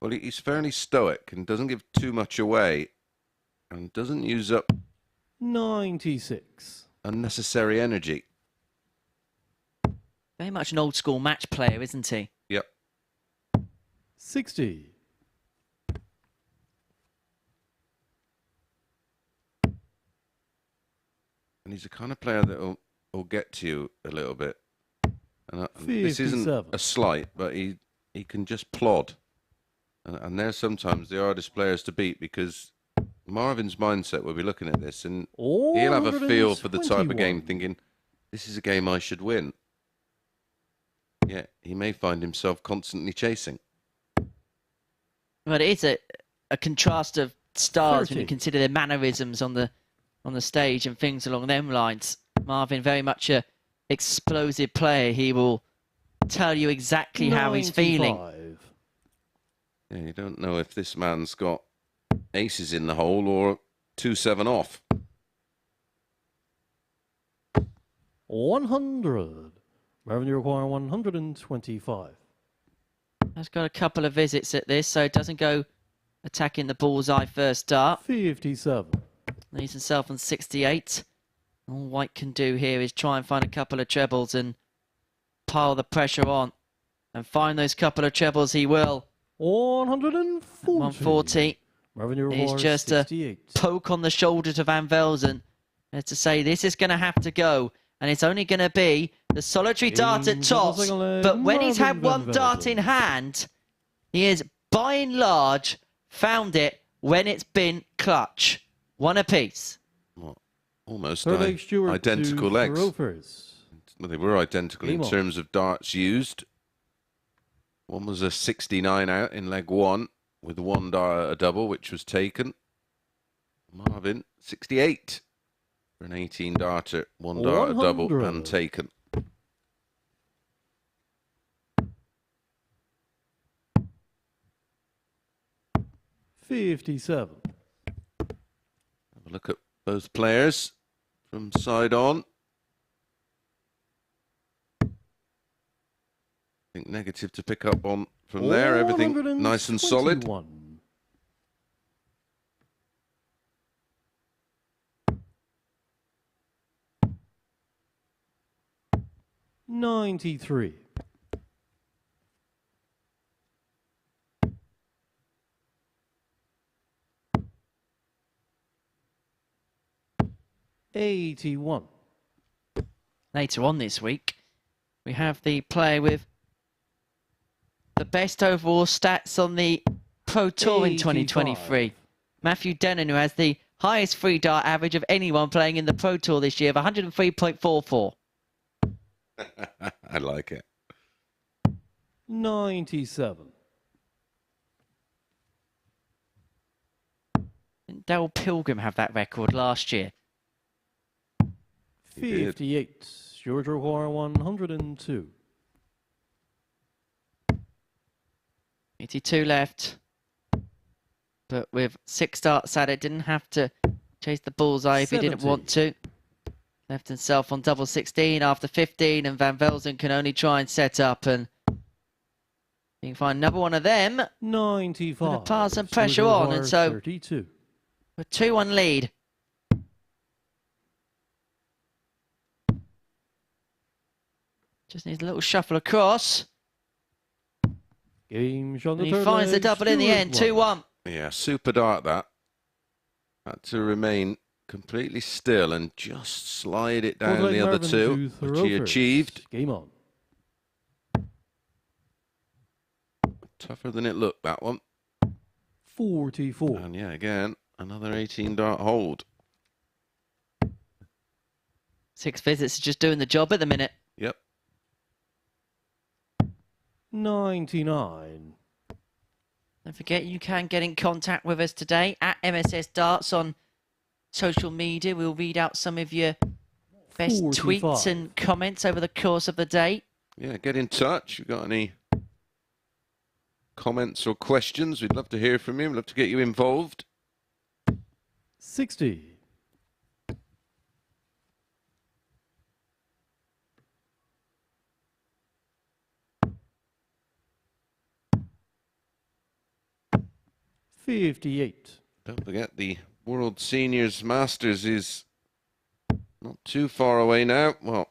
Well, he's fairly stoic and doesn't give too much away and doesn't use up 96. unnecessary energy. Very much an old school match player, isn't he? Yep. 60. And he's the kind of player that will get to you a little bit. And this isn't 57. a slight, but he can just plod. And they're sometimes the hardest players to beat, because Marvin's mindset will be looking at this and he'll have a feel for the type of game, 121. thinking, this is a game I should win. Yeah, he may find himself constantly chasing. But it is a contrast of styles when you 30. consider their mannerisms on the stage and things along them lines. Marvin, very much a explosive player. He will tell you exactly how he's feeling. 95. Yeah, you don't know if this man's got aces in the hole or 2-7 off. 100. Marvin, you require 125. Has got a couple of visits at this, so doesn't go attacking the bullseye first start. 57. Leaves himself on 68. All White can do here is try and find a couple of trebles and pile the pressure on. And find those couple of trebles he will. 140. 140 Marvin, you is require just a 68. poke on the shoulder to Van Velzen. As to say, this is going to have to go. And it's only going to be the solitary dart at Games on the tops. second leg, But when he's had Marvin one dart Van in Velzen. hand, he has, by and large, found it when it's been clutch. One apiece. Well, almost Third leg, Stuart identical to legs. throw first. Well, they were identical Game in on. terms of darts used. One was a 69 out in leg one with one dart, a double, which was taken. Marvin, 68 for an 18 darter, one dart, a double, 100. and taken. $57. Have a look at both players from side on. I think negative to pick up on from there. Everything nice and solid. 121. $93. $81. Later on this week, we have the player with the best overall stats on the Pro Tour in 2023. Matthew Denon, who has the highest free dart average of anyone playing in the Pro Tour this year of 103.44. I like it. 97. Didn't Daryl Pilgrim have that record last year? 58. George Roy 102. 82 left. But with 6 darts at it, didn't have to chase the bullseye if he didn't 70. want to. Left himself on double 16 after 15, and Van Velzen can only try and set up, and you can find another one of them. 95. Gonna pass some pressure on, and so 32. a 2-1 lead. Just needs a little shuffle across. Game on the And he third finds the leg, double in the end, 2-1. Yeah, super dart that. Had to remain completely still and just slide it down Fourth leg, the other Marvin two, to which he throw achieved. first. Game on. Tougher than it looked, that one. 44. And yeah, again, another 18 dart hold. 6 visits are just doing the job at the minute. Yep. 99. Don't forget, you can get in contact with us today at MSS Darts on social media. We'll read out some of your best 45. tweets and comments over the course of the day. Yeah, get in touch. If you've got any comments or questions, we'd love to hear from you. We'd love to get you involved. 60. 58. Don't forget, the World Seniors Masters is not too far away now. Well,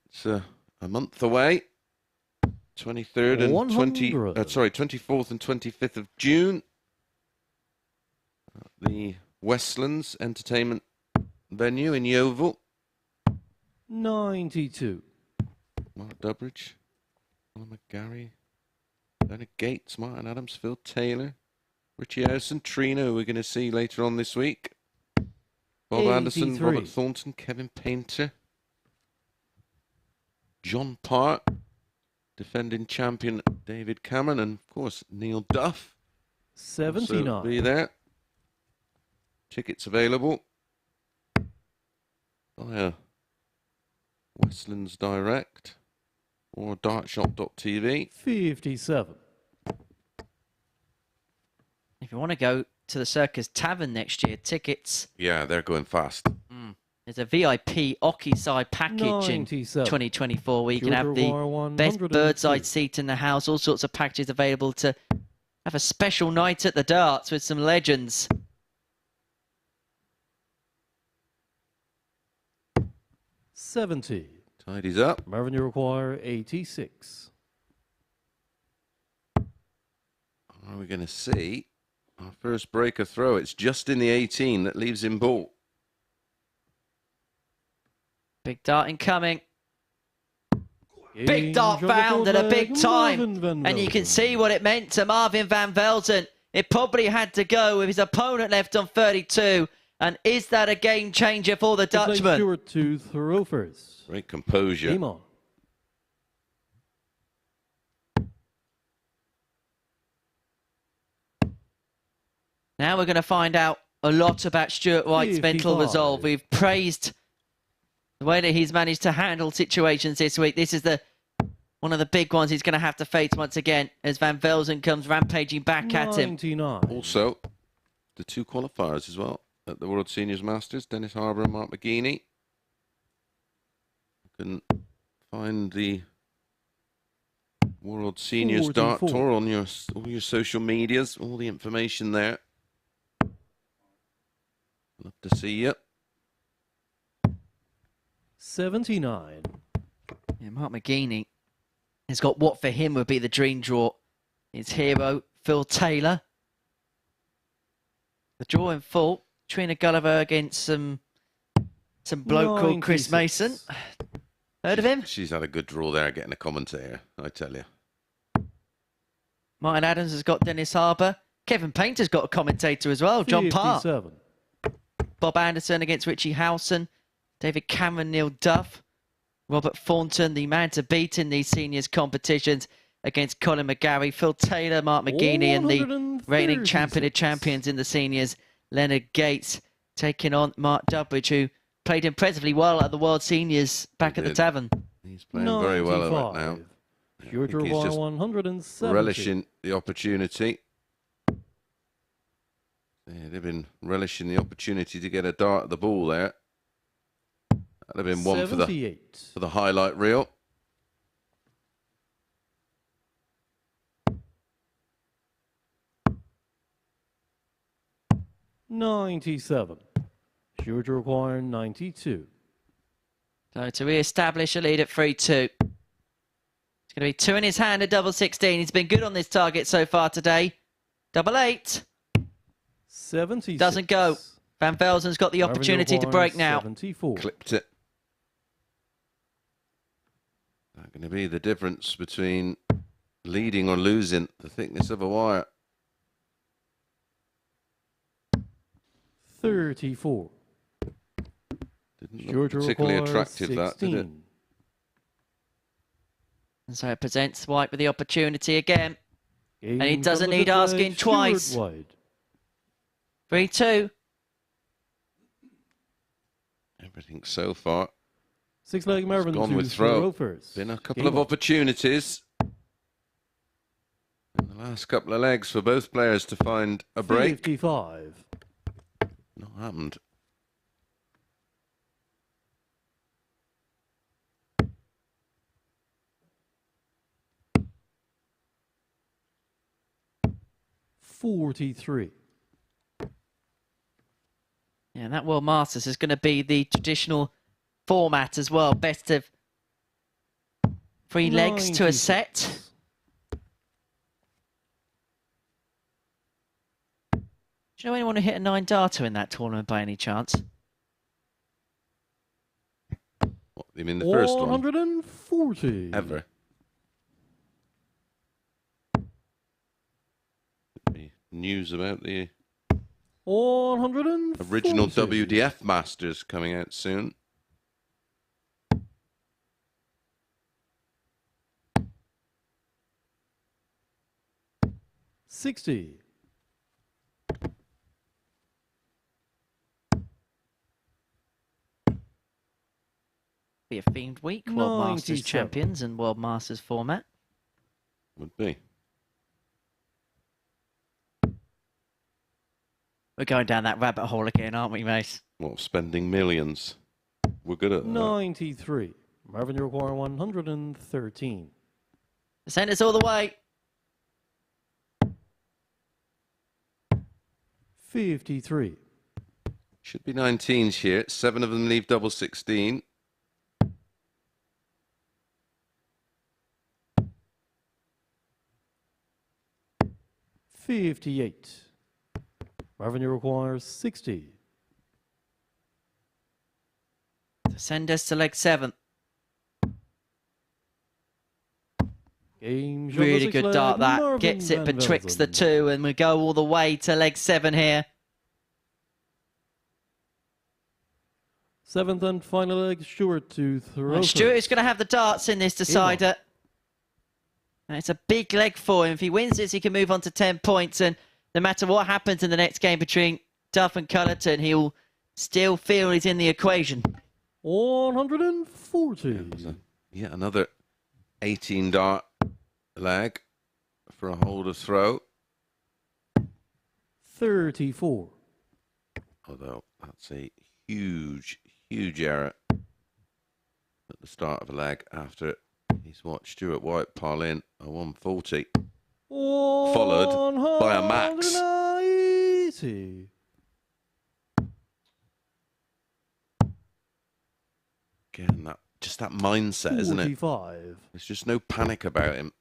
it's a month away. 23rd and 24th and 25th of June. The Westlands Entertainment venue in Yeovil. 92. Mark Durbridge, Alan McGarry, Bernard Gates, Martin Adams, Phil Taylor, Richie Harrison, Trina, who we're going to see later on this week. Bob Anderson, 83. Robert Thornton, Kevin Painter, John Park, defending champion David Cameron, and of course Neil Duff. 79. So be there. Tickets available via Westlands Direct or dartshop.tv. 57. If you want to go to the Circus Tavern next year, tickets. Yeah, they're going fast. There's a VIP Occupy package in 97. 2024 where you can have George the Roy best 102. bird's eye seat in the house, all sorts of packages available to have a special night at the darts with some legends. 70. Tidies up. Marvin, you require 86. Are we going to see our first breaker throw? It's just in the 18 that leaves him ball. Big dart incoming. Big Game dart on the found fourth at a leg, big time. Marvin Van And you can Velzen. see what it meant to Marvin Van Velzen. It probably had to go with his opponent left on 32. And is that a game changer for the It's like Dutchman? Stewart to throw first. Great composure. Game on. Now we're going to find out a lot about Stuart White's mental 55. resolve. We've praised the way that he's managed to handle situations this week. This is one of the big ones he's going to have to face once again as Van Velzen comes rampaging back at him. 99. Also, the two qualifiers as well at the World Seniors Masters, Dennis Harbour and Mark McGeaney. You can find the World Seniors Dart 44. Tour on all your social medias, all the information there. Love to see you. 79. Yeah, Mark McGeaney has got what for him would be the dream draw. His hero, Phil Taylor. The draw in full. Trina Gulliver against some bloke called Chris 96. Mason. Heard of him? She's had a good draw there getting a commentator, I tell you. Martin Adams has got Dennis Harbour. Kevin Painter's got a commentator as well, John Parr. 57. Bob Anderson against Richie Howson. David Cameron, Neil Duff. Robert Thornton, the man to beat in these seniors competitions against Colin McGarry. Phil Taylor, Mark McGeaney, and the reigning champion of champions in the seniors, Leonard Gates, taking on Mark Dubbridge, who played impressively well at the World Seniors back at the Tavern. He's playing very well at it now. Pure I think he's just 170. relishing the opportunity. Yeah, they've been relishing the opportunity to get a dart at the ball there. That'd have been one for the highlight reel. $97. Sure to require 92. So to re-establish a lead at 3-2. It's going to be 2 in his hand at double 16. He's been good on this target so far today. Double 8. 76. Doesn't go. Van Velzen's got the opportunity to break now. 74. Clipped it. Not going to be the difference between leading or losing the thickness of a wire. 34. Didn't look particularly attractive, that, did it? And so it presents White with the opportunity again. And he doesn't need asking twice. 3-2. Everything so far. Six-leg Mervyn gone with throw. Been a couple of opportunities in the last couple of legs for both players to find a break. 55. Not happened. $43. Yeah, and that World Masters is going to be the traditional format as well. Best of 3 legs to a set. Do you know anyone who hit a 9 darter in that tournament by any chance? What, you mean the first one? 140. Ever. Any news about the 140. original WDF Masters coming out soon? $60. Be a themed week. World Masters 97. champions and World Masters format. Would be. We're going down that rabbit hole again, aren't we, Mace? What, spending millions? We're good at that. 93. Marvin, you require 113. The centre's all the way. 53. Should be 19s here. 7 of them leave double 16. $58. Marvin, you require 60. Send us to leg 7. Game Really good dart that. Gets it betwixt the 2, and we go all the way to leg 7 here. 7th and final leg, Stewart to throw. And Stewart is going to have the darts in this decider. And it's a big leg for him. If he wins this, he can move on to 10 points. And no matter what happens in the next game between Duff and Cullerton, he'll still feel he's in the equation. 140. Yeah, another 18 dart leg for a holder throw. 34. Although that's a huge, huge error at the start of a leg after he's watched Stuart White pile in a 140. Followed by a max. 180. Again, just that mindset, isn't it? 45. There's just no panic about him.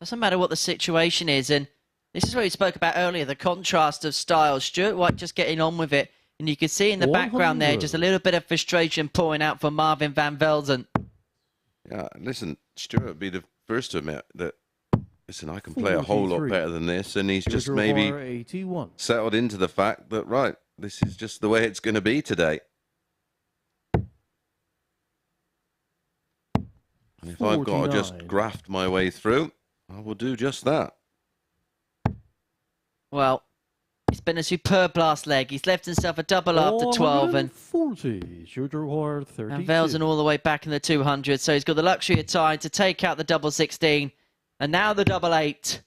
Doesn't matter what the situation is. And this is what we spoke about earlier, the contrast of styles. Stuart White just getting on with it. And you can see in the background there just a little bit of frustration pouring out from Marvin Van Velzen. Yeah, listen, Stuart would be the first to admit that listen, I can play a whole lot 43. better than this, and he's just Reservoir maybe 81. settled into the fact that, right, this is just the way it's going to be today. And if I've got to just 49. graft my way through, I will do just that. Well, it's been a superb last leg. He's left himself a double after 12 and 40. Reservoir 32. And Velzen all the way back in the 200, so he's got the luxury of time to take out the double 16, and now the double 8.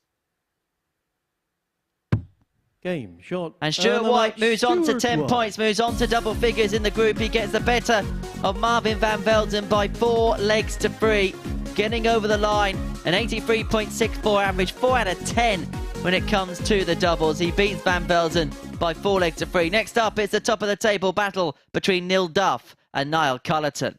Game shot. And Stuart the White match, moves on to Stuart 10 White. points, moves on to double figures in the group. He gets the better of Marvin van Velden by 4 legs to 3, getting over the line. An 83.64 average, 4 out of 10 when it comes to the doubles. He beats van Velden by 4 legs to 3. Next up, it's the top of the table battle between Neil Duff and Niall Cullerton.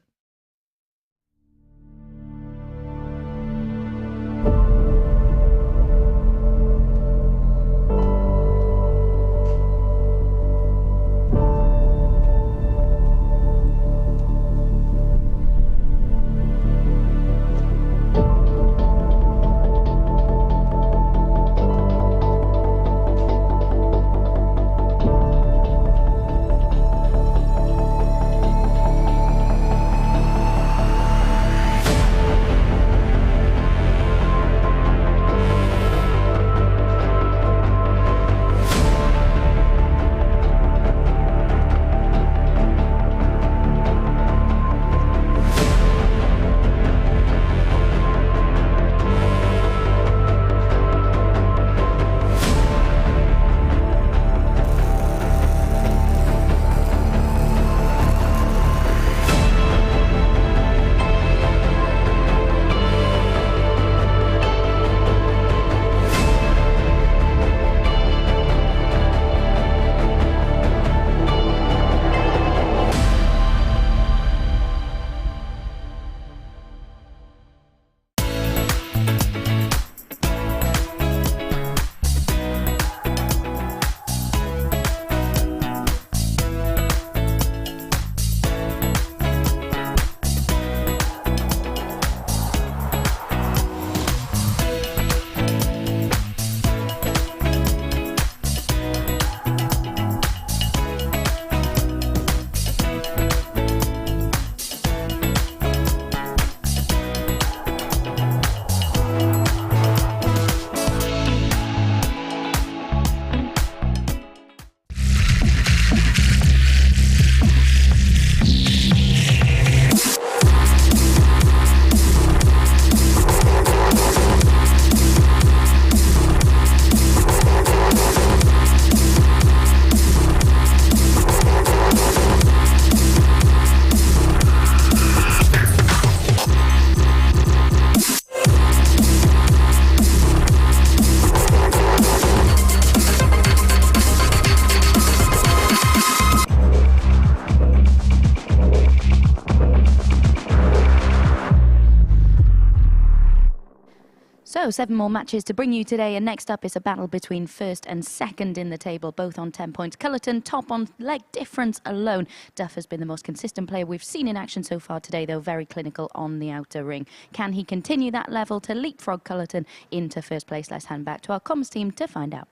So 7 more matches to bring you today, and next up is a battle between first and second in the table, both on 10 points. Cullerton top on leg difference alone. Duff has been the most consistent player we've seen in action so far today, though very clinical on the outer ring. Can he continue that level to leapfrog Cullerton into first place? Let's hand back to our comms team to find out.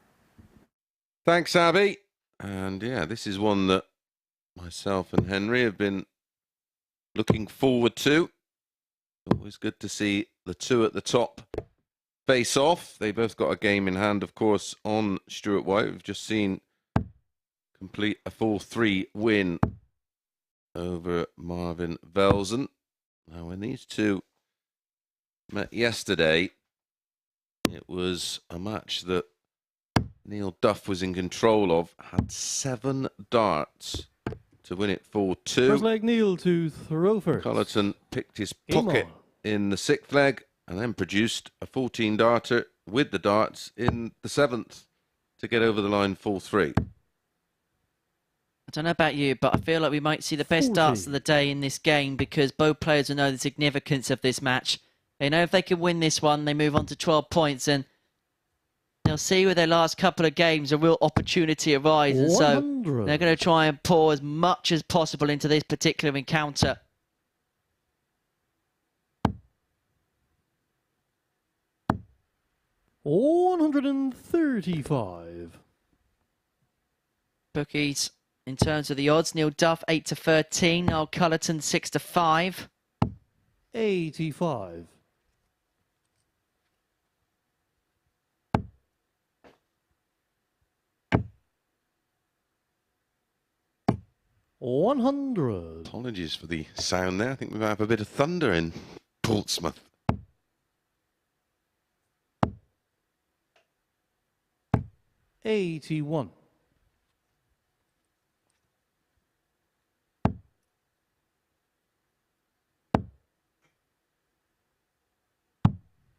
Thanks, Abby. And yeah, this is one that myself and Henry have been looking forward to. Always good to see the two at the top face off. They both got a game in hand, of course, on Stuart White. We've just seen complete a 4-3 win over Marvin Velzen. Now, when these two met yesterday, it was a match that Neil Duff was in control of, had 7 darts to win it 4-2. First leg, Neil to throw first. Cullerton picked his pocket in the 6th leg and then produced a 14-darter with the darts in the 7th to get over the line 4-3. I don't know about you, but I feel like we might see the best darts of the day in this game, because both players will know the significance of this match. They know if they can win this one, they move on to 12 points, and they'll see with their last couple of games a real opportunity arise. And so they're going to try and pour as much as possible into this particular encounter. 135. Bookies, in terms of the odds, Neil Duff 8-13, Noel Cullerton 6-5. 85. 100. Apologies for the sound there. I think we might have a bit of thunder in Portsmouth. 81.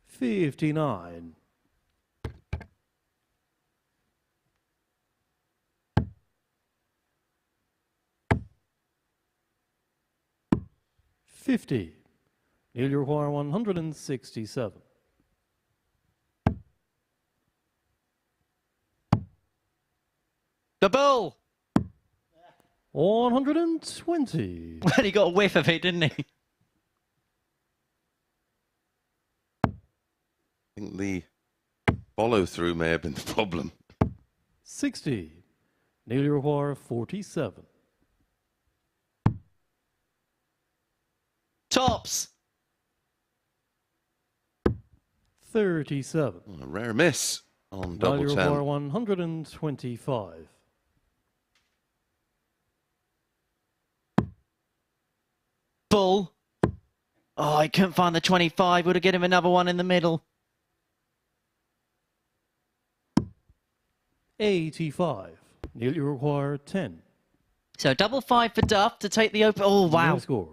59. 50. Neil, you require 167. The bull! 120. Well, he got a whiff of it, didn't he? I think the follow-through may have been the problem. 60. Neil, you require 47. Tops! 37. A rare miss on Neil, double you 10. require 125. Bull. Oh, I couldn't find the 25. Would have given him another one in the middle. 85. Neil, you require 10. So double 5 for Duff to take the open. Oh, wow. No score.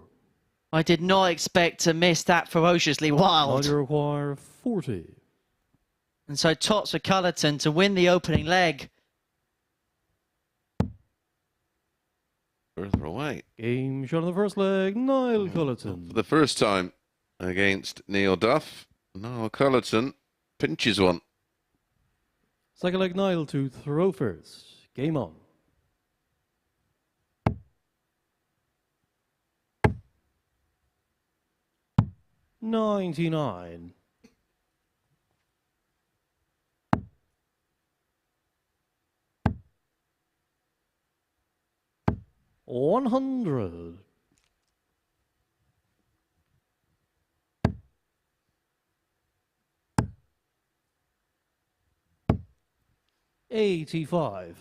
I did not expect to miss that ferociously Neil, wild. you require 40. And so tops for Cullerton to win the opening leg. Further away. Game shot on the first leg, Niall Cullerton. For the first time against Neil Duff, Noel Cullerton pinches one. Second leg, Niall to throw first. Game on. $99. 100. 85.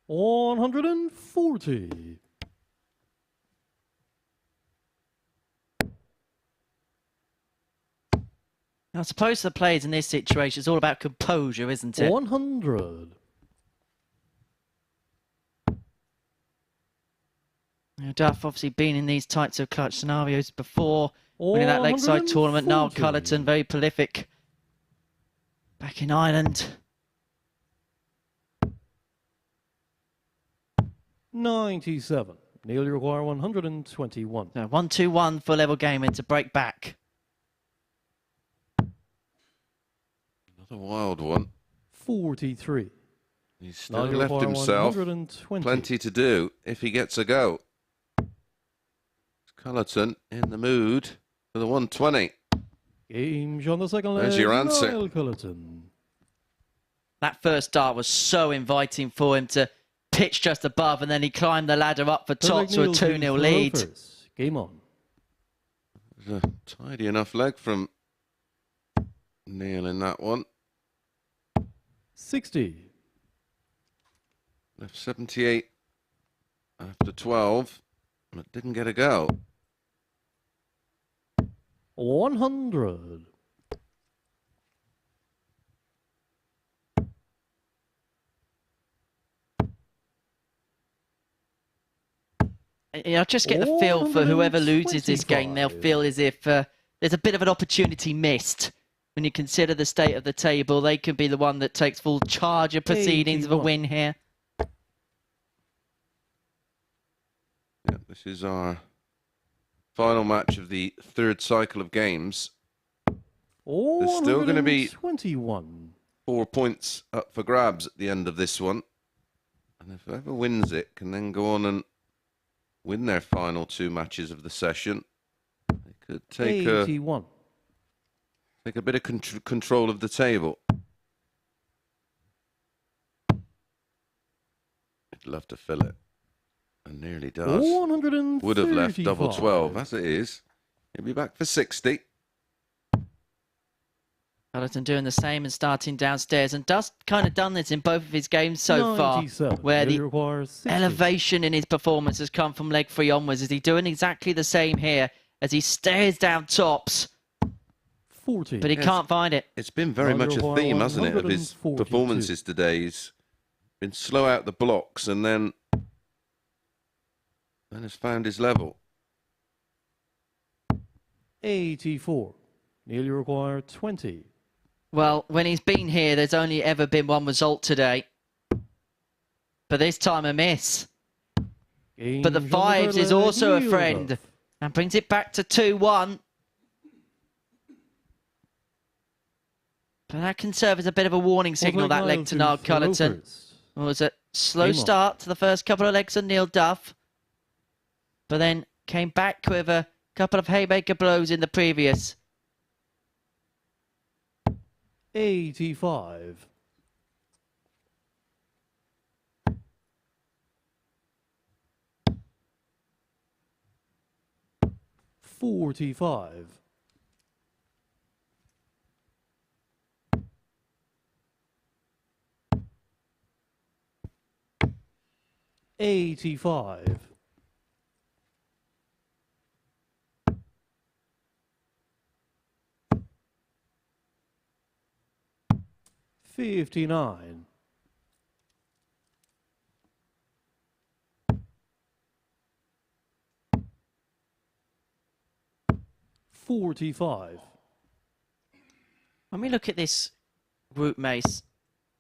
140. I suppose the players in this situation, it's all about composure, isn't it? 100. Duff obviously been in these types of clutch scenarios before, winning that lakeside tournament. Noel 140. Cullerton, very prolific back in Ireland. 97. Neil, you require 121. So 1-2-1 for level gaming to break back. Another wild one. 43. He's Now still you left require himself 120. plenty to do if he gets a go. Cullerton in the mood for the 120. Game shot on the second leg. There's your answer. Niall Cullerton. That first dart was so inviting for him to pitch just above, and then he climbed the ladder up for Third leg, top to a Neil 2-0 throw lead. first. Game on. There's a tidy enough leg from Neil in that one. 60. Left 78 after 12, but didn't get a go. 100. I just get the feel for whoever loses this game, they'll feel as if there's a bit of an opportunity missed. When you consider the state of the table, they could be the one that takes full charge of proceedings of a 81. win here. Yeah, this is our final match of the third cycle of games. There's still going to be 21. 4 points up for grabs at the end of this one. And if whoever wins it can then go on and win their final 2 matches of the session, they could take 81. take a bit of control of the table. I'd love to fill it. And nearly does. 135. Would have left double 12, as it is. He'll be back for 60. Cullerton doing the same and starting downstairs, and Dust kind of done this in both of his games so far, 97. where Nearly the requires 60. elevation in his performance has come from leg 3 onwards. Is he doing exactly the same here as he stares down tops, 40. but he can't find it? It's been very much a theme, hasn't it, of his 142. performances today. He's been slow out the blocks and then has found his level. 84. Nearly require 20. Well, when he's been here, there's only ever been one result today. But this time a miss. But the 5s is also a friend. And brings it back to 2-1. But that can serve as a bit of a warning signal, that leg to Niall Cullerton. It was a slow start to the first couple of legs of Neil Duff. But then came back with a couple of haymaker blows in the previous. 85. 45. 85. 59. 45. When we look at this group, Mace,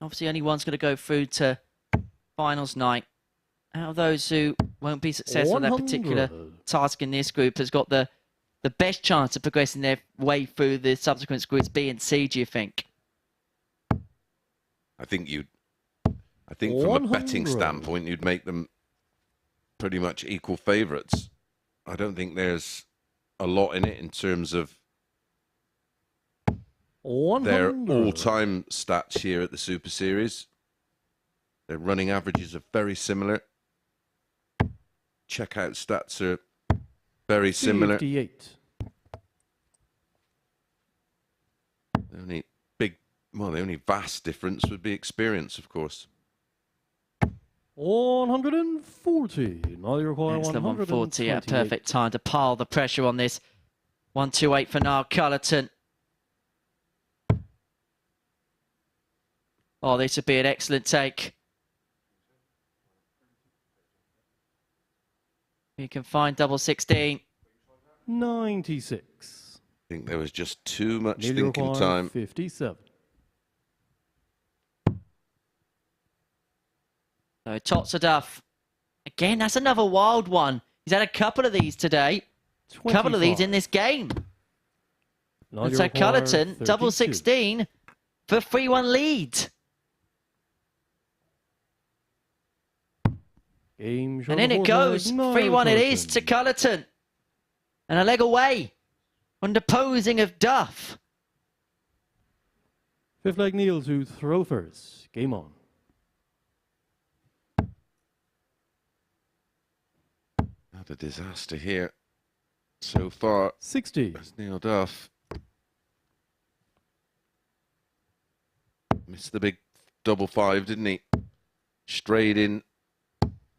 obviously only one's going to go through to finals night. Out of those who won't be successful in that particular task in this group has got the best chance of progressing their way through the subsequent groups B and C, do you think? I think from a betting standpoint, you'd make them pretty much equal favourites. I don't think there's a lot in it in terms of their all-time stats here at the Super Series. Their running averages are very similar. Checkout stats are very similar. 58. The only vast difference would be experience, of course. 140. Now you require Excellent 140 at a 128. perfect time to pile the pressure on this. 128 for Niall Cullerton. Oh, this would be an excellent take. You can find double 16. 96. I think there was just too much Nearly thinking require time. 57. So Tots of Duff. Again, that's another wild one. He's had a couple of these today. A couple of these in this game. And so Cullerton, double 16 for 3-1 lead. And in it goes. 3-1 it is to Cullerton. And a leg away on the posing of Duff. Fifth leg Neil to throw first. Game on. Not a disaster here so far. 60. That's Neil Duff. Missed the big double 5, didn't he? Straight in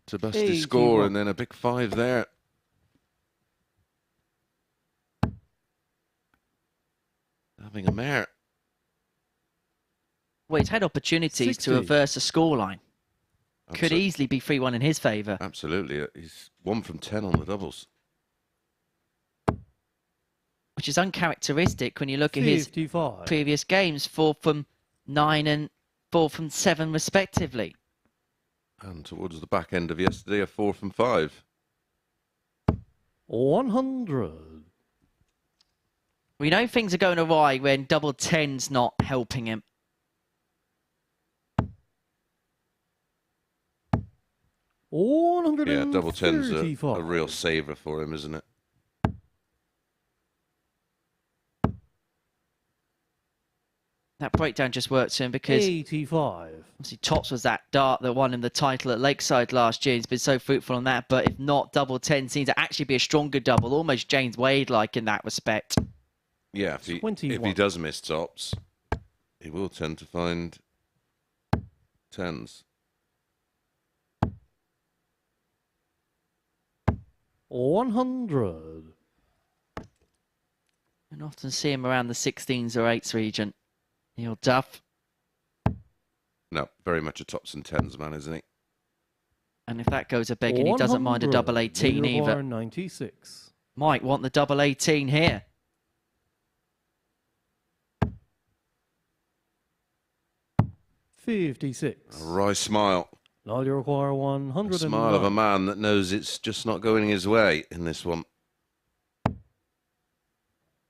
to bust his score, and then a big 5 there. Having a mare. Well, he's had opportunities 60. to reverse a scoreline. Could easily be 3-1 in his favour. Absolutely. He's 1 from 10 on the doubles. Which is uncharacteristic when you look at his 55. previous games. 4 from 9 and 4 from 7 respectively. And towards the back end of yesterday, a 4 from 5. 100. We know things are going awry when double 10's not helping him. Yeah, double 10's 135. a real saver for him, isn't it? That breakdown just worked for him because 85. obviously tops was that dart that won him the title at Lakeside last year. He's been so fruitful on that, but if not, double 10 seems to actually be a stronger double, almost James Wade-like in that respect. Yeah, if he 21. does miss tops, he will tend to find 10s. 100. And often see him around the 16s or 8s region. Neil Duff. No, very much a tops and 10s man, isn't he? And if that goes a begging, he doesn't mind a 100. double 18 Neil either. Bar 96. Might want the double 18 here. $56. A wry smile. Now you require A 109. smile of a man that knows it's just not going his way in this one.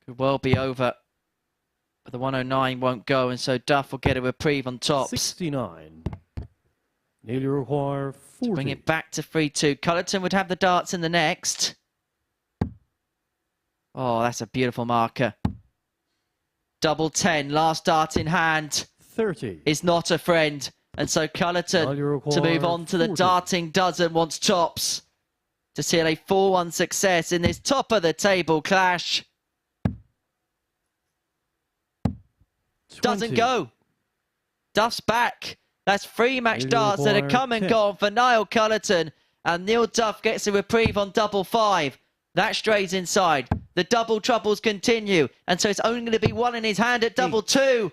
Could well be over. But the 109 won't go, and so Duff will get a reprieve on tops. 69. Neil, you require 40. Bring it back to 3-2. Cullerton would have the darts in the next. Oh, that's a beautiful marker. Double 10, last dart in hand. 30. Is not a friend. And so Cullerton Now you to move require on to the 40. darting dozen wants tops to seal a 4-1 success in this top of the table clash. 20. Doesn't go. Duff's back. That's 3 match Neil darts that have require come and 10. gone for Niall Cullerton. And Neil Duff gets a reprieve on double 5. That strays inside. The double troubles continue. And so it's only going to be 1 in his hand at double 2.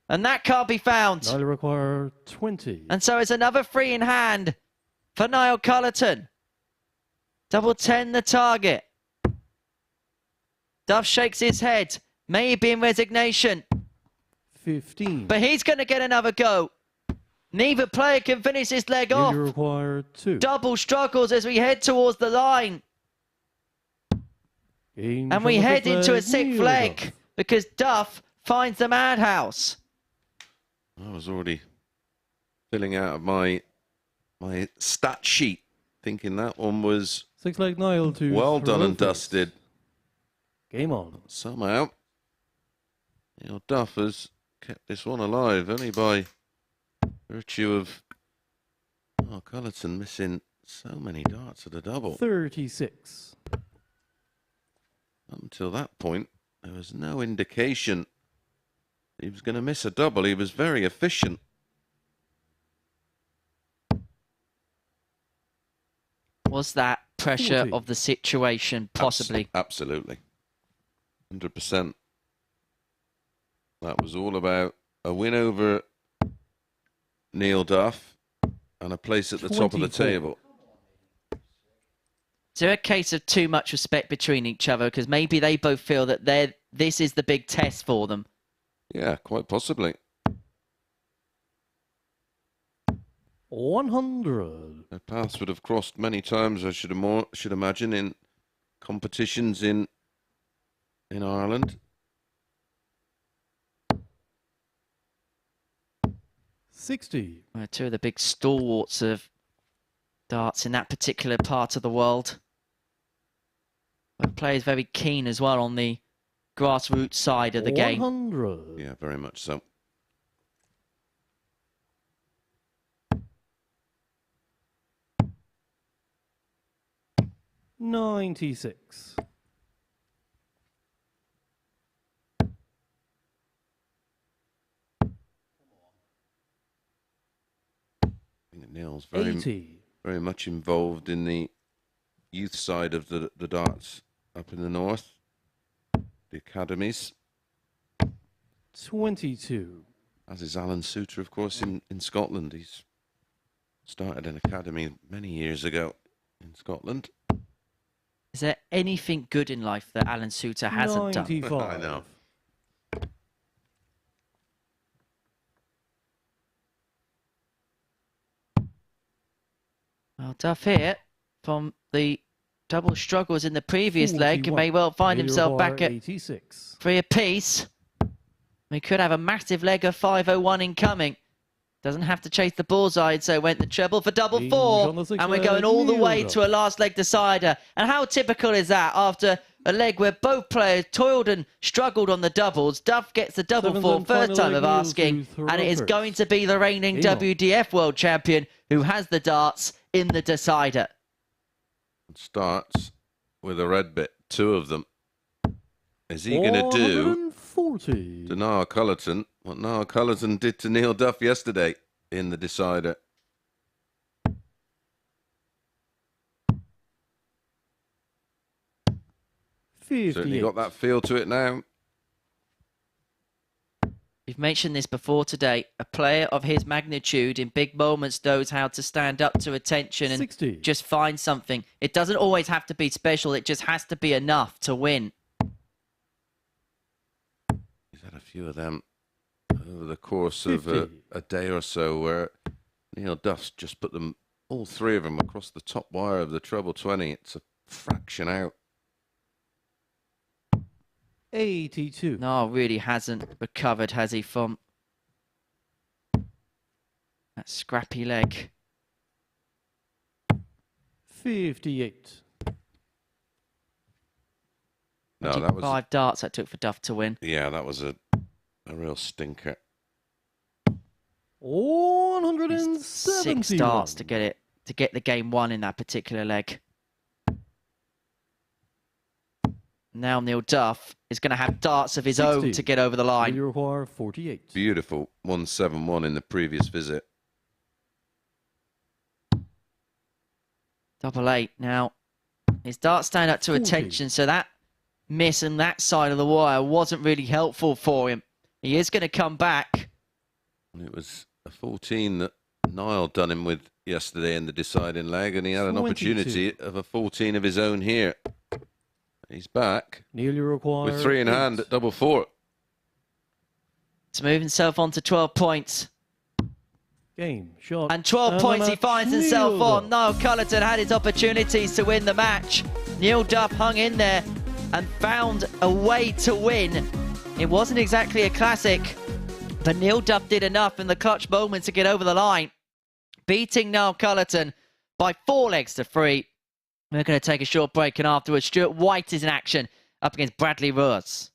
And that can't be found. Now you require 20. And so it's another 3 in hand for Niall Cullerton. Double 10 the target. Duff shakes his head, maybe in resignation. 15. But he's going to get another go. Neither player can finish his leg Neil, off. you require 2. Double struggles as we head towards the line. Game And we from the head fifth into a leg, 6th Neil leg Duff. because Duff finds the madhouse. I was already filling out of my stat sheet, thinking that one was 6 leg Niall to well done and Trophies. dusted. Game on. Somehow, Neil Duff has kept this one alive, only by virtue of Cullerton missing so many darts at a double. 36. Up until that point, there was no indication he was going to miss a double. He was very efficient. Was that pressure 40. of the situation possibly? Absolutely. 100%. That was all about a win over Neil Duff and a place at the top of the 24. table. Is there a case of too much respect between each other? Because maybe they both feel that this is the big test for them. Yeah, quite possibly. 100. Their paths would have crossed many times, I should imagine, in competitions in Ireland. 60. Two of the big stalwarts of darts in that particular part of the world. Where players very keen as well on the grassroots side of the game. 100. Yeah, very much so. $96. I think Neil's very 80. very much involved in the youth side of the darts up in the north, the academies, 22. as is Alan Souter, of course, in Scotland. He's started an academy many years ago in Scotland. Is there anything good in life that Alan Souter hasn't done? 95. I know. Well, Duff here from the double struggles in the previous leg 41. may well find Neil himself Bar back at 86. 3 apiece. We could have a massive leg of 501 incoming. Doesn't have to chase the bullseye, so went the treble for double Range four. on the six And we're leg, going all the Neil way Duff. to a last leg decider. And how typical is that after a leg where both players toiled and struggled on the doubles? Duff gets the double Seventh four, and first final time leg, of Neil asking. to And it is throw going first. to be the reigning Game on. WDF World Champion who has the darts in the decider. Starts with a red bit, 2 of them. Is he going to do 140. to Niall Cullerton what Niall Cullerton did to Neil Duff yesterday in the decider? Certainly got that feel to it now. We've mentioned this before today. A player of his magnitude in big moments knows how to stand up to attention and 60. just find something. It doesn't always have to be special. It just has to be enough to win. He's had a few of them over the course of a day or so where Neil Duff's just put them, all 3 of them, across the top wire of the treble 20. It's a fraction out. 82. No, really hasn't recovered, has he, from that scrappy leg? 58. No, that was 5 darts that took for Duff to win. yeah, that was a real stinker. 170. 6 darts to get the game won in that particular leg. Now Neil Duff is going to have darts of his 60. own to get over the line. You require 48. Beautiful 171 in the previous visit. Double 8 now. His darts stand up to 40. attention, so that miss on that side of the wire wasn't really helpful for him. He is going to come back. And it was a 14 that Niall done him with yesterday in the deciding leg, and he had an 22. opportunity of a 14 of his own here. He's back Nearly require with 3 in 8. hand at double 4. To move himself on to 12 points. Game, shot. And 12 the points he match, finds himself Neil on. Duff. Niall Cullerton had his opportunities to win the match. Neil Duff hung in there and found a way to win. It wasn't exactly a classic, but Neil Duff did enough in the clutch moments to get over the line, beating Niall Cullerton by 4 legs to 3. We're going to take a short break, and afterwards, Stuart White is in action up against Bradley Ruers.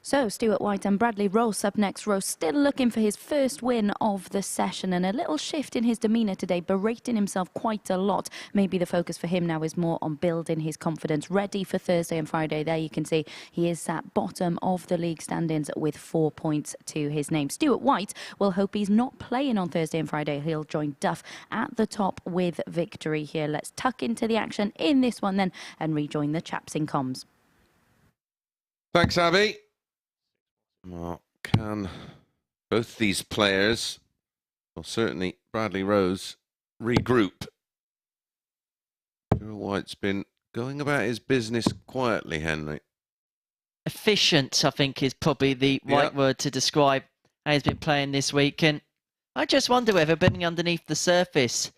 So, Stuart White and Bradley Rose up next. Rose still looking for his first win of the session, and a little shift in his demeanour today, berating himself quite a lot. Maybe the focus for him now is more on building his confidence, ready for Thursday and Friday. There you can see he is at bottom of the league standings with 4 points to his name. Stuart White will hope he's not playing on Thursday and Friday. He'll join Duff at the top with victory here. Let's tuck into the action in this one then and rejoin the chaps in comms. Thanks, Abby. Well, can both these players, well, certainly Bradley Rose, regroup? Stuart White's been going about his business quietly, Henry. Efficient, I think, is probably the right word to describe how he's been playing this week. And I just wonder whether, being underneath the surface,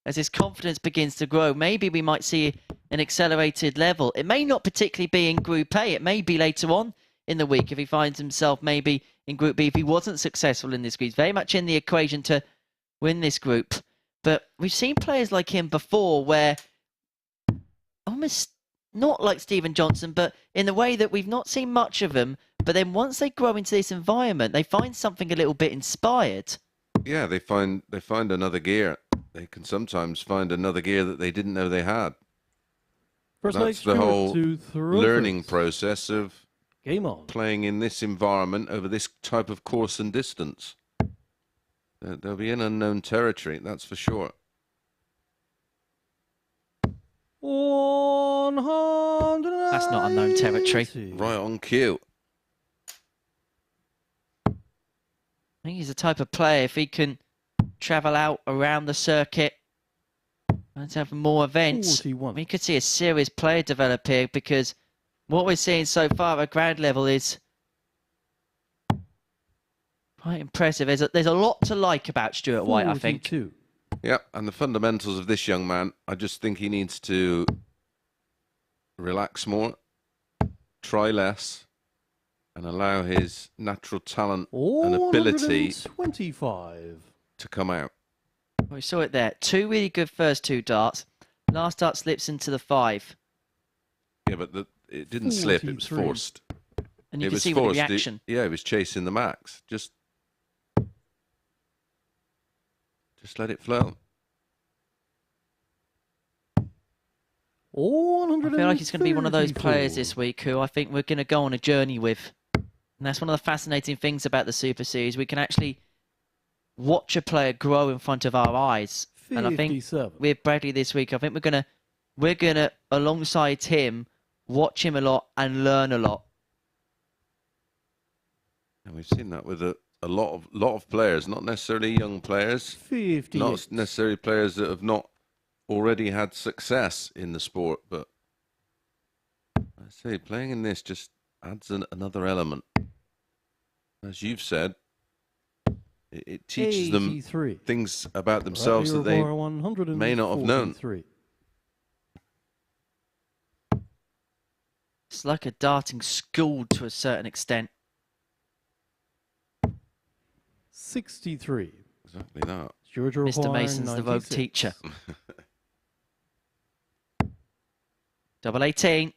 as his confidence begins to grow, maybe we might see an accelerated level. It may not particularly be in Group A. It may be later on in the week if he finds himself maybe in Group B if he wasn't successful in this group. He's very much in the equation to win this group. But we've seen players like him before where almost not like Stephen Johnson, but in the way that we've not seen much of them. But then once they grow into this environment, they find something a little bit inspired. Yeah, they find another gear. They can sometimes find another gear that they didn't know they had. That's the whole learning process of Game on. Playing in this environment over this type of course and distance. They'll be in unknown territory, that's for sure. 100. That's not unknown territory. Right on cue. I think he's the type of player, if he can travel out around the circuit and have more events, we could see a serious player develop here, because what we're seeing so far at ground level is quite impressive. There's a lot to like about Stuart White, I think. Yeah, and the fundamentals of this young man, I just think he needs to relax more, try less, and allow his natural talent and ability to come out. We saw it there. Two really good first two darts. Last dart slips into the 5. Yeah, but it didn't slip, it was forced. And you can see with the reaction. Yeah, he was chasing the max. Just let it flow. I feel like he's going to be one of those players this week who I think we're going to go on a journey with. And that's one of the fascinating things about the Super Series. We can actually watch a player grow in front of our eyes. And I think with Bradley this week, I think we're gonna alongside him watch him a lot and learn a lot. And we've seen that with a lot of players, not necessarily young players, not necessarily players that have not already had success in the sport, but I say playing in this just adds another element. As you've said, it teaches them things about themselves that they may not have known. It's like a darting school to a certain extent. 63. Exactly that. Mr. Mason's the rogue teacher. Double 18.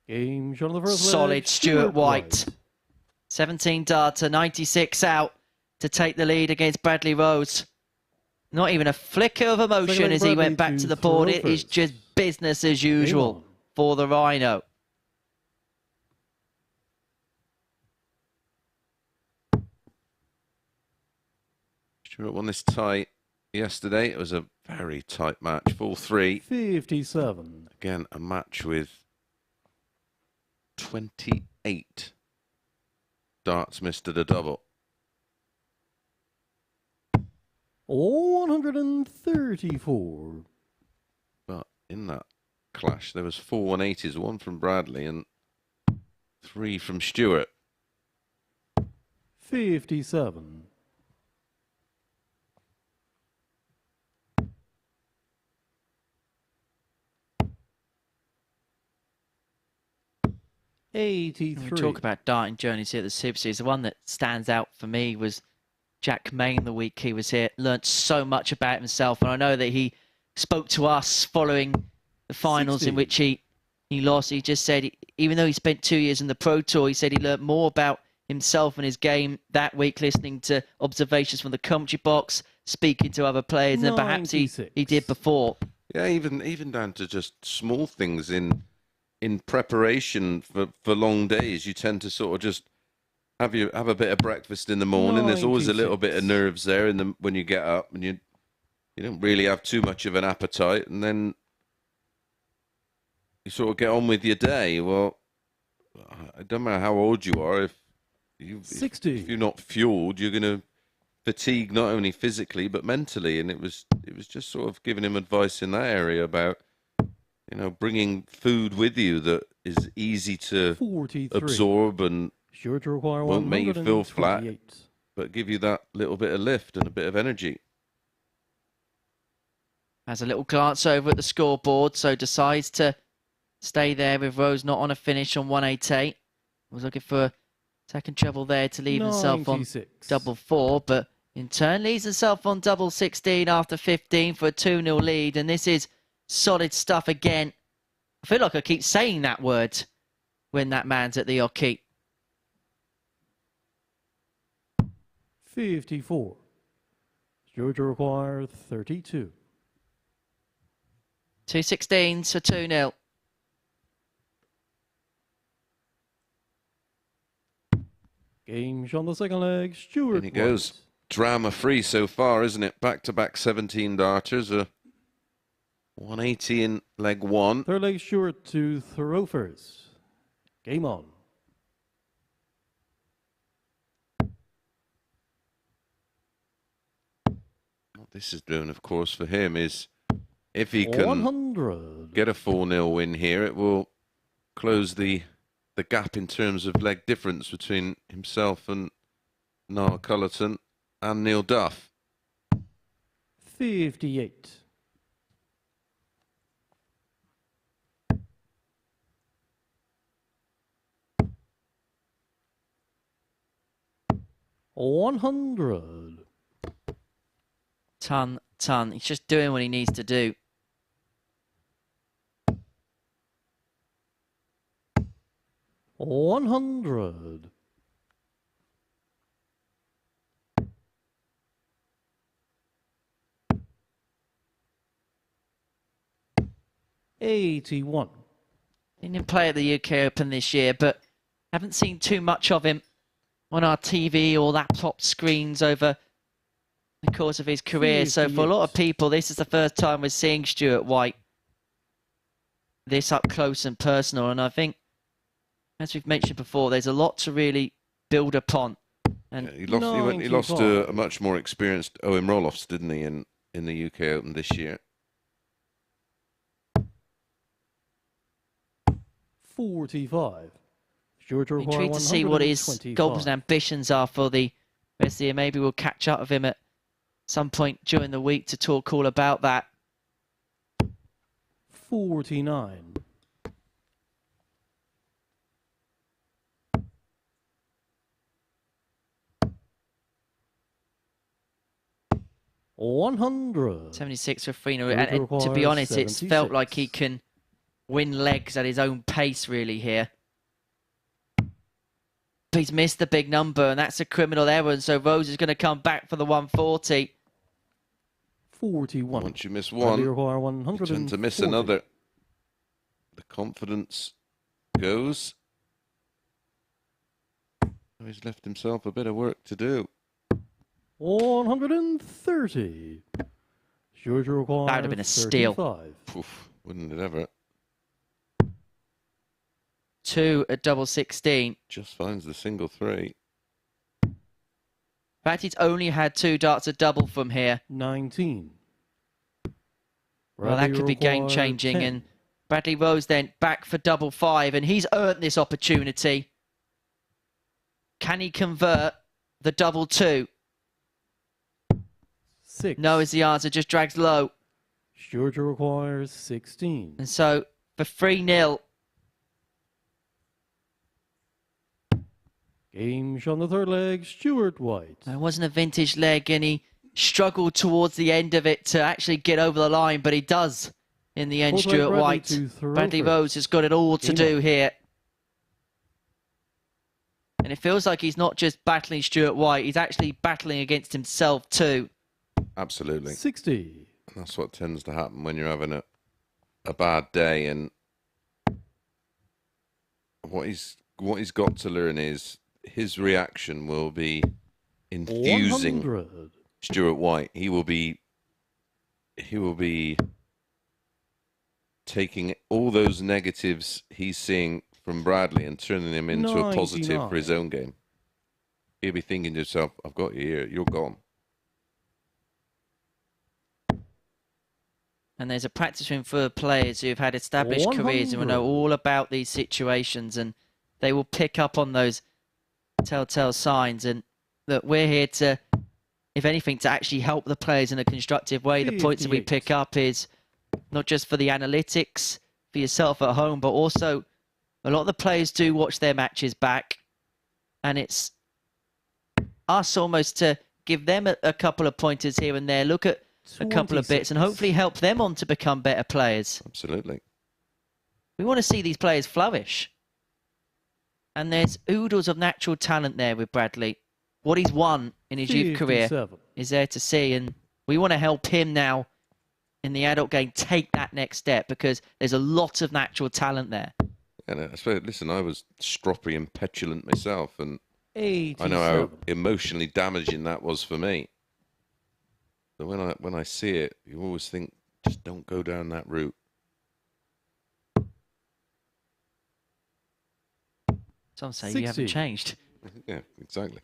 Game shot on the first Solid leg, Stuart White. 17 darter, 96 out to take the lead against Bradley Rose. Not even a flicker of emotion as he went back to the board. It is just business as usual for the Rhino. Stuart won this tie yesterday. It was a very tight match, full 3. 57. Again, a match with 28 darts missed at a double. 134. But in that clash, there was 4 180s, 1 from Bradley and 3 from Stuart. 57. We talk about darting journeys here at the Super Series. The one that stands out for me was Jack Main the week he was here. Learned so much about himself, and I know that he spoke to us following the finals in which he he lost. He just said, even though he spent 2 years in the Pro Tour, he said he learned more about himself and his game that week, listening to observations from the commentary box, speaking to other players than perhaps he did before. Yeah, even down to just small things in preparation for long days. You tend to sort of just have a bit of breakfast in the morning. There's always a little bit of nerves there when you get up, and you don't really have too much of an appetite, and then you sort of get on with your day. Well, it doesn't matter how old you are, if you're not fueled, you're going to fatigue not only physically but mentally. And it was just sort of giving him advice in that area about, bringing food with you that is easy to absorb and won't make you feel flat, but give you that little bit of lift and a bit of energy. Has a little glance over at the scoreboard, so decides to stay there with Rose not on a finish on 188. Was looking for a second treble there to leave himself on double 4, but in turn leaves himself on double 16 after 15 for a 2-0 lead, and this is solid stuff again. I feel like I keep saying that word when that man's at the hockey. 54. Georgia require 32. 2 16s for 2-0. Game's on the second leg. Stuart. And he goes drama-free so far, isn't it? Back-to-back 17 darters. 180 in leg 1. Third leg Stuart to throw first. Game on. What this is doing, of course, for him is, if he can 100. get a 4-0 win here, it will close the gap in terms of leg difference between himself and Niall Cullerton and Neil Duff. 58. $100. Ton. He's just doing what he needs to do. $100. $81. He didn't play at the UK Open this year, but haven't seen too much of him on our TV or laptop screens over the course of his career. So for a lot of people, this is the first time we're seeing Stuart White this up close and personal. And I think, as we've mentioned before, there's a lot to really build upon. And yeah, he lost to a much more experienced Owen Roloffs, didn't he, in the UK Open this year? 45. Intrigued to see what his goals and ambitions are for the rest of the year. Maybe we'll catch up with him at some point during the week to talk all about that. 49. $100. 76 for Frino. And to be honest, it's felt like he can win legs at his own pace, really, here. But he's missed the big number, and that's a criminal error. And so Rose is going to come back for the 140. 41. Once you miss one, you tend to miss another. The confidence goes. He's left himself a bit of work to do. 130. Georgia requires that would have been a steal. Oof, wouldn't it ever? 2 at double 16. Just finds the single 3. In fact, he's only had 2 darts at double from here. 19. Well, that could be game-changing. And Bradley Rose then back for double 5, and he's earned this opportunity. Can he convert the double 2? 6. No is the answer, just drags low. Georgia requires 16. And so for 3-0. Game's on the third leg, Stuart White. It wasn't a vintage leg, and he struggled towards the end of it to actually get over the line, but he does in the end, Looks like Stuart Bradley White. to throw Bradley first. Rose has got it all to Game do on. here. And it feels like he's not just battling Stuart White, he's actually battling against himself too. Absolutely. 60. That's what tends to happen when you're having a bad day. And what he's got to learn is his reaction will be infusing 100. Stuart White. He will be taking all those negatives he's seeing from Bradley and turning them into a positive for his 99. own game. He'll be thinking to himself, I've got you here, you're gone. And there's a practice room for players who've had established careers and will know 100. all about these situations, and they will pick up on those telltale signs. And look, we're here to, if anything, to actually help the players in a constructive way. The points that we 58. pick up is not just for the analytics, for yourself at home, but also a lot of the players do watch their matches back, and it's us almost to give them a couple of pointers here and there, look at a couple of bits, and 26. hopefully help them on to become better players. Absolutely. We want to see these players flourish. And there's oodles of natural talent there with Bradley. What he's won in his youth career 57. is there to see, and we want to help him now in the adult game take that next step, because there's a lot of natural talent there. And I suppose, listen, I was stroppy and petulant myself, and 87. I know how emotionally damaging that was for me. But when I see it, you always think, just don't go down that route. Some say you haven't 60. changed. Yeah, exactly.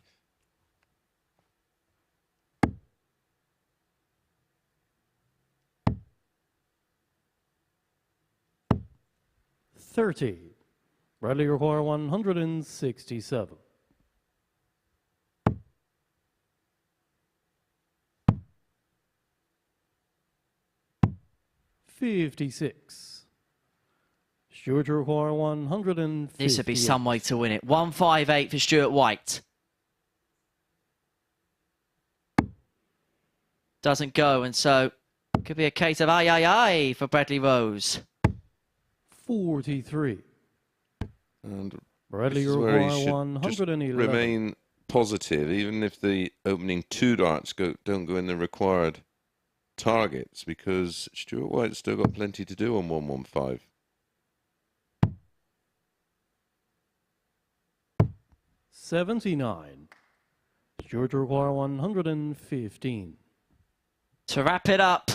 $30. Bradley require 167. $56. Stuart to require 150. This would be some way to win it. 158 for Stuart White. Doesn't go, and so it could be a case of aye for Bradley Rose. 43. And Bradley this is where he require should just 111. remain positive, even if the opening two darts don't go in the required targets, because Stuart White's still got plenty to do on 115. $79. Stuart to require 115. To wrap it up.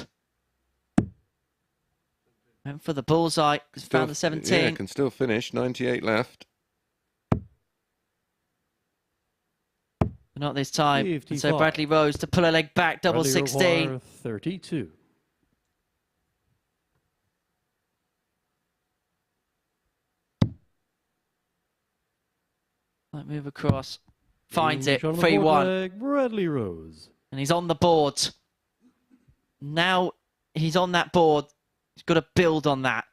Went for the bullseye. Found the 17. Yeah, can still finish. 98 left. But not this time. And so 55. Bradley Rose to pull a leg back, double Bradley 16. require 32. Might move across. Finds it. Inch on the 3-1. fourth leg, Bradley Rose. And he's on the board. Now he's on that board. He's got to build on that.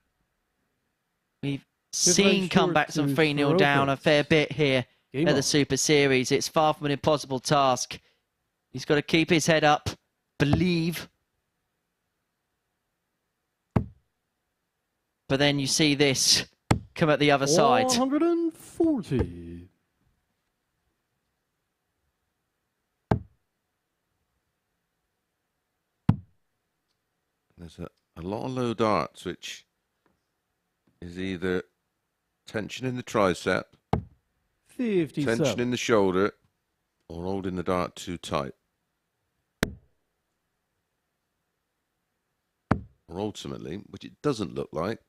We've seen comebacks Stuart from 3-0 down a fair bit here Game at on. the Super Series. It's far from an impossible task. He's got to keep his head up, believe. But then you see this come at the other side. 140. There's a lot of low darts, which is either tension in the tricep, 57. tension in the shoulder, or holding the dart too tight. Or ultimately, which it doesn't look like,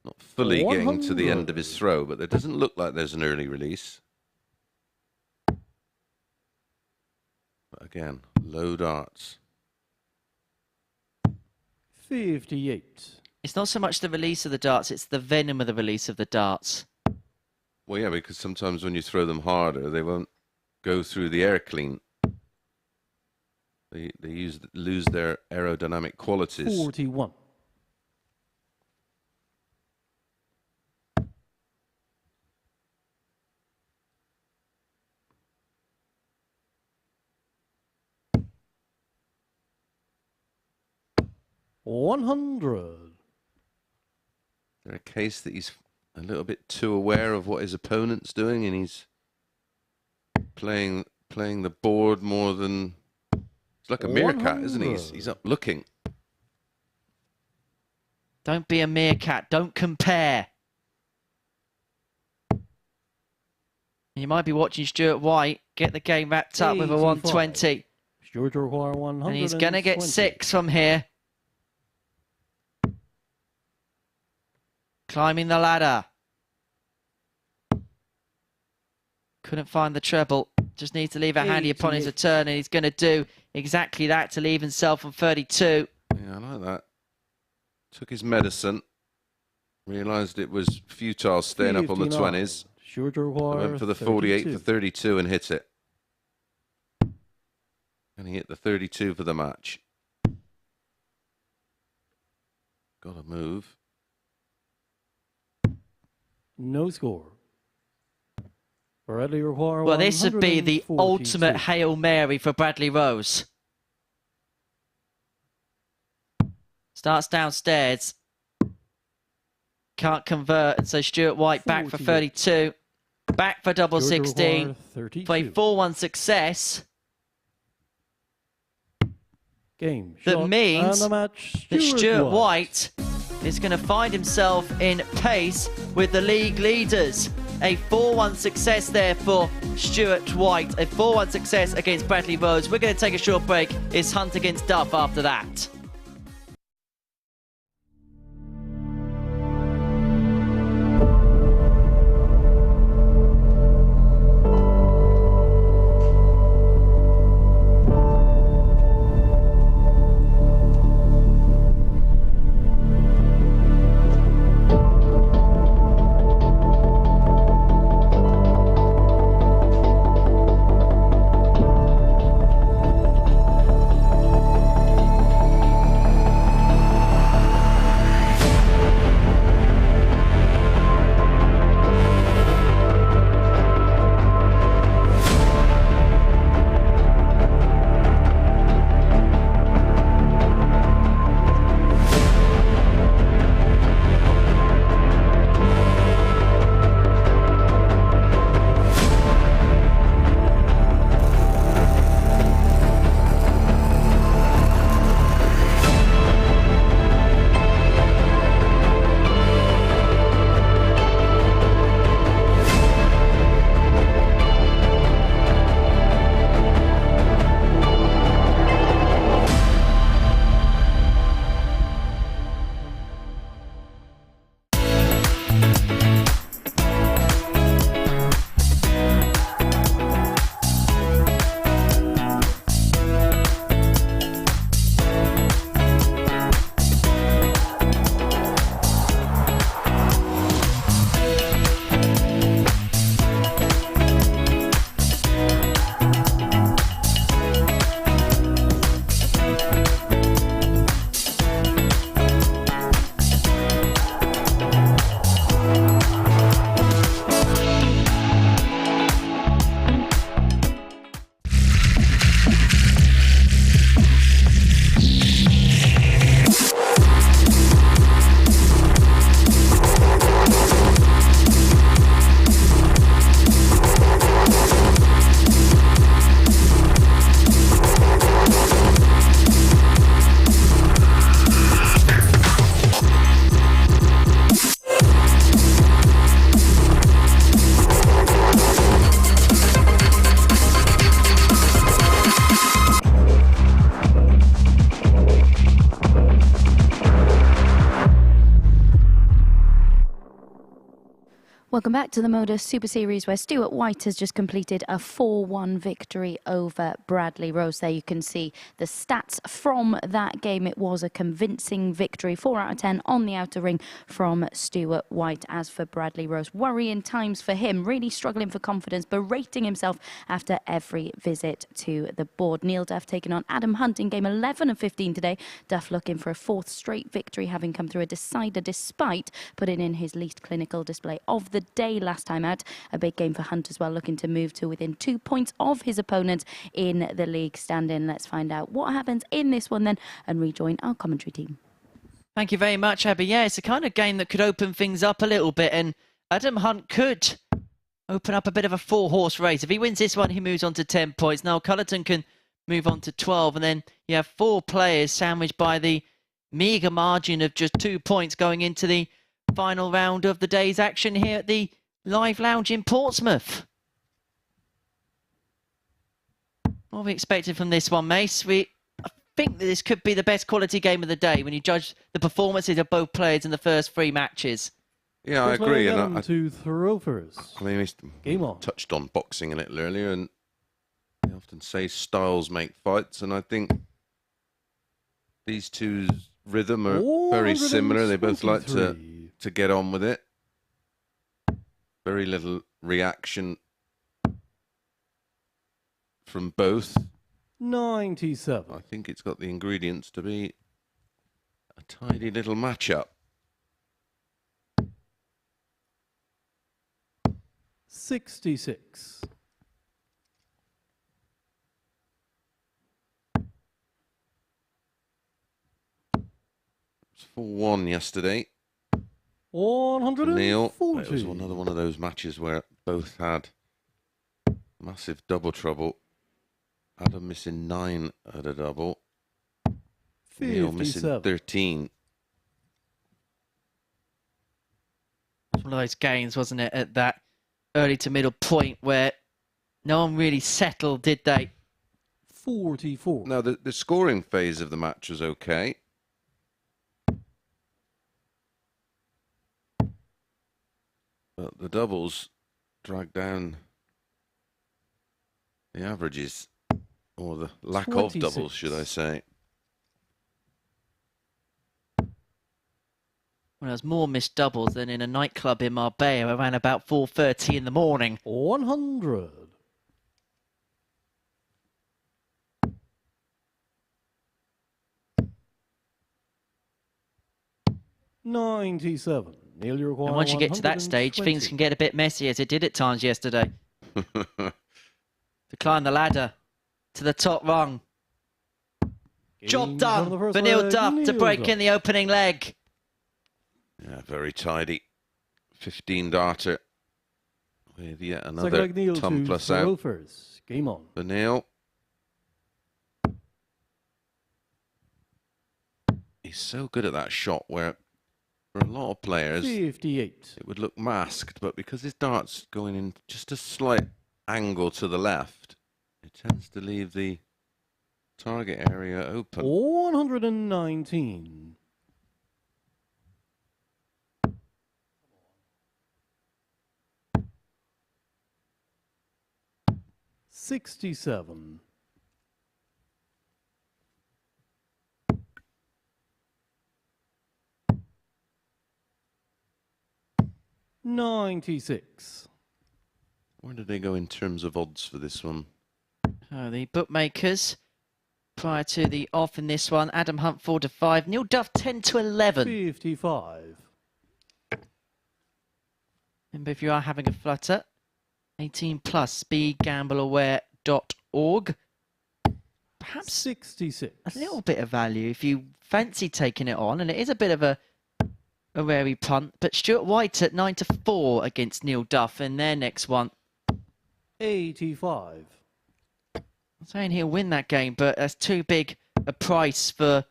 not fully getting to the end of his throw, but there doesn't look like there's an early release. But again, low darts. 58. It's not so much the release of the darts, it's the venom of the release of the darts. Well, yeah, because sometimes when you throw them harder, they won't go through the air clean. They lose their aerodynamic qualities. 41. $100. there a case that he's a little bit too aware of what his opponent's doing, and he's playing the board more than... It's like a meerkat, isn't he? He's up looking. Don't be a meerkat. Don't compare. You might be watching Stuart White get the game wrapped up with a 120. Stuart require 100. And he's going to get 6 from here. Climbing the ladder. Couldn't find the treble. Just needs to leave a handy upon his return, and he's going to do exactly that to leave himself on 32. Yeah, I like that. Took his medicine. Realised it was futile staying up on the 20s. Went for the 48 for 32 and hit it. And he hit the 32 for the match. Got to move. No score. Bradley require Well, this would be the ultimate Hail Mary for Bradley Rose. Starts downstairs. Can't convert, and so Stuart White back for 32. Back for double 16. For a 4-1 success. Game. That means that Stuart White is going to find himself in pace with the league leaders. A 4-1 success there for Stuart White. A 4-1 success against Bradley Rose. We're going to take a short break. It's Hunt against Duff after that. Welcome back to the MODUS Super Series, where Stuart White has just completed a 4-1 victory over Bradley Rose. There you can see the stats from that game. It was a convincing victory, 4 out of 10 on the outer ring from Stuart White. As for Bradley Rose, worrying times for him, really struggling for confidence, berating himself after every visit to the board. Neil Duff taking on Adam Hunt in game 11 of 15 today. Duff looking for a 4th straight victory, having come through a decider despite putting in his least clinical display of the day last time out. A big game for Hunt as well, looking to move to within 2 points of his opponent in the league standing. Let's find out what happens in this one then and rejoin our commentary team. Thank you very much, Abby. Yeah, it's the kind of game that could open things up a little bit, and Adam Hunt could open up a bit of a 4-horse race. If he wins this one, he moves on to 10 points. Now Cullerton can move on to 12, and then you have 4 players sandwiched by the meagre margin of just 2 points going into the final round of the day's action here at the Live Lounge in Portsmouth. What are we expecting from this one, Mace? I think that this could be the best quality game of the day when you judge the performances of both players in the first 3 matches. Yeah, I agree. And to throw first. I mean, Game on. touched on boxing a little earlier, and they often say styles make fights, and I think these two's rhythm are very similar. They both like to get on with it. Very little reaction from both. 97. I think it's got the ingredients to be a tidy little matchup. 66. It's 4-1 yesterday. 140. Neil, it was another one of those matches where both had massive double trouble. Adam missing 9 at a double. Neil missing 13. It's one of those games, wasn't it, at that early to middle point where no one really settled, did they? 44. Now, the scoring phase of the match was okay. But the doubles dragged down the averages, or the lack 26. of doubles, should I say. Well, there's more missed doubles than in a nightclub in Marbella around about 4:30 in the morning. 100. $97. Neil, you require And once you get to that stage, 120. things can get a bit messy, as it did at times yesterday. To climb the ladder to the top rung. Job done for Neil Duff to break in the opening leg. Yeah, very tidy. 15-darter with yet another ton plus out first. Game on. for Neil. He's so good at that shot where for a lot of players 58. it would look masked, but because his dart's going in just a slight angle to the left, it tends to leave the target area open. 119. $67. $96. Where did they go in terms of odds for this one? The bookmakers, prior to the off in this one, Adam Hunt 4-5, Neil Duff 10-11. 55. Remember, if you are having a flutter, 18 plus, begambleaware.org. Perhaps 66. a little bit of value if you fancy taking it on, and it is a bit of a wary punt. But Stuart White at 9-4 against Neil Duff in their next one. 85. I'm saying he'll win that game, but that's too big a price for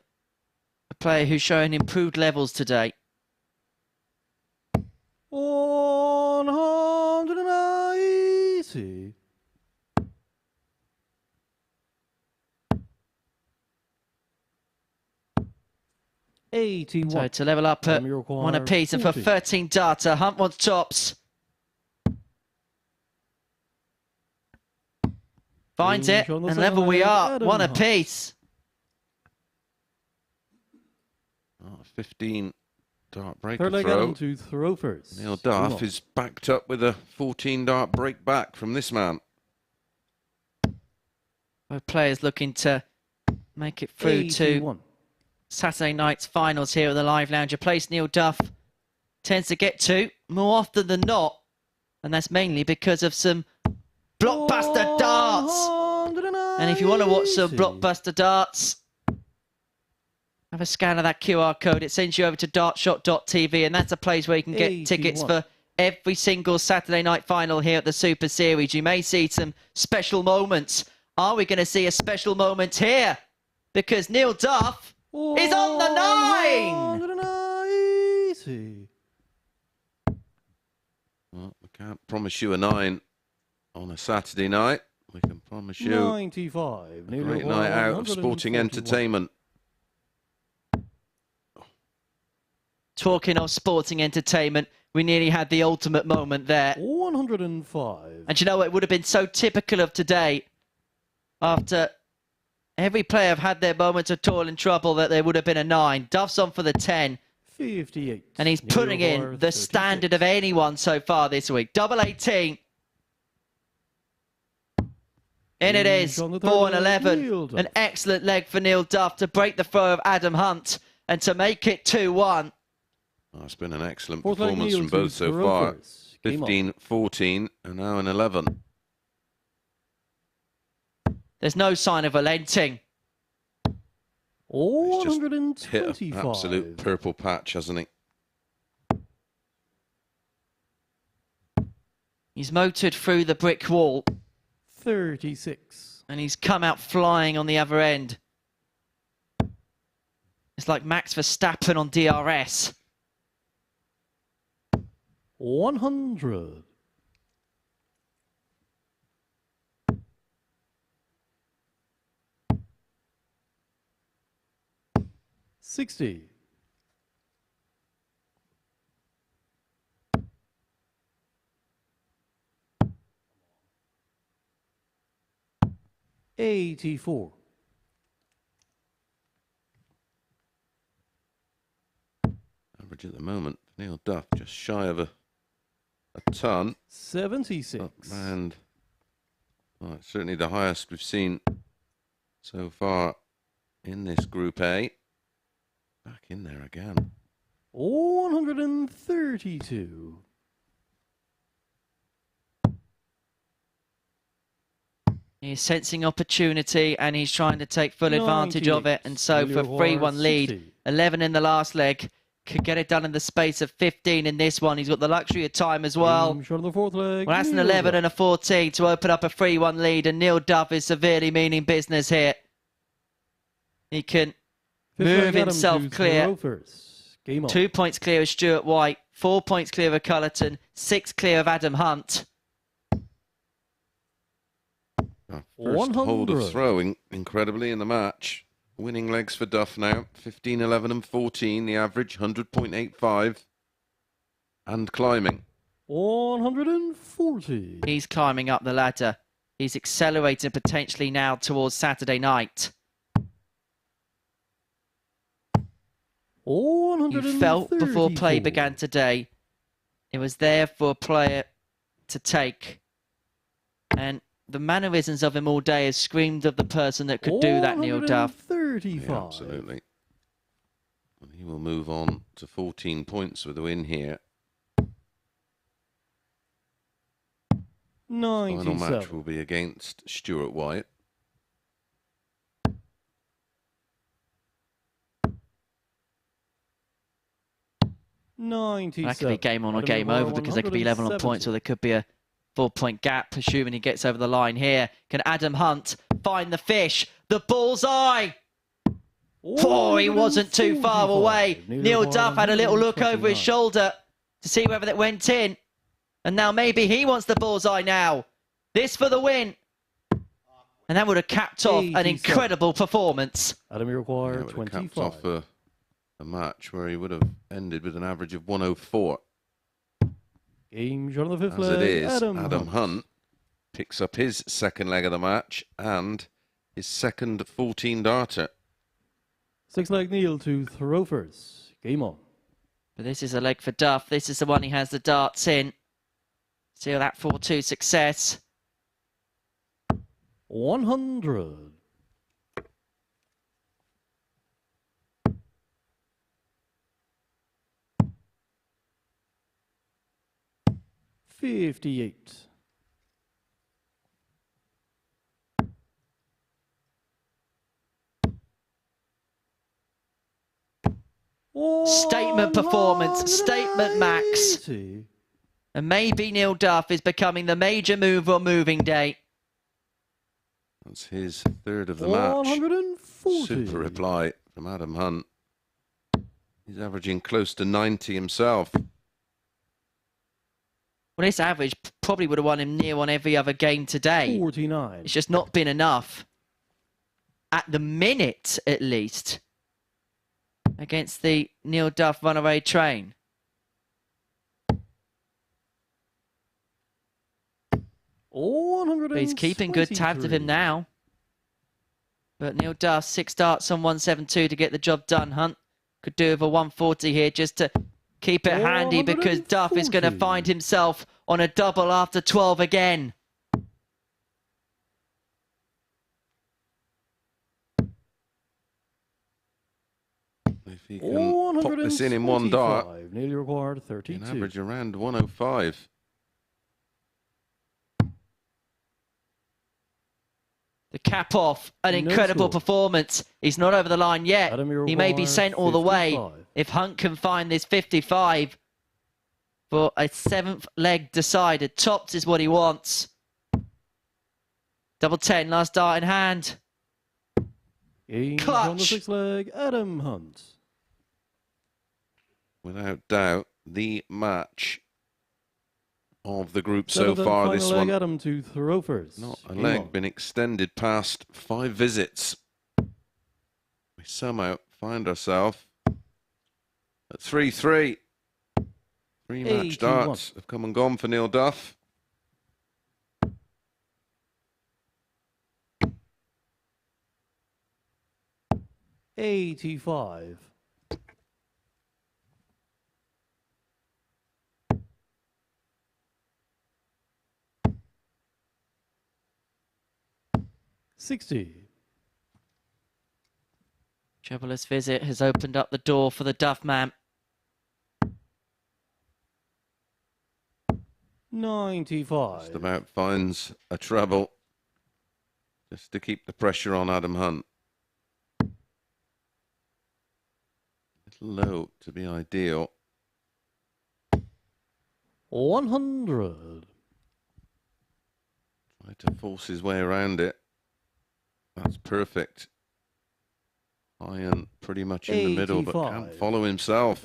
a player who's showing improved levels today. 190. $81. So to level up at one apiece, and for 13 darter, Hunt wants tops. Finds it, and level we are, one apiece. 15 dart break Third leg throw. Adam to throw first. Neil Duff is backed up with a 14 dart break back from this man. Both players looking to make it through 81. to Saturday night's finals here at the Live Lounge. A place Neil Duff tends to get to more often than not, and that's mainly because of some blockbuster darts. And if you want to watch some blockbuster darts, Have a scan of that QR code. It sends you over to dartshot.tv, and that's a place where you can get 81. tickets for every single Saturday night final here at the Super Series. You may see some special moments. Are we going to see a special moment here? Because Neil Duff is on the 9! 190. Well, we can't promise you a 9 on a Saturday night. We can promise you 95. a great night out of sporting entertainment. Talking of sporting entertainment, we nearly had the ultimate moment there. 105. And you know what? It would have been so typical of today. After every player have had their moments of toil and trouble, that there would have been a 9. Duff's on for the 10. 58. And he's putting in the standard of anyone so far this week. Double 18. In it is, 4 and 11. An excellent leg for Neil Duff to break the throw of Adam Hunt and to make it 2-1. Oh, it's been an excellent Fourth leg performance from Neil both to so far. Rovers. Game on. 15, 14, and now an 11. There's no sign of relenting. He's just 125. hit an absolute purple patch, hasn't he? He's motored through the brick wall 36. and he's come out flying on the other end. It's like Max Verstappen on DRS. 100. $60. 84. Average at the moment, Neil Duff just shy of a ton. 76. And well, it's certainly the highest we've seen so far in this Group A. Back in there again. 132. He's sensing opportunity and he's trying to take full advantage of it. And so for a 3-1 lead, 11 in the last leg, could get it done in the space of 15 in this one. He's got the luxury of time as well. Shot on the fourth leg. Well, that's an Neil 11 Duff. and a 14 to open up a 3-1 lead, and Neil Duff is severely meaning business here. He can Fifth move leg, Adam himself to clear. Rovers. Game on. 2 points clear of Stuart White, 4 points clear of Cullerton, 6 clear of Adam Hunt. Our first hold 100. of throwing, incredibly, in the match. Winning legs for Duff now. 15, 11 and 14. The average, 100.85. And climbing. 140. He's climbing up the ladder. He's accelerating potentially now towards Saturday night. You felt before play 134. began today, it was there for a player to take. And the mannerisms of him all day has screamed of the person that could do that, Neil Duff. 135. Yeah, absolutely. And he will move on to 14 points with a win here. Final 97. match will be against Stuart White. That could be game on or game over, because there could be level on points, or there could be a 4-point gap, assuming he gets over the line here. Can Adam Hunt find the fish? The bullseye! Oh, he wasn't too far away. Neil Duff had a little look over his shoulder to see whether that went in. And now maybe he wants the bullseye now. This for the win. And that would have capped off an 87. incredible performance. Adam Iroquois, Yeah, would have capped 25. off a match where he would have ended with an average of 104. Game shot on the fifth As leg. it is, Adam Adam Hunt picks up his second leg of the match and his second 14-darter. Sixth leg Neil to Throfers. Game on. But this is a leg for Duff. This is the one he has the darts in. See that 4-2 success. 100. $58. Statement performance, statement max. 180. And maybe Neil Duff is becoming the major mover on moving day. That's his third of the match. 140. Super reply from Adam Hunt. He's averaging close to 90 himself. Well, this average probably would have won him near on every other game today. 49. It's just not been enough. At the minute, at least, against the Neil Duff runaway train. But he's keeping good tabs of him now. But Neil Duff, 6 starts on 172 to get the job done. Hunt could do with a 140 here just to keep it handy, because Duff is going to find himself on a double after 12 again. If he can pop this in one dart, nearly required 32. an average around 105. The cap off, an No incredible score. performance. He's not over the line yet. Adam, He may be sent all the way 55. if Hunt can find this 55 for a 7th leg decided. Tops is what he wants. Double 10, last dart in hand. In Clutch. on the 6th leg, Adam Hunt. Without doubt, the match of the group so Seventh and far. final This leg, one, Adam to throw first. not a Game leg, on. been extended past 5 visits. We somehow find ourselves at 3-3. 3 match 81. darts have come and gone for Neil Duff. $85. $60. Troublous visit has opened up the door for the Duff man. 95. Just about finds a treble just to keep the pressure on Adam Hunt. A little low to be ideal. 100. Try to force his way around it. That's perfect. Iron pretty much in the middle, but can't 85. follow himself.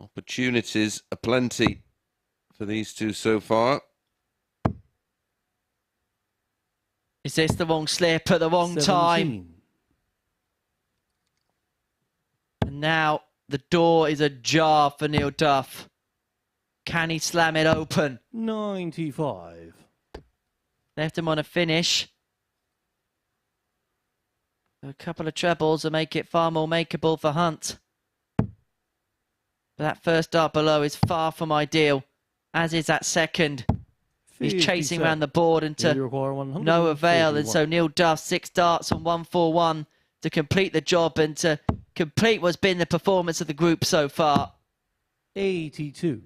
Opportunities aplenty for these two so far. Is this the wrong slip at the wrong time? 17. And now the door is ajar for Neil Duff. Can he slam it open? 95. Left him on a finish. A couple of trebles will make it far more makeable for Hunt. But that first dart below is far from ideal, as is that second. He's chasing around the board into no avail, and so Neil Duff, 6 darts on 141 to complete the job and to complete what's been the performance of the group so far. 82.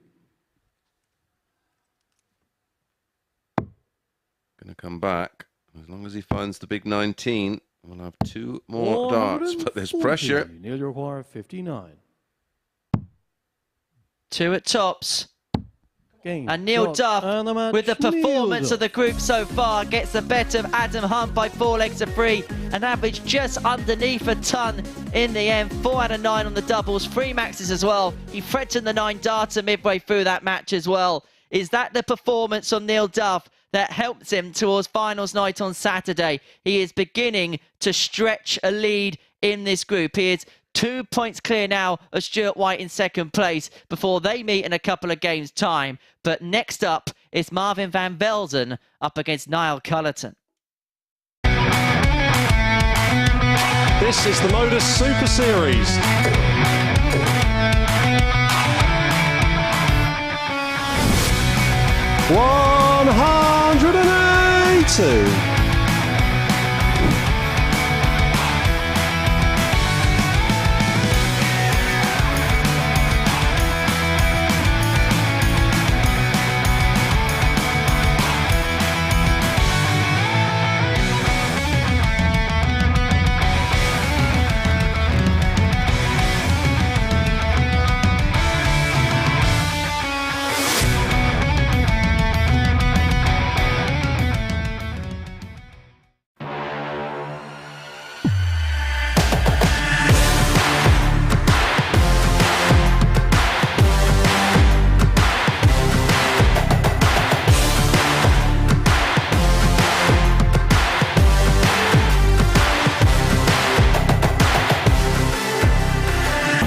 Going to come back. As long as he finds the big 19, we'll have 2 more darts, but there's 140. pressure. Nearly require 59. 2 at tops. Game. And Neil shot, Duff, and the match, with the performance Neil of the group so far, gets the better of Adam Hunt by 4 legs to 3. An average just underneath a ton in the end. 4 out of 9 on the doubles, 3 maxes as well. He threatened the 9 darter midway through that match as well. Is that the performance on Neil Duff that helps him towards finals night on Saturday? He is beginning to stretch a lead in this group. He is 2 points clear now of Stuart White in second place before they meet in a couple of games' time. But next up is Marvin van Velzen up against Niall Cullerton. This is the MODUS Super Series. $182.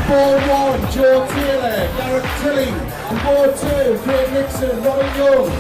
ball 1, Joe Taylor, Garrett Tilling. And ball 2, Craig Nixon, Robin Young.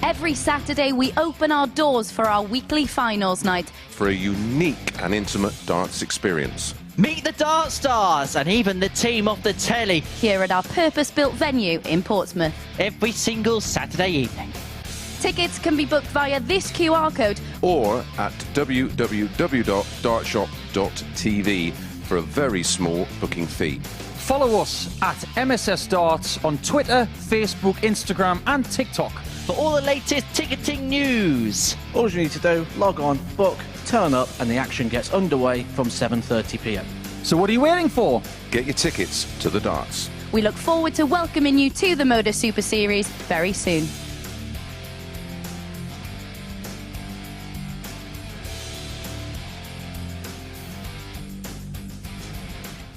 Every Saturday, we open our doors for our weekly finals night. For a unique and intimate darts experience. Meet the Dart Stars and even the team off the telly Here at our purpose-built venue in Portsmouth. every single Saturday evening. Tickets can be booked via this QR code. Or at www.dartshop.tv for a very small booking fee. Follow us at MSS Darts on Twitter, Facebook, Instagram, and TikTok. For all the latest ticketing news. All you need to do, log on, book, turn up, and the action gets underway from 7:30 p.m. So what are you waiting for? Get your tickets to the darts. We look forward to welcoming you to the MODUS Super Series very soon.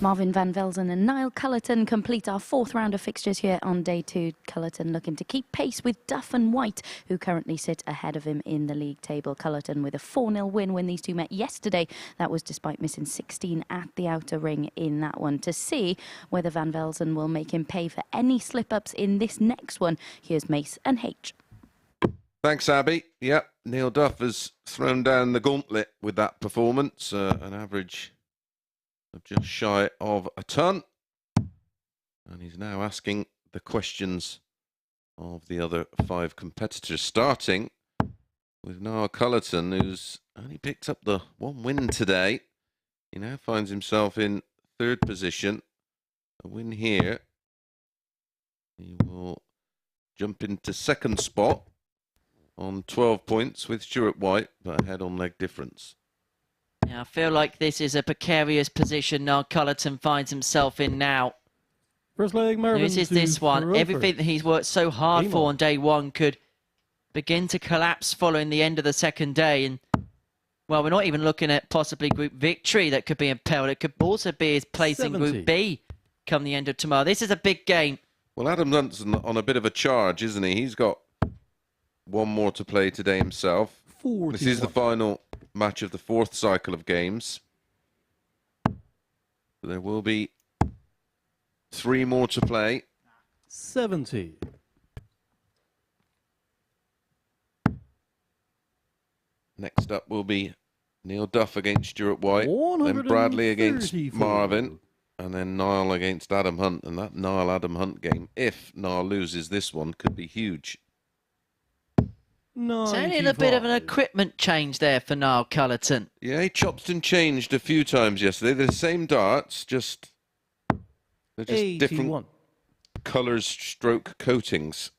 Marvin van Velzen and Niall Cullerton complete our fourth round of fixtures here on day 2. Cullerton looking to keep pace with Duff and White, who currently sit ahead of him in the league table. Cullerton with a 4-0 win when these two met yesterday. That was despite missing 16 at the outer ring in that one. To see whether van Velzen will make him pay for any slip-ups in this next one, here's Mace and H. Thanks, Abby. Yep, Neil Duff has thrown down the gauntlet with that performance. An average of just shy of a ton. And he's now asking the questions of the other 5 competitors, starting with Niall Cullerton, who's only picked up the 1 win today. He now finds himself in 3rd position. A win here. He will jump into 2nd spot on 12 points with Stuart White, but ahead on leg difference. Yeah, I feel like this is a precarious position Niall Cullerton finds himself in now. First leg, Marvin. This is this one. Roper. Everything that he's worked so hard Game for on. on day 1 could begin to collapse following the end of the 2nd day. And, well, we're not even looking at possibly group victory that could be impelled. It could also be his place in 70. Group B come the end of tomorrow. This is a big game. Well, Adam Hunt's on a bit of a charge, isn't he? He's got 1 more to play today himself. 41. This is the final match of the 4th cycle of games. There will be 3 more to play. 70. Next up will be Neil Duff against Stuart White, then Bradley against 134. Marvin, and then Niall against Adam Hunt. And that Niall-Adam Hunt game, if Niall loses this one, could be huge. It's only a bit of an equipment change there for Niall Cullerton. Yeah, he chopped and changed a few times yesterday. They're the same darts, they're just 81. different colours, stroke coatings.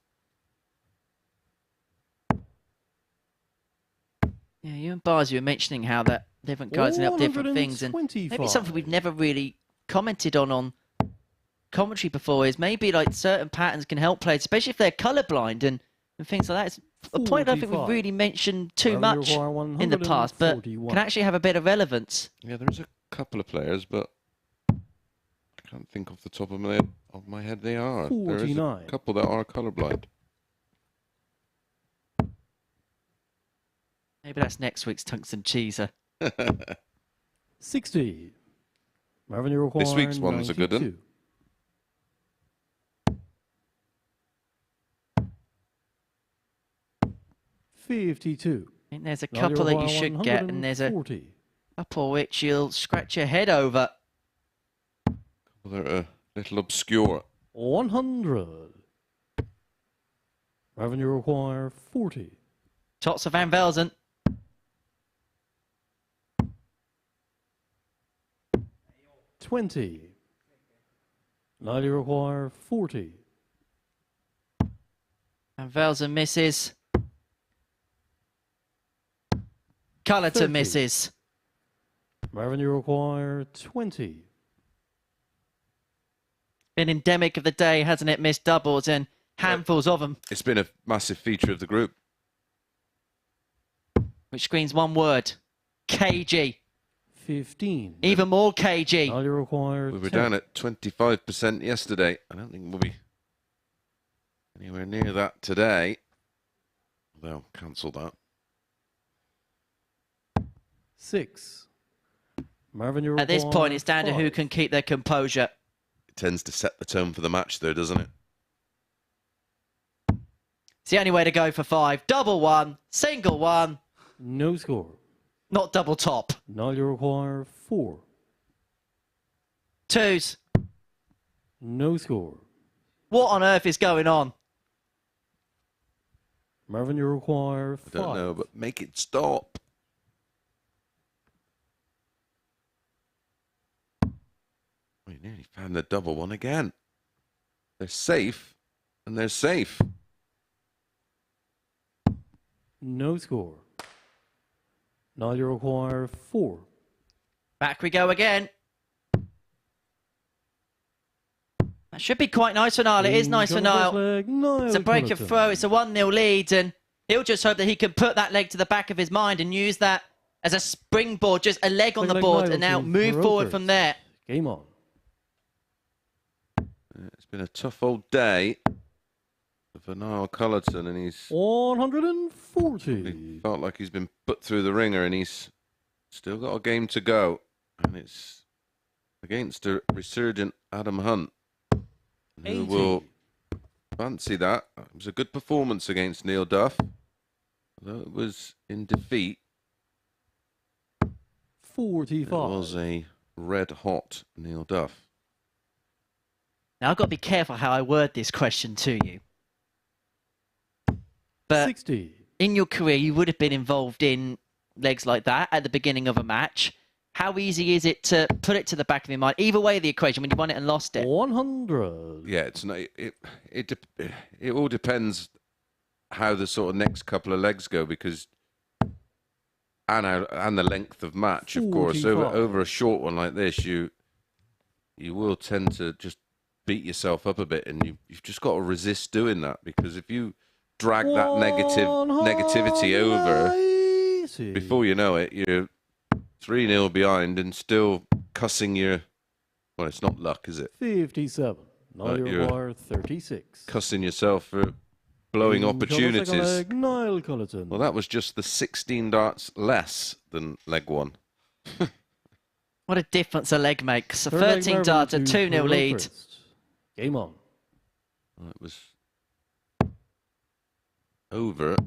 Yeah, you and Bars, you were mentioning how that different guys end up different things, and maybe something we've never really commented on commentary before is maybe like certain patterns can help players, especially if they're colourblind and things like that. It's a point I don't think we've really mentioned too much in the past, but can actually have a bit of relevance. Yeah, there is a couple of players, but I can't think off the top of my head they are. There is a 49. couple that are colourblind. Maybe that's next week's Tungsten Cheeser. 60. Marvin, you require This week's one's a good one. 92. 52. I think there's a Now couple you that you require should get, and there's a 140. couple which you'll scratch your head over. They're a little obscure. 100. Marvin, you require 40. Tots of Van Velzen. 20. Now you require 40. Van Velzen misses. Cullerton 30. misses. Marvin, you require 20. Been endemic of the day, hasn't it? Missed doubles and handfuls of them. It's been a massive feature of the group. Which screams one word. KG. 15. Even more KG. Now you require We were 10. down at 25% yesterday. I don't think we'll be anywhere near that today. They'll cancel that. 6. Marvin, you require At this point, it's down to who 5. can keep their composure. It tends to set the tone for the match, though, doesn't it? It's the only way to go for 5. Double one, single one, No score. not double top. Now you require 4. Twos. No score. What on earth is going on? Marvin, you require 5. I don't know, but make it stop. We nearly found the double one again. They're safe, and they're safe. No score. Now you require 4. Back we go again. That should be quite nice for Niall. It is nice for Niall. It's a break of throw. It's a 1-0 lead, and he'll just hope that he can put that leg to the back of his mind and use that as a springboard, just a leg on the board, and now move forward from there. Game on. It's been a tough old day for Niall Cullerton, and he's 140. felt like he's been put through the ringer, and he's still got a game to go, and it's against a resurgent Adam Hunt, who 80. will fancy that. It was a good performance against Neil Duff, although it was in defeat. 45. It was a red-hot Neil Duff. Now, I've got to be careful how I word this question to you. But 60. in your career, you would have been involved in legs like that at the beginning of a match. How easy is it to put it to the back of your mind? Either way of the equation, when you won it and lost it. 100. Yeah, it's not. It all depends how the sort of next couple of legs go, because and the length of match, of course. 45. Over a short one like this, you will tend to just beat yourself up a bit, and you've just got to resist doing that, because if you drag that negativity over, before you know it, you're 3-0 behind and still cussing your. Well, it's not luck, is it? 57. Now you you're require 36. Cussing yourself for blowing opportunities. Niall Cullerton. Well, that was just the 16 darts less than leg one. What a difference a leg makes. A Third leg 13 Marvin darts, a to 2-0 Peru lead. first. Game on. Well, it was over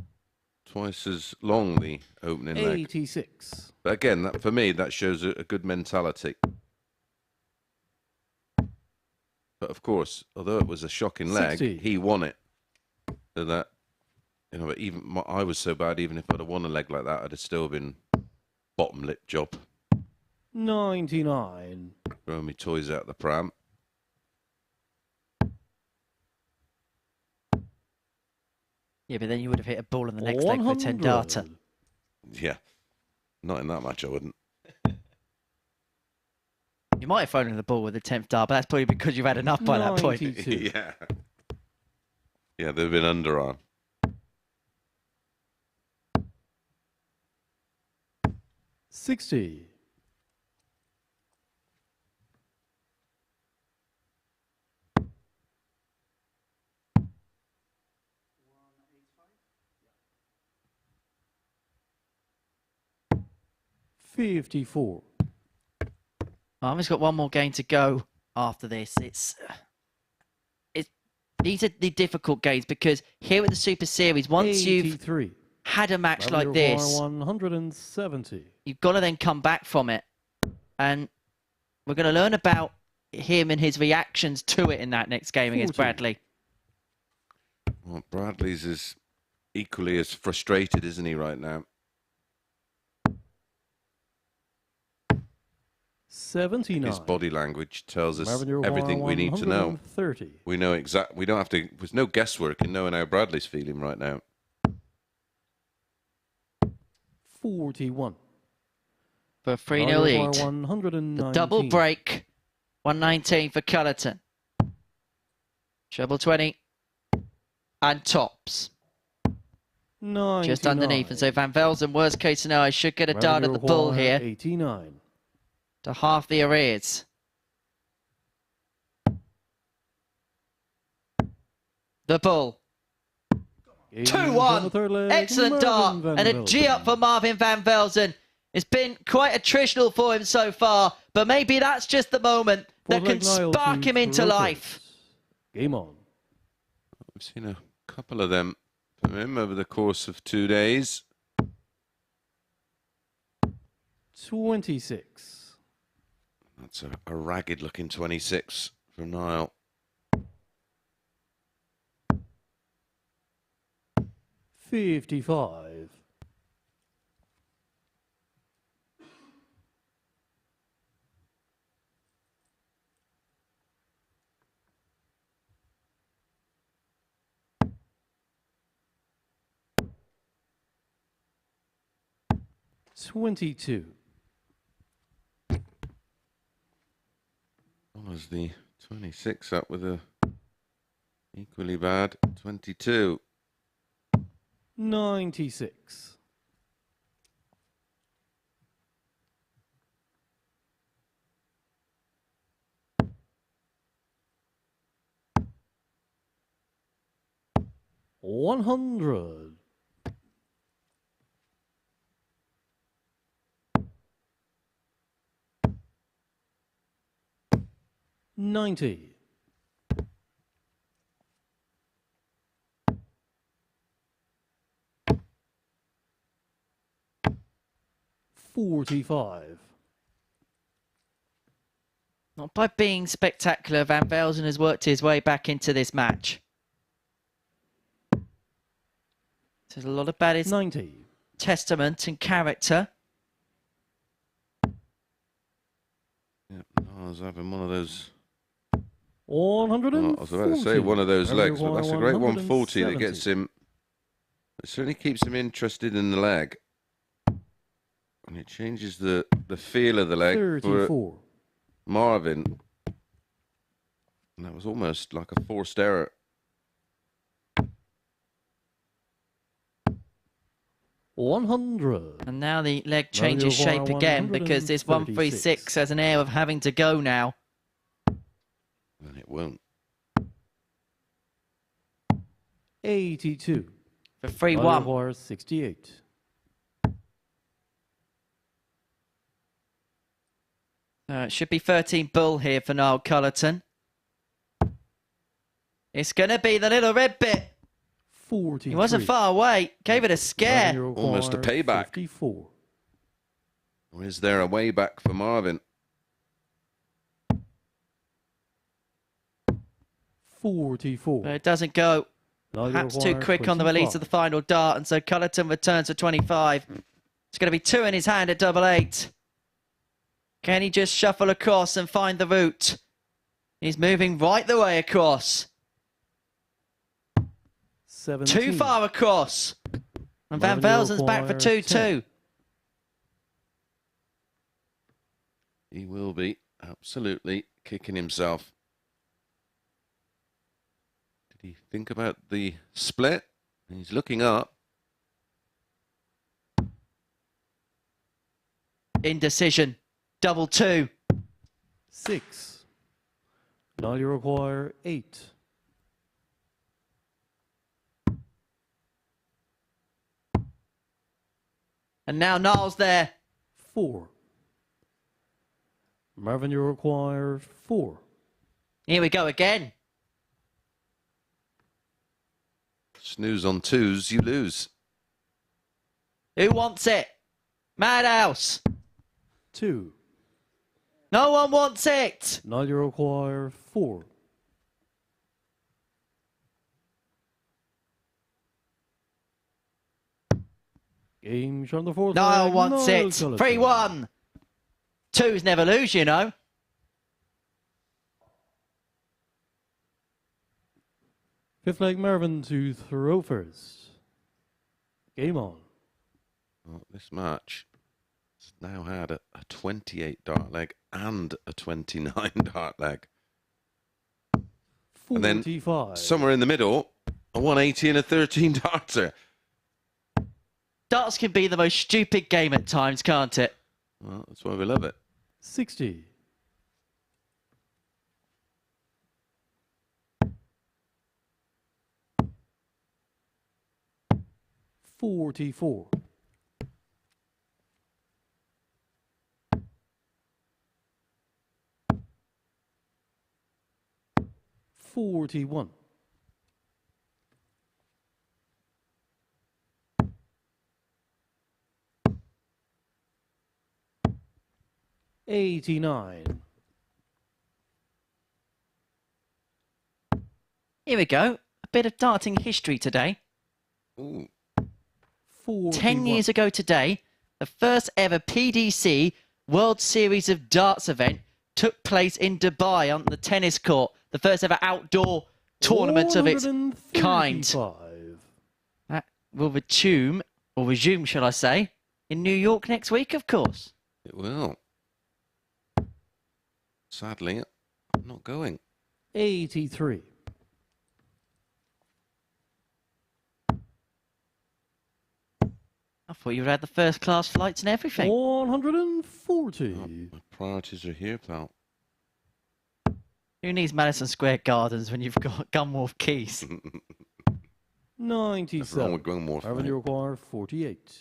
twice as long, the opening leg. 86. But again, that, for me, that shows a good mentality. But of course, although it was a shocking leg, 60. he won it. So that, but even I was so bad, even if I'd have won a leg like that, I'd have still been bottom lip job. 99. Throwing me toys out the pram. Yeah, but then you would have hit a ball in the next leg for a 10 darter. Yeah. Not in that match, I wouldn't. You might have thrown in the ball with the 10th dart, but that's probably because you've had enough by that point. 92. Yeah. Yeah, they've been underarm. 60. $54. He's got one more game to go after this. These are the difficult games, because here at the Super Series, once you've 83. had a match Marvin, like you require this, 170. you've got to then come back from it. And we're going to learn about him and his reactions to it in that next game against 40. Bradley. Well, Bradley's is equally as frustrated, isn't he, right now? 79. His body language tells us Marvin, you require everything we need to know. 130. We know exact. We don't have to. There's no guesswork in knowing how Bradley's feeling right now. 41. for a 3-0 Now you lead. require 119. The double break, 119 for Cullerton. Treble 20 and tops. 99. Just underneath, and so Van Velzen, worst case scenario, should get a dart at the bull here 89. to half the arrears. The bull. 2-1. Excellent dart. And a G up for Marvin Van Velzen. It's been quite attritional for him so far, but maybe that's just the moment that can spark him into life. Game on. We've seen a couple of them from him over the course of 2 days. 26. That's a ragged looking 26 from Niall. 55. $22. Was the 26 up with a equally bad 22. 96. $100. $90. $45. Not by being spectacular, Van Velzen has worked his way back into this match. There's a lot about his 90. testament and character. Yep, I was having one of those. 140. I was about to say one of those legs, but that's a great 140 that gets him. It certainly keeps him interested in the leg. And it changes the feel of the leg 34. for Marvin. And that was almost like a forced error. $100. And now the leg changes shape again because this 136 has an air of having to go now. And it won't. 82. For 3-1. Wire 68. It should be 13 bull here for Niall Cullerton. It's going to be the little red bit. 43. He wasn't far away. Gave it a scare. Almost a payback. 54. Or is there a way back for Marvin? 44. But it doesn't go. Perhaps too quick on the release of the final dart, and so Cullerton returns to 25. It's going to be 2 in his hand at double 8. Can he just shuffle across and find the route? He's moving right the way across. 17. Too far across. And Van Velzen's back for 2-2. He will be absolutely kicking himself. Did he think about the split? He's looking up. Indecision. Double 2. 6. Now you require 8. And now Niall's there. 4. Marvin, you require 4. Here we go again. Snooze on 2s, you lose. Who wants it? Madhouse. 2. No one wants it. Now you require 4. Game on the 4th. Niall wants it. 3-1. 2s never lose, you know. Fifth leg, Marvin to throw first. Game on. Well, this match It's now had a 28 dart leg and a 29 dart leg. And then 45. somewhere in the middle, a 180 and a 13 darter. Darts can be the most stupid game at times, can't it? Well, that's why we love it. 60. $44. 41. 89. Here we go. A bit of darting history today. Ooh. 41. 10 years ago today, the first ever PDC World Series of Darts event took place in Dubai on the tennis court. The first ever outdoor tournament of its kind. 135. That will resume, shall I say, in New York next week, of course. It will. Sadly, I'm not going. 83. I thought you would have the first class flights and everything. 140. Oh, my priorities are here, pal. Who needs Madison Square Gardens when you've got Gunwharf Keys? 97. with Gunwharf, However, mate. you require 48.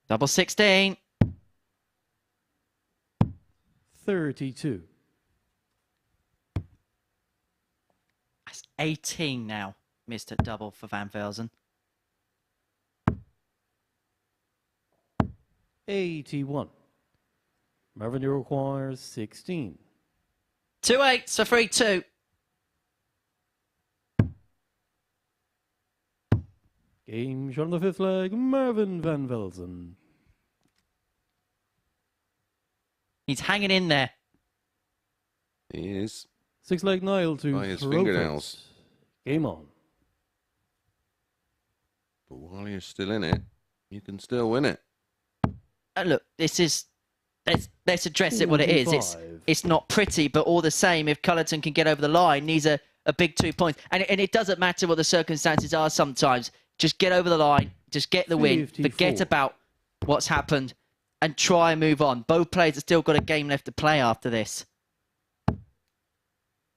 Double 16. 32. That's 18 now, Mr. Double for Van Velzen. 81. Marvin, you require 16. 2 8s for 3-2. Game shot on the fifth leg, Marvin Van Velzen. He's hanging in there. He is. Six leg Nile to By his throw fingernails. first. Game on. But while you're still in it, you can still win it. Look, this is... Let's address it what it is. 45. It's not pretty, but all the same, if Cullerton can get over the line, needs a big 2 points. And it doesn't matter what the circumstances are sometimes. Just get over the line. Just get the win. 54. Forget about what's happened and try and move on. Both players have still got a game left to play after this.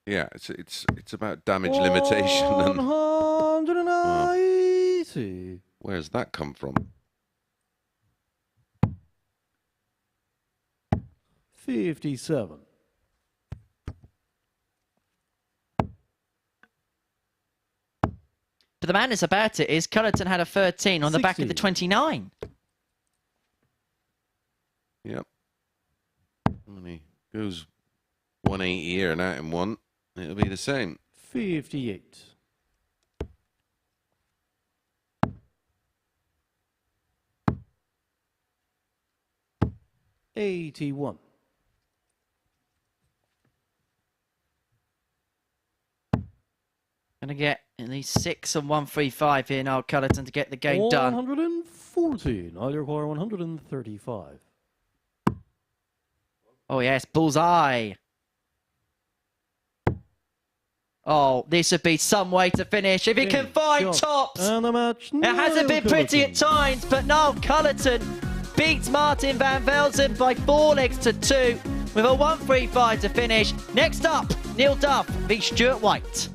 Yeah, it's about damage limitation. And 190. where's that come from? 57. But the madness about it is Cullerton had a 13 on the back of the 60. 29. Yep. When he goes 180 here and out in one, it'll be the same. 58. 81. Going to get at least 6 and 135 here now, Cullerton, to get the game done. 140. Now you require 135. Oh, yes, bullseye. Oh, this would be some way to finish. If he can find Shot. tops. And the match. It hasn't been pretty at times, but now Cullerton beats Martin Van Velzen by 4 legs to 2 with a 135 to finish. Next up, Neil Duff v Stuart White.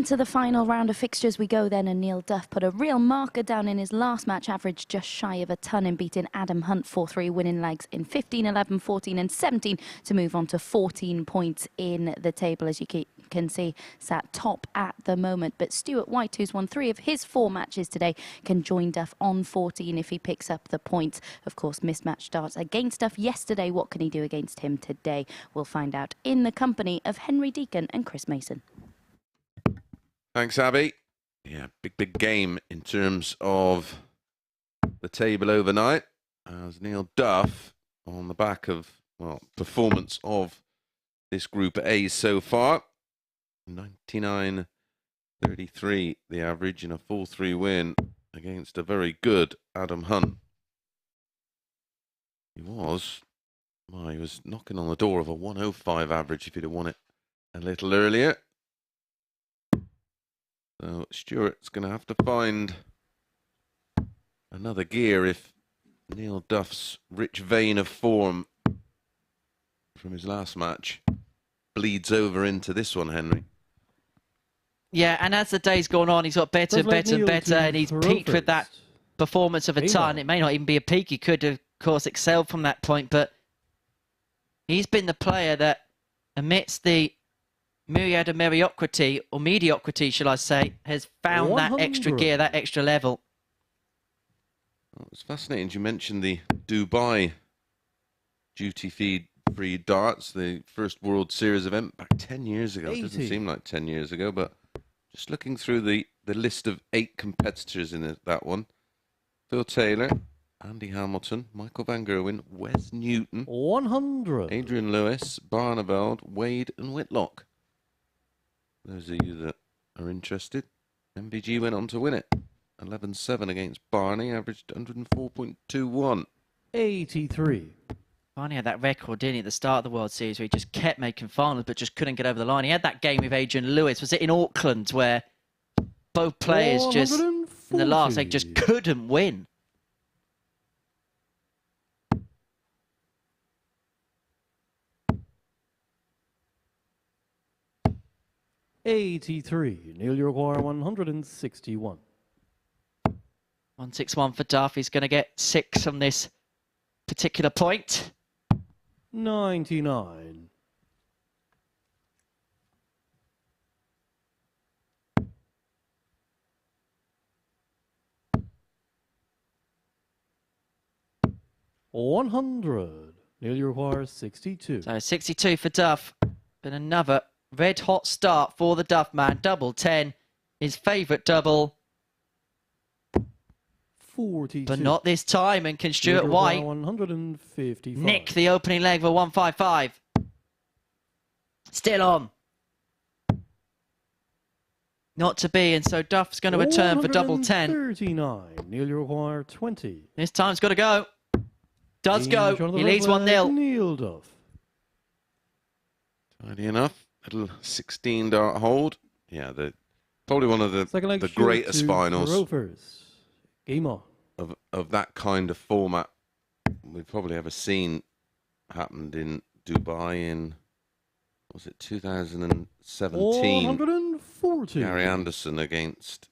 into the final round of fixtures we go then, and Neil Duff put a real marker down in his last match, averaged just shy of a ton in beating Adam Hunt 4-3, winning legs in 15, 11, 14 and 17 to move on to 14 points in the table, as you can see, sat top at the moment. But Stuart White, who's won 3 of his 4 matches today, can join Duff on 14 if he picks up the points. Of course, mismatch starts against Duff yesterday. What can he do against him today? We'll find out in the company of Henry Deacon and Chris Mason. Thanks, Abby. Yeah, big game in terms of the table overnight. As Neil Duff, on the back of, well, performance of this Group A so far, 99.33 the average in a 4-3 win against a very good Adam Hunt. He was knocking on the door of a 105 average if he'd have won it a little earlier. So Stuart's going to have to find another gear if Neil Duff's rich vein of form from his last match bleeds over into this one, Henry. Yeah, and as the day's gone on, he's got better and better and better, and he's peaked with that performance of a ton. It may not even be a peak. He could have, of course, excelled from that point, but he's been the player that, amidst the myriad of mediocrity, or mediocrity, shall I say, has found 100. That extra gear, that extra level. Well, it's fascinating you mentioned the Dubai duty-free darts, the first World Series event back 10 years ago. It doesn't seem like 10 years ago, but just looking through the list of 8 competitors in that one. Phil Taylor, Andy Hamilton, Michael Van Gerwen, Wes Newton, 100. Adrian Lewis, Barneveld, Wade and Whitlock. Those of you that are interested, MVG went on to win it. 11-7 against Barney, averaged 104.21. 83. Barney had that record, didn't he, at the start of the World Series, where he just kept making finals but just couldn't get over the line. He had that game with Adrian Lewis. Was it in Auckland, where both players just, in the last leg, just couldn't win? $83. Neil, you require 161. 161 for Duff. He's going to get 6 on this particular point. 99. $100. Neil, you require 62. So 62 for Duff. Been another red hot start for the Duff man. Double 10. His favourite double. 42. But not this time. And can Stuart White 155. nick the opening leg for 155? Still on. Not to be. And so Duff's going to return for double 10. 39. Neil, you require 20. This time's got to go. Does go. He leads 1-0. Neil Duff. Tidy enough. Little 16 dart hold. Yeah, probably one of the greatest finals Game on. of that kind of format we've probably ever seen. Happened in Dubai in, was it 2017? 140. Gary Anderson against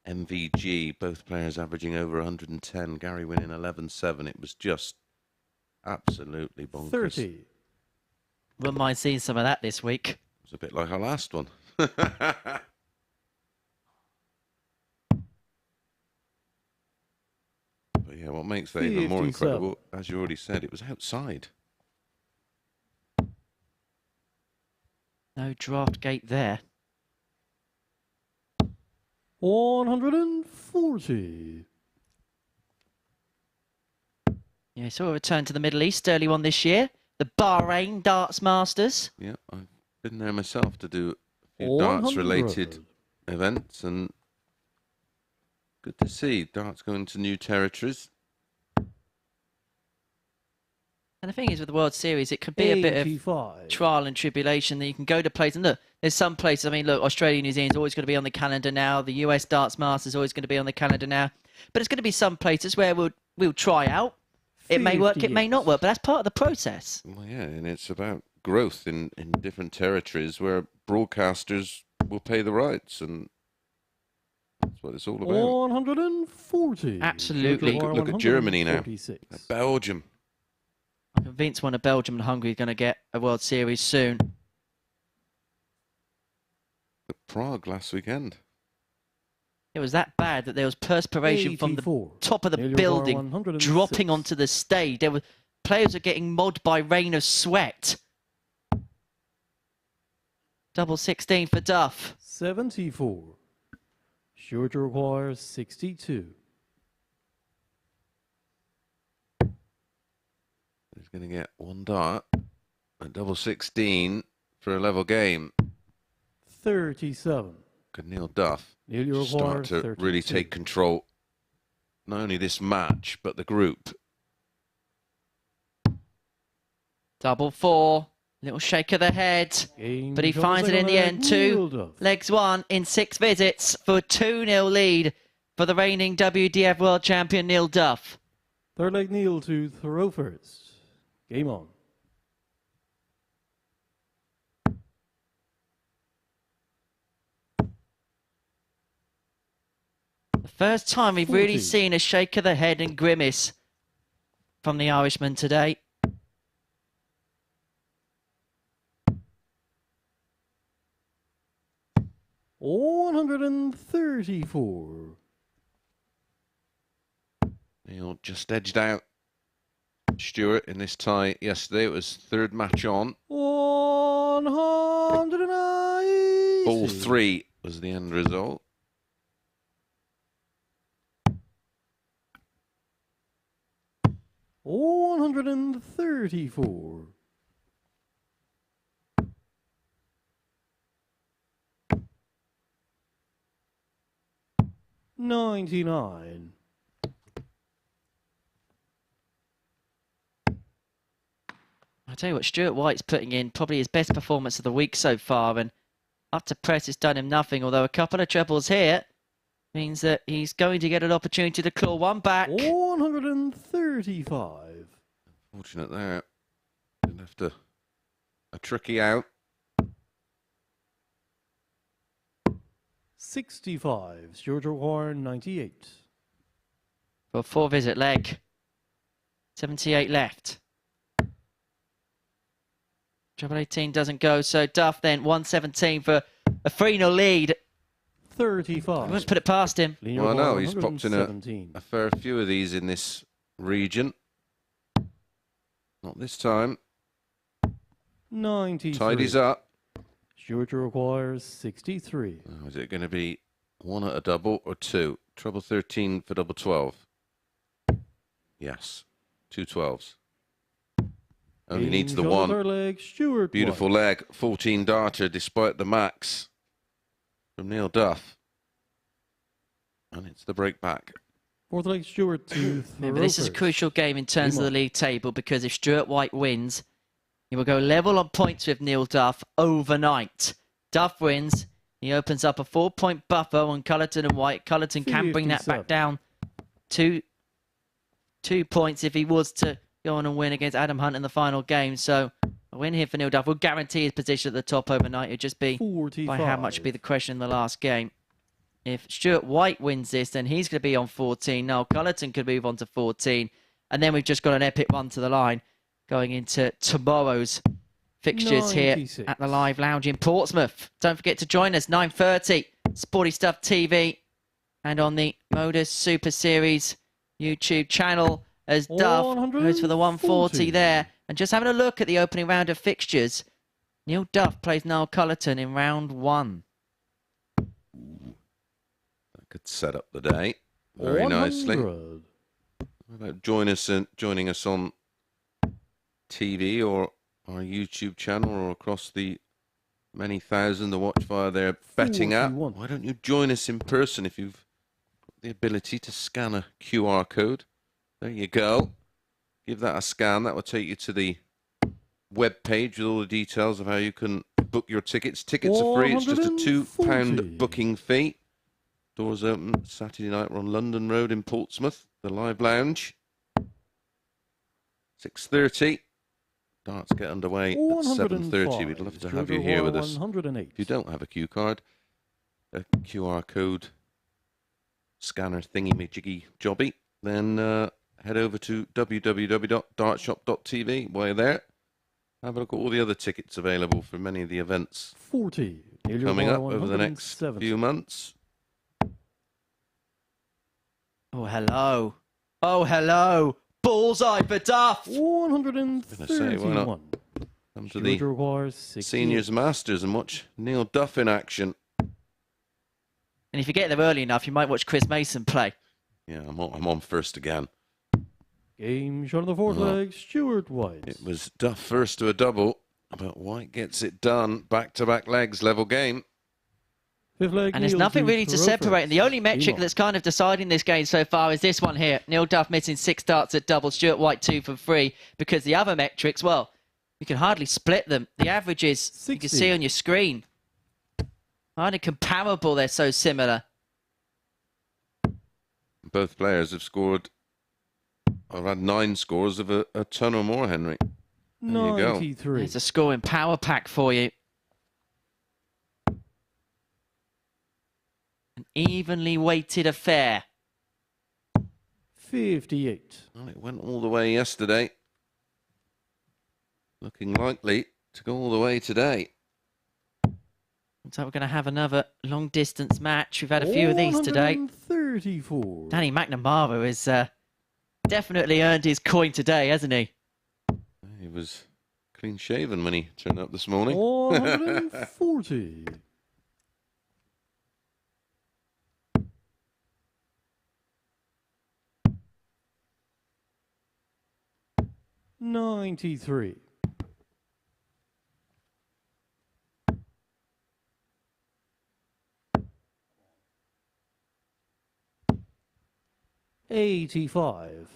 MVG, both players averaging over 110. Gary winning 11-7. It was just absolutely bonkers. 30. Wouldn't mind seeing some of that this week. It was a bit like our last one. But yeah, what makes that even more incredible, as you already said, it was outside. No draft gate there. 140. Yeah, saw a return to the Middle East early on this year. The Bahrain Darts Masters. Yeah, I've been there myself to do a few darts-related events, and good to see darts going to new territories. And the thing is with the World Series, it can be a bit of trial and tribulation that you can go to places. And look, there's some places, I mean, look, Australia, New Zealand's always going to be on the calendar now. The US Darts Masters is always going to be on the calendar now. But it's going to be some places where we'll try out. It may work, it may not work, but that's part of the process. Well, yeah, and it's about growth in different territories where broadcasters will pay the rights, and that's what it's all about. 140. Absolutely. Look at Germany now. 146. Belgium. I'm convinced one of Belgium and Hungary are going to get a World Series soon. Prague last weekend. It was that bad that there was perspiration from the 84. top of the Nearly over building 106. dropping onto the stage. Players are getting mobbed by rain of sweat. Double 16 for Duff. 74. Sure to require 62. He's going to get one dart. A double 16 for a level game. 37. Could Neil Duff Nearly require start to 32. really take control, not only this match, but the group. Double 4. Little shake of the head. Game But he comes finds it in second the leg, end. Neil 2 Duff. legs 1 in 6 visits for 2-0 lead for the reigning WDF World Champion Neil Duff. Third leg Neil to throw first. Game on. The first time we've really 40. seen a shake of the head and grimace from the Irishman today. $134. Neil just edged out Stewart in this tie yesterday. It was third match on. 190. Ball 3 was the end result. $134. $99. I'll tell you what, Stuart White's putting in probably his best performance of the week so far, and up to press has done him nothing, although a couple of trebles here means that he's going to get an opportunity to claw one back. 135. Fortunate there. Didn't have to. A tricky out. 65. Stuart Horn, 98. For a 4-visit leg. 78 left. Treble 18 doesn't go, so Duff then 117 for a 3-0 lead. 35. I wouldn't put it past him. Well, no, he's popped in 117. a fair few of these in this region. Not this time. 93. Tidies up. Stuart requires 63. Oh, is it going to be 1 at a double or 2? Treble 13 for double 12. Yes, 2 12s. Only needs the one. Leg, Stuart Beautiful White. leg, 14 darter despite the max from Neil Duff. And it's the break back. Fourth leg, Stuart to Remember, this is a crucial game in terms of the league table, because if Stuart White wins, he will go level on points with Neil Duff overnight. Duff wins, he opens up a 4-point buffer on Cullerton and White. Cullerton can bring that back 57. down to 2 points if he was to go on and win against Adam Hunt in the final game. So a win here for Neil Duff will guarantee his position at the top overnight. It'll just be 45. by how much would be the question in the last game. If Stuart White wins this, then he's going to be on 14. Noel Cullerton could move on to 14. And then we've just got an epic run to the line going into tomorrow's fixtures 96. here at the Live Lounge in Portsmouth. Don't forget to join us, 9:30, Sporty Stuff TV, and on the MODUS Super Series YouTube channel as Duff goes for the 140 there. And just having a look at the opening round of fixtures, Neil Duff plays Noel Cullerton in round 1. That could set up the day very 100. nicely. How about joining us on TV or our YouTube channel or across the many thousand that watch via their betting app? 41. Why don't you join us in person if you've got the ability to scan a QR code? There you go. Give that a scan. That will take you to the web page with all the details of how you can book your tickets. Tickets are free. It's just a £2 140. booking fee. Doors open Saturday night. We're on London Road in Portsmouth, the Live Lounge. 6:30. Darts get underway at 7:30. We'd love to have you here with us. 108. If you don't have a cue card, a QR code scanner thingy-majiggy jobby, then head over to www.dartshop.tv. While you're there, have a look at all the other tickets available for many of the events 40. coming up over the next few months. Oh, hello. Oh, hello. Bullseye for Duff. 131. Come to the Seniors Masters and watch Neil Duff in action. And if you get there early enough, you might watch Chris Mason play. Yeah, I'm on first again. Game shot on the fourth leg, Stuart White. It was Duff first to a double, but White gets it done. Back-to-back legs, level game. Fifth leg, And there's nothing really to separate. And the only metric that's kind of deciding this game so far is this one here. Neil Duff missing 6 darts at double, Stuart White 2 for 3. Because the other metrics, well, you can hardly split them. The averages 60. You can see on your screen. Hardly comparable, they're so similar. Both players have scored, I've had 9 scores of a ton or more, Henry. There 93. you go. There's a scoring power pack for you. An evenly weighted affair. 58. Well, it went all the way yesterday. Looking likely to go all the way today. So we're going to have another long distance match. We've had a few of these today. 34. Danny McNamara has definitely earned his coin today, hasn't he? He was clean shaven when he turned up this morning. 140. $93. 85.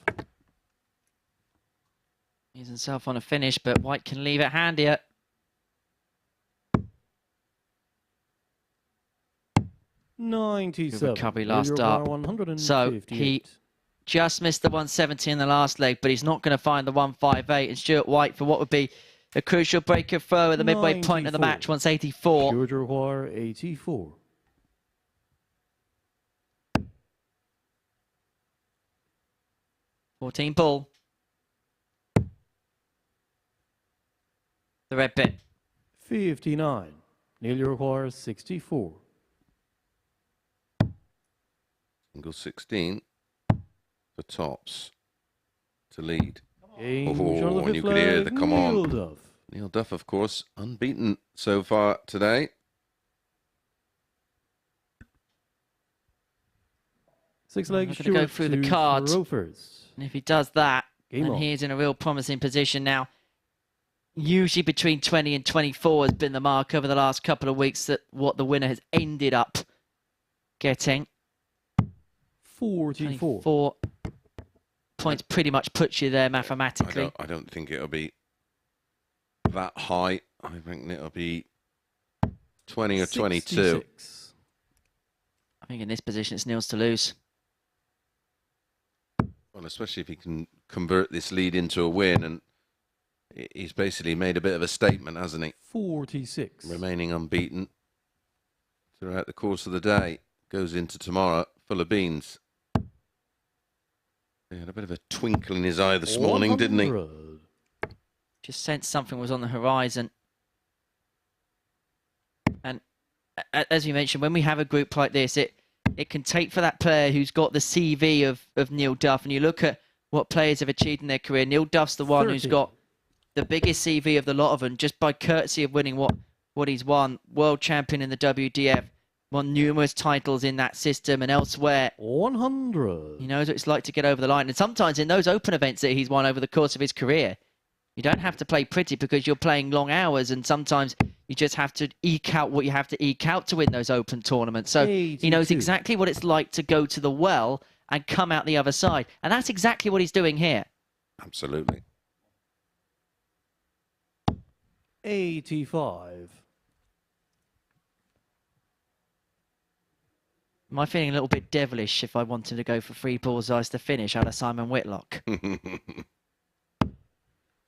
He's himself on a finish, but White can leave it handier. $97. Good recovery last start. So he just missed the 170 in the last leg, but he's not going to find the 158. And Stuart White for what would be a crucial break of throw at the midway point of the match, 184. Stuart require 84. $14 ball. The red bit. 59. Nearly requires 64. Single 16 for tops to lead. Game Oh, shot on the and fifth you could hear leg, the come on. Neil Duff. Neil Duff, of course, unbeaten so far today. Six legs, Going to go through the cards. Rovers. And if he does that, Game then on. he's in a real promising position now. Usually between 20 and 24 has been the mark over the last couple of weeks that what the winner has ended up getting. 44. 24 points pretty much puts you there mathematically. I don't think it'll be that high. I think it'll be 20 or 22. 66. I think in this position it's Neil's to lose. Well, especially if he can convert this lead into a win, and he's basically made a bit of a statement, hasn't he? 46. Remaining unbeaten throughout the course of the day. Goes into tomorrow full of beans. He had a bit of a twinkle in his eye this morning, didn't he? 100. Just sensed something was on the horizon. And as you mentioned, when we have a group like this, it can take for that player who's got the CV of Neil Duff, and you look at what players have achieved in their career. Neil Duff's the one who's 30. got the biggest CV of the lot of them, just by courtesy of winning what he's won. World champion in the WDF, won numerous titles in that system and elsewhere. 100. He knows what it's like to get over the line. And sometimes in those open events that he's won over the course of his career, you don't have to play pretty because you're playing long hours, and sometimes you just have to eke out what you have to eke out to win those open tournaments. So he knows 82. exactly what it's like to go to the well and come out the other side. And that's exactly what he's doing here. Absolutely. 85. Am I feeling a little bit devilish if I wanted to go for 3 bullseyes to finish out of Simon Whitlock?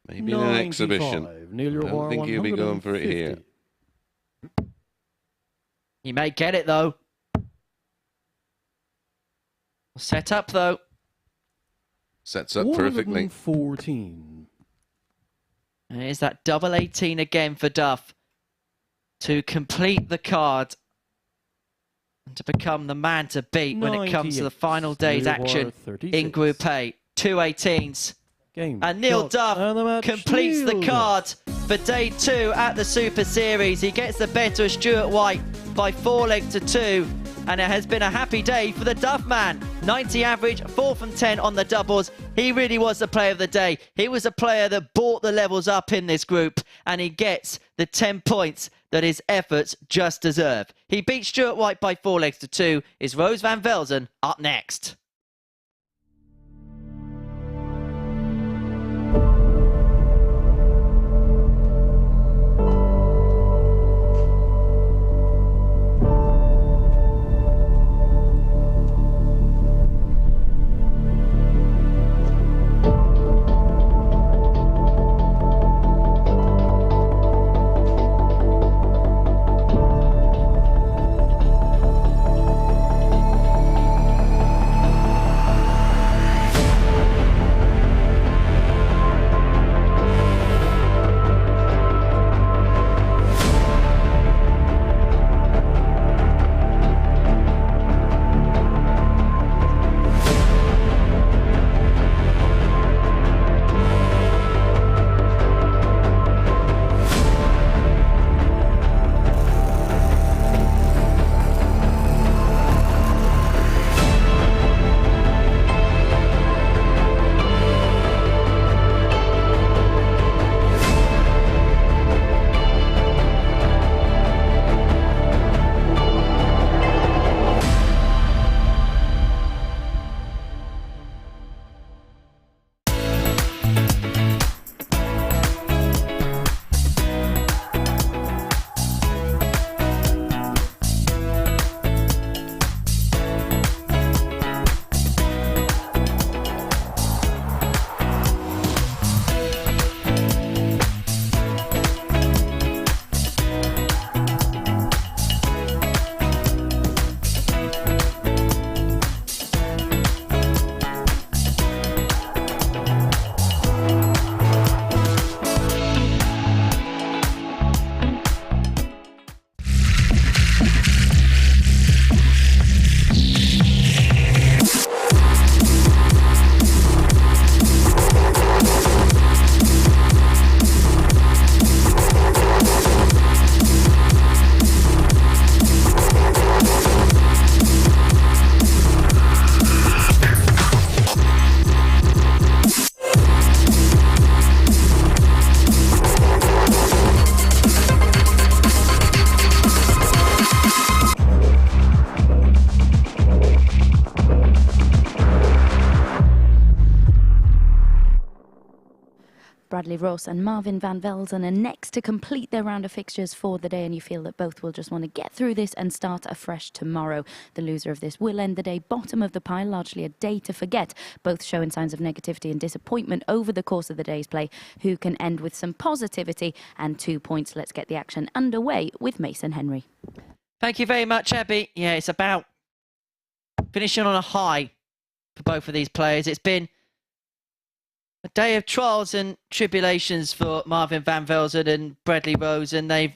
Maybe in an exhibition. I Neil don't think he'll be going for it here. He may get it, though. Set up, though. Sets up perfectly. 114. And here's that double 18 again for Duff to complete the card and to become the man to beat when it comes to the final day's action in Group A. 2 18s. And Neil Duff completes the card for day 2 at the Super Series. He gets the better of Stuart White by 4 legs to 2. And it has been a happy day for the Duff man. 90 average, 4 from 10 on the doubles. He really was the player of the day. He was a player that brought the levels up in this group, and he gets the 10 points that his efforts just deserve. He beat Stuart White by 4 legs to 2. Is Rose van Velzen up next? Bradley Ross and Marvin van Velzen are next to complete their round of fixtures for the day, and you feel that both will just want to get through this and start afresh tomorrow. The loser of this will end the day bottom of the pile, largely a day to forget, both showing signs of negativity and disappointment over the course of the day's play. Who can end with some positivity and 2 points? Let's get the action underway with Mason Henry. Thank you very much, Abby. Yeah, it's about finishing on a high for both of these players. It's been a day of trials and tribulations for Marvin van Velzen and Bradley Rose, and they've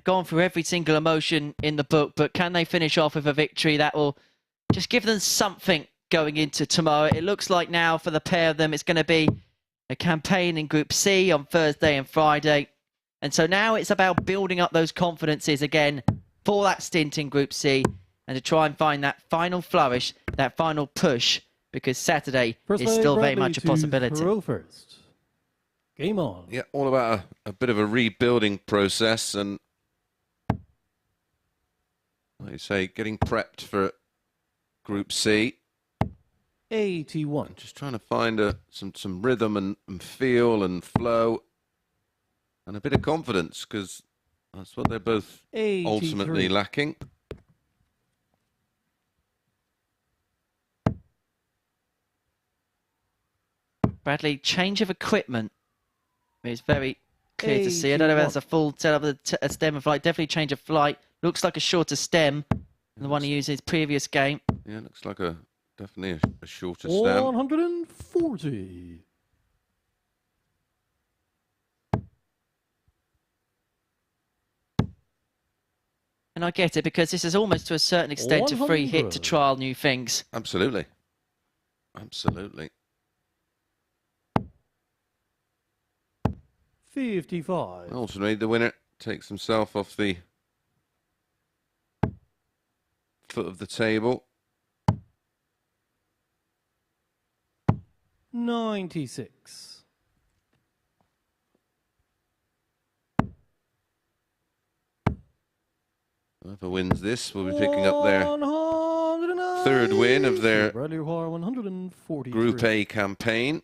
gone through every single emotion in the book, but can they finish off with a victory that will just give them something going into tomorrow? It looks like now for the pair of them it's going to be a campaign in Group C on Thursday and Friday, and so now it's about building up those confidences again for that stint in Group C and to try and find that final flourish, that final push, because Saturday is still very much a possibility. First. Game on. Yeah, all about a bit of a rebuilding process and, like you say, getting prepped for Group C. 81. Just trying to find some rhythm and feel and flow and a bit of confidence, because that's what they're both 83. ultimately lacking. Bradley, change of equipment. It's very clear to see. I don't know if that's a full setup of a stem of flight. Definitely change of flight. Looks like a shorter stem than the one he used in his previous game. Yeah, looks like definitely a shorter stem. 140. And I get it, because this is almost to a certain extent a free hit to 100. trial new things. Absolutely. Absolutely. 55. Ultimately, the winner takes himself off the foot of the table. 96. Whoever wins this will be picking up their 190. third win of their Bradley O'Hara, 143. Group A campaign.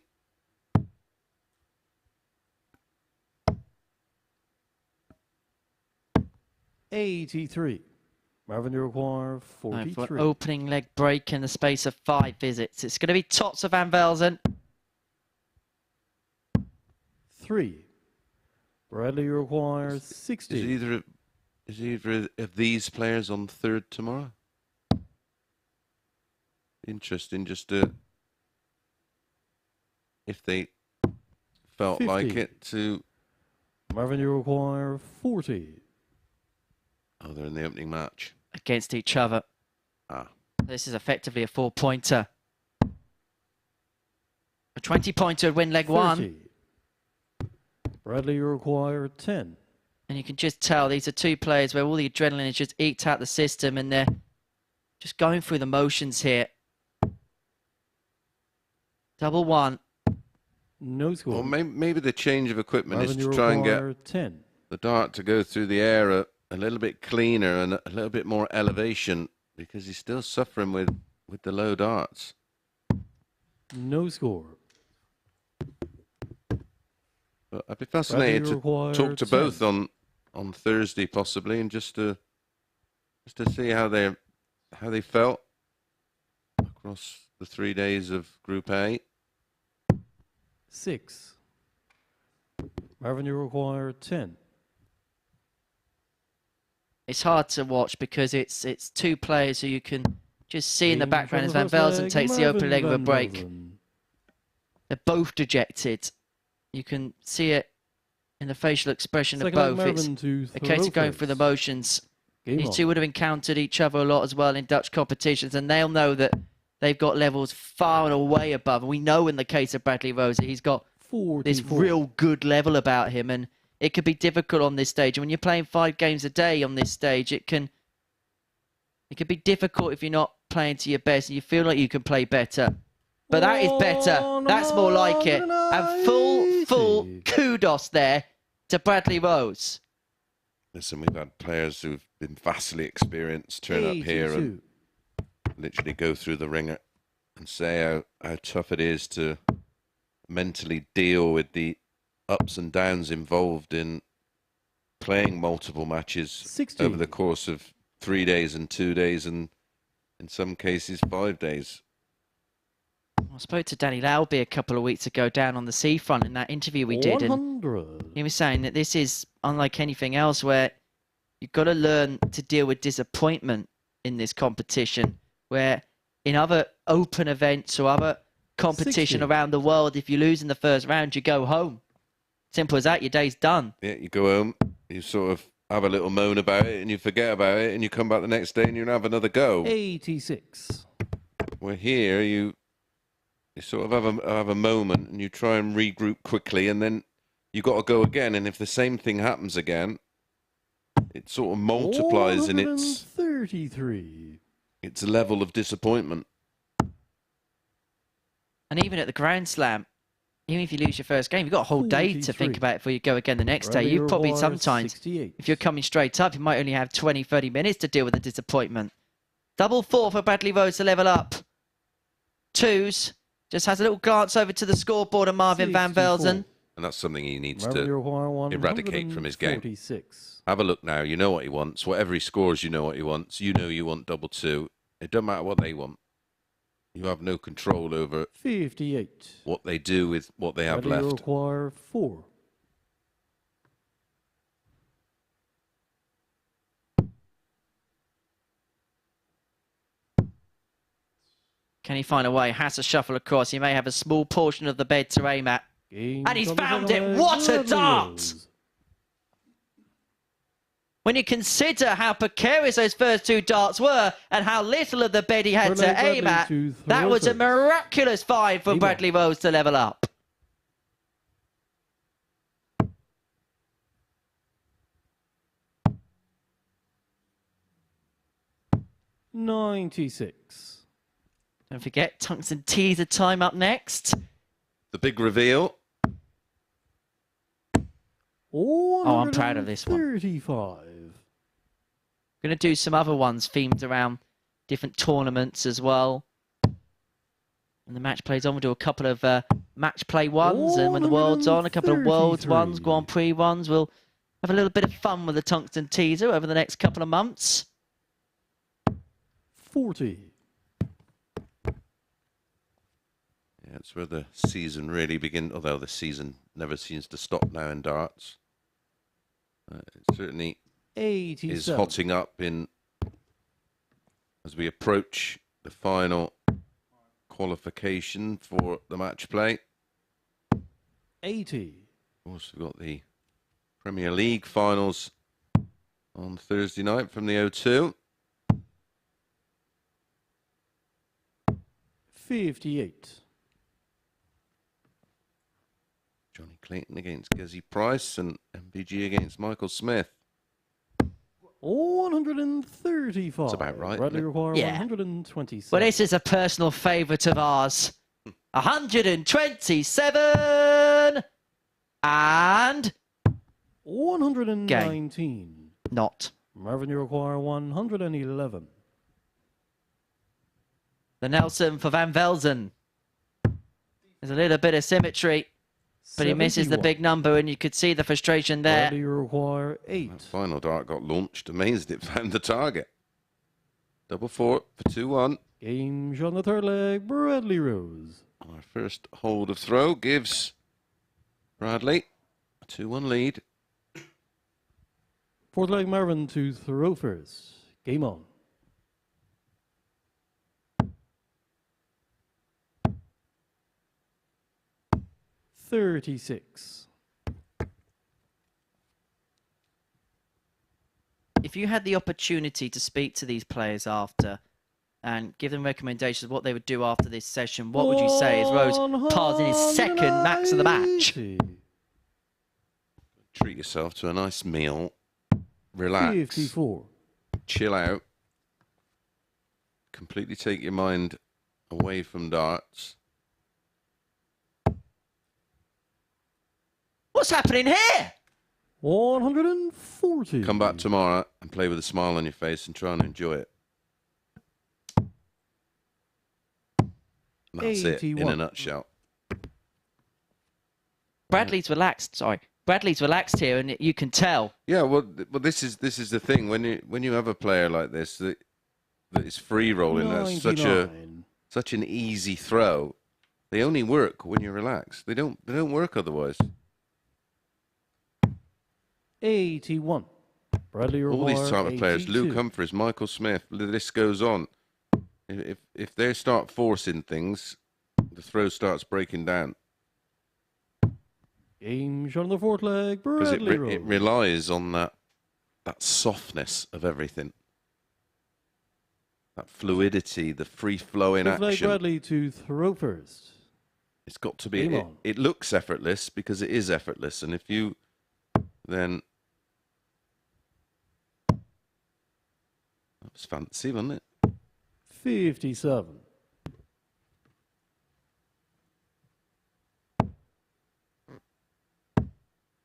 $83. Marvin Uruguay, Right, 43. for an opening leg break in the space of 5 visits. It's going to be Tots of Van Velzen. 3. Bradley Uruguay, 60. Is either of these players on third tomorrow? Interesting, just to, if they felt 50. like it to. Marvin Uruguay, 40. Oh, they're in the opening match. Against each other. Ah. This is effectively a 4-pointer. A 20-pointer would win leg 1. 30. Bradley Uruguay, 10. And you can just tell these are two players where all the adrenaline is just eked out the system, and they're just going through the motions here. Double 1. No score. Well, maybe the change of equipment Marvin is to try and Uruguay, get 10. the dart to go through the air a little bit cleaner and a little bit more elevation, because he's still suffering with the low darts. No score. But I'd be fascinated to Uruguay, talk to 10. both on Thursday possibly, and just to see how they felt across the 3 days of Group A. 6. Marvin Uruguay, 10. It's hard to watch because it's two players who you can just see in the Aiming background as for Van the first Velzen leg, takes the open Marvin leg of a Van break. Velzen. They're both dejected. You can see it in the facial expression Second of leg, both. It's Marvin to a case of going throw through the first. motions. Game These on. two would have encountered each other a lot as well in Dutch competitions, and they'll know that they've got levels far and away above. And we know in the case of Bradley Rosa, he's got 44. this real good level about him, and it could be difficult on this stage. And when you're playing 5 games a day on this stage, it can be difficult if you're not playing to your best and you feel like you can play better. But that is better. That's more like it. And full kudos there to Bradley Rose. Listen, we've had players who've been vastly experienced turn up here and literally go through the ringer and say how tough it is to mentally deal with the ups and downs involved in playing multiple matches 60. over the course of 3 days and 2 days, and in some cases 5 days. I spoke to Danny Lauby a couple of weeks ago down on the seafront in that interview we did, and 100. he was saying that this is unlike anything else, where you've got to learn to deal with disappointment in this competition, where in other open events or other competition 60. around the world, if you lose in the first round, you go home. Simple as that, your day's done. Yeah, you go home, you sort of have a little moan about it and you forget about it, and you come back the next day and you have another go. 86. Well, here you sort of have a moment and you try and regroup quickly, and then you got to go again. And if the same thing happens again, it sort of multiplies in its 133. level of disappointment. And even at the Grand Slam, even if you lose your first game, you've got a whole day to 43. think about it before you go again the next day. Bradley You probably Uruguay, sometimes, 68. if you're coming straight up, you might only have 20, 30 minutes to deal with the disappointment. Double 4 for Bradley Rose to level up. 2s. Just has a little glance over to the scoreboard of Marvin Van 64. Velzen. And that's something he needs Marvin to Uruguay, eradicate from his game. 146. have a look now. You know what he wants. Whatever he scores, you know what he wants. You know you want double 2. It doesn't matter what they want. You have no control over 58. what they do with what they have Bradley left. Uruguay, 4. Can he find a way? Has to shuffle across. He may have a small portion of the bed to aim at. Game And he's on the found second it. leg, What a Bradley dart! Rose. When you consider how precarious those first 2 darts were and how little of the bed he had Bradley to aim at, to that was a throw first. miraculous find for Game Bradley Rose to level up. $96. Don't forget, Tungsten Teaser time up next. The big reveal. Oh, I'm proud of this one. 35. Going to do some other ones themed around different tournaments as well. And the match plays on. We'll do a couple of match play ones, and when the World's on, a couple of Worlds ones, 133. Grand Prix ones. We'll have a little bit of fun with the Tungsten Teaser over the next couple of months. 40. Yeah, it's where the season really begins, although the season never seems to stop now in darts. It certainly 87. is hotting up in as we approach the final qualification for the match play. 80. Of course, we've got the Premier League finals on Thursday night from the O2. 58. Johnny Clayton against Gezi Price and MPG against Michael Smith. 135. That's about right, Bradley isn't it? require Yeah. 127. Well, this is a personal favourite of ours. 127 and 119. not. Marvin, you require 111. The Nelson for Van Velzen. There's a little bit of symmetry, but he misses the 71. big number, and you could see the frustration there. Bradley, you require 8. That final dart got launched. Amazed it found the target. Double fort for 2-1. Game on the third leg, Bradley Rose. Our first hold of throw gives Bradley a 2-1 lead. Fourth leg, Marvin to throw first. Game on. $36. If you had the opportunity to speak to these players after and give them recommendations of what they would do after this session, what would you say as Rose pars in his second max of the match? 180. Treat yourself to a nice meal. Relax. 54. Chill out. Completely take your mind away from darts. What's happening here? 140. Come back tomorrow and play with a smile on your face and try and enjoy it. That's it in a 81. nutshell. Bradley's relaxed. Sorry, Bradley's relaxed here, and you can tell. Yeah, well, this is the thing when you have a player like this that is free rolling. That's 99. such an easy throw. They only work when you're relaxed. They don't work otherwise. 81. Bradley All these type of players, 82. Luke Humphries, Michael Smith, the list goes on. If they start forcing things, the throw starts breaking down Game shot on the fourth leg, because Bradley it Rose. relies on that softness of everything, that fluidity, the free flowing Fifth leg, action. Bradley to throw first. It's got to be. Game It, on. it looks effortless because it is effortless, and if you then that was fancy, wasn't it? 57.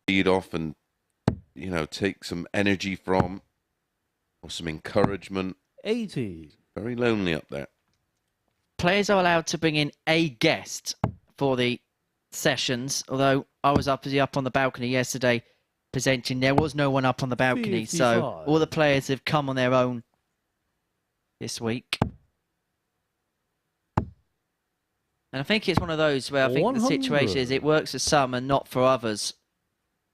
Lead off and take some energy from or some encouragement. 80. Very lonely up there. Players are allowed to bring in a guest for the sessions, although I was up on the balcony yesterday presenting. There was no one up on the balcony, so 55. all the players have come on their own this week. And I think it's one of those where I think the situation is 100. it works for some and not for others.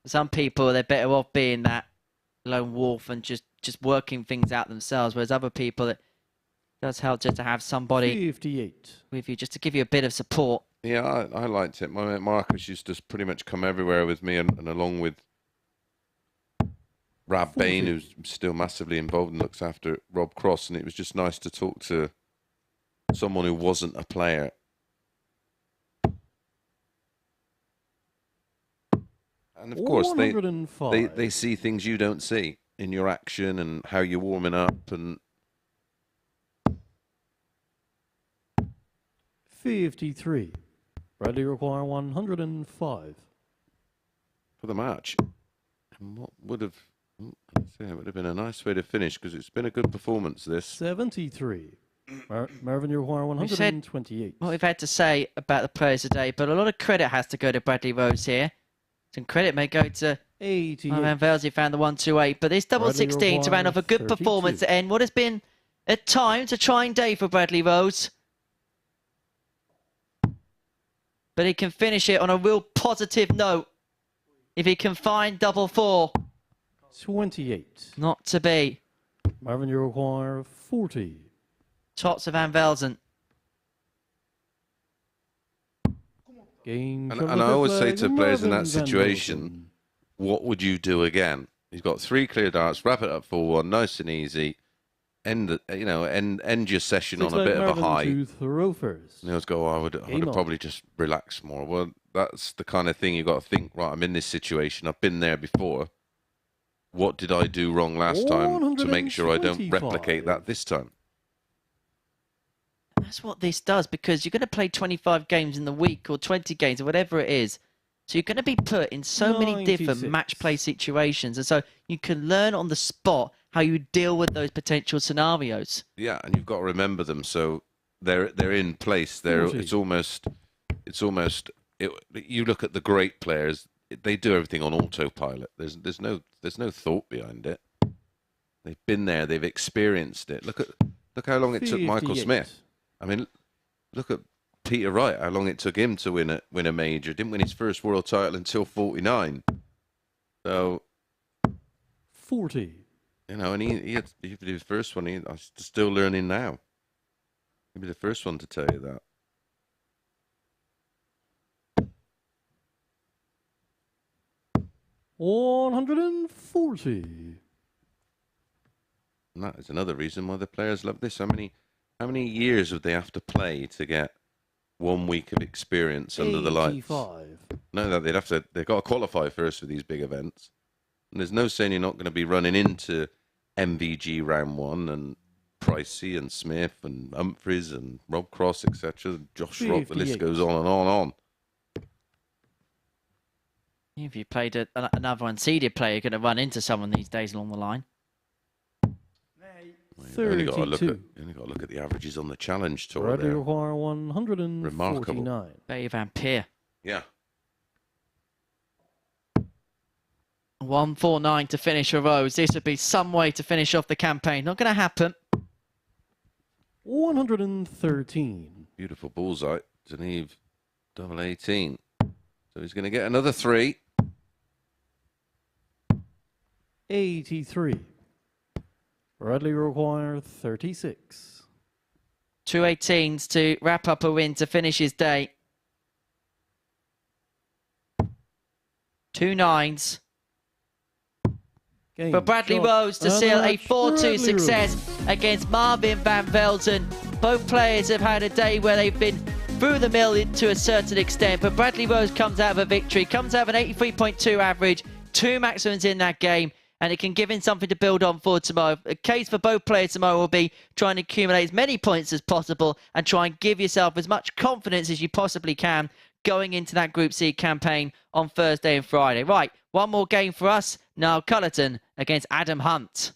Some people, they're better off being that lone wolf and just working things out themselves, whereas other people, does help just to have somebody 58. with you, just to give you a bit of support. Yeah, I liked it. My mate Marcus used to pretty much come everywhere with me, and along with Rab Bain, who's still massively involved and looks after Rob Cross, and it was just nice to talk to someone who wasn't a player. And of course, they see things you don't see in your action and how you're warming up. And 53. Bradley require 105. for the match, and what would have, it would have been a nice way to finish, because it's been a good performance. This 73. Marvin, you require 128. What we've had to say about the players today, but a lot of credit has to go to Bradley Rose here. Some credit may go to 88. Van Velze, who found the 128, but this double Bradley 16 to round off a good 32. performance to end what has been at times a trying day for Bradley Rose. But he can finish it on a real positive note if he can find double 4. 28. Not to be. Marvin, you require 40. Tots of Van Velzen. Game and I always say to players in that situation, what would you do again? You've got 3 clear darts, wrap it up 4-1, nice and easy. End your session on a bit of a high. To throw first. And you always go, I would have probably just relaxed more. Well, that's the kind of thing you've got to think, right, I'm in this situation, I've been there before. What did I do wrong last time to make sure I don't replicate that this time? That's what this does, because you're going to play 25 games in the week or 20 games or whatever it is. So you're going to be put in so many different match play situations. And so you can learn on the spot how you deal with those potential scenarios. Yeah, and you've got to remember them, so they're in place. It's almost you look at the great players, they do everything on autopilot. There's no thought behind it. They've been there, they've experienced it. Look how long it took Michael Smith. I mean, look at Peter Wright, how long it took him to win a major. Didn't win his first world title until 49. So 40. You know, and he had his first one. I'm still learning now. He'll be the first one to tell you that. $140. And that is another reason why the players love this. How many years would they have to play to get 1 week of experience under the lights? 85. No, they've got to qualify first for these big events. And there's no saying you're not going to be running into MVG round 1 and Pricey and Smith and Humphreys and Rob Cross, etc. Josh Rock, the list goes on and on and on. If you played another unseeded player, you're going to run into someone these days along the line. You only got to look at the averages on the Challenge Tour. Bradley require 149. Remarkable. Bay Van Peer. Yeah. 149 to finish a Rose. This would be some way to finish off the campaign. Not going to happen. 113. Beautiful bullseye. Deneve, double 18. So he's going to get another 3. 83. Bradley require 36. 2 18s to wrap up a win to finish his day. 2 9s. For Bradley Rose to seal a 4-2 success against Marvin Van Velzen. Both players have had a day where they've been through the mill to a certain extent, but Bradley Rose comes out of a victory, comes out of an 83.2 average, 2 maximums in that game, and it can give him something to build on for tomorrow. The case for both players tomorrow will be trying to accumulate as many points as possible and try and give yourself as much confidence as you possibly can going into that Group C campaign on Thursday and Friday. Right, one more game for us. Niall Cullerton against Adam Hunt.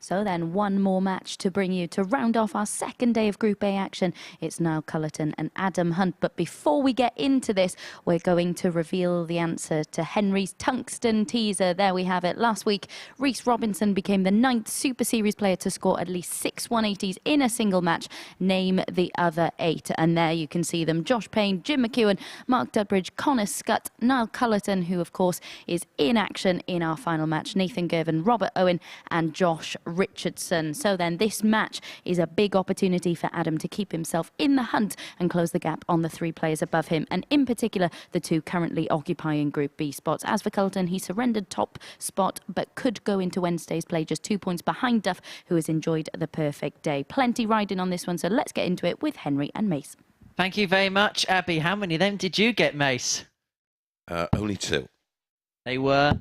So then one more match to bring you to round off our second day of Group A action. It's Niall Cullerton and Adam Hunt. But before we get into this, we're going to reveal the answer to Henry's tungsten teaser. There we have it. Last week, Rhys Robinson became the 9th Super Series player to score at least 6 180s in a single match. Name the other 8. And there you can see them. Josh Payne, Jim McEwen, Mark Dudbridge, Connor Scott, Niall Cullerton, who of course is in action in our final match, Nathan Girvan, Robert Owen and Josh Richardson. So then this match is a big opportunity for Adam to keep himself in the hunt and close the gap on the 3 players above him, and in particular the 2 currently occupying Group B spots. As for Cullerton, he surrendered top spot but could go into Wednesday's play just 2 points behind Duff, who has enjoyed the perfect day. Plenty riding on this one, so let's get into it with Henry and Mace. Thank you very much, Abby. How many of them did you get, Mace? Only 2. They were?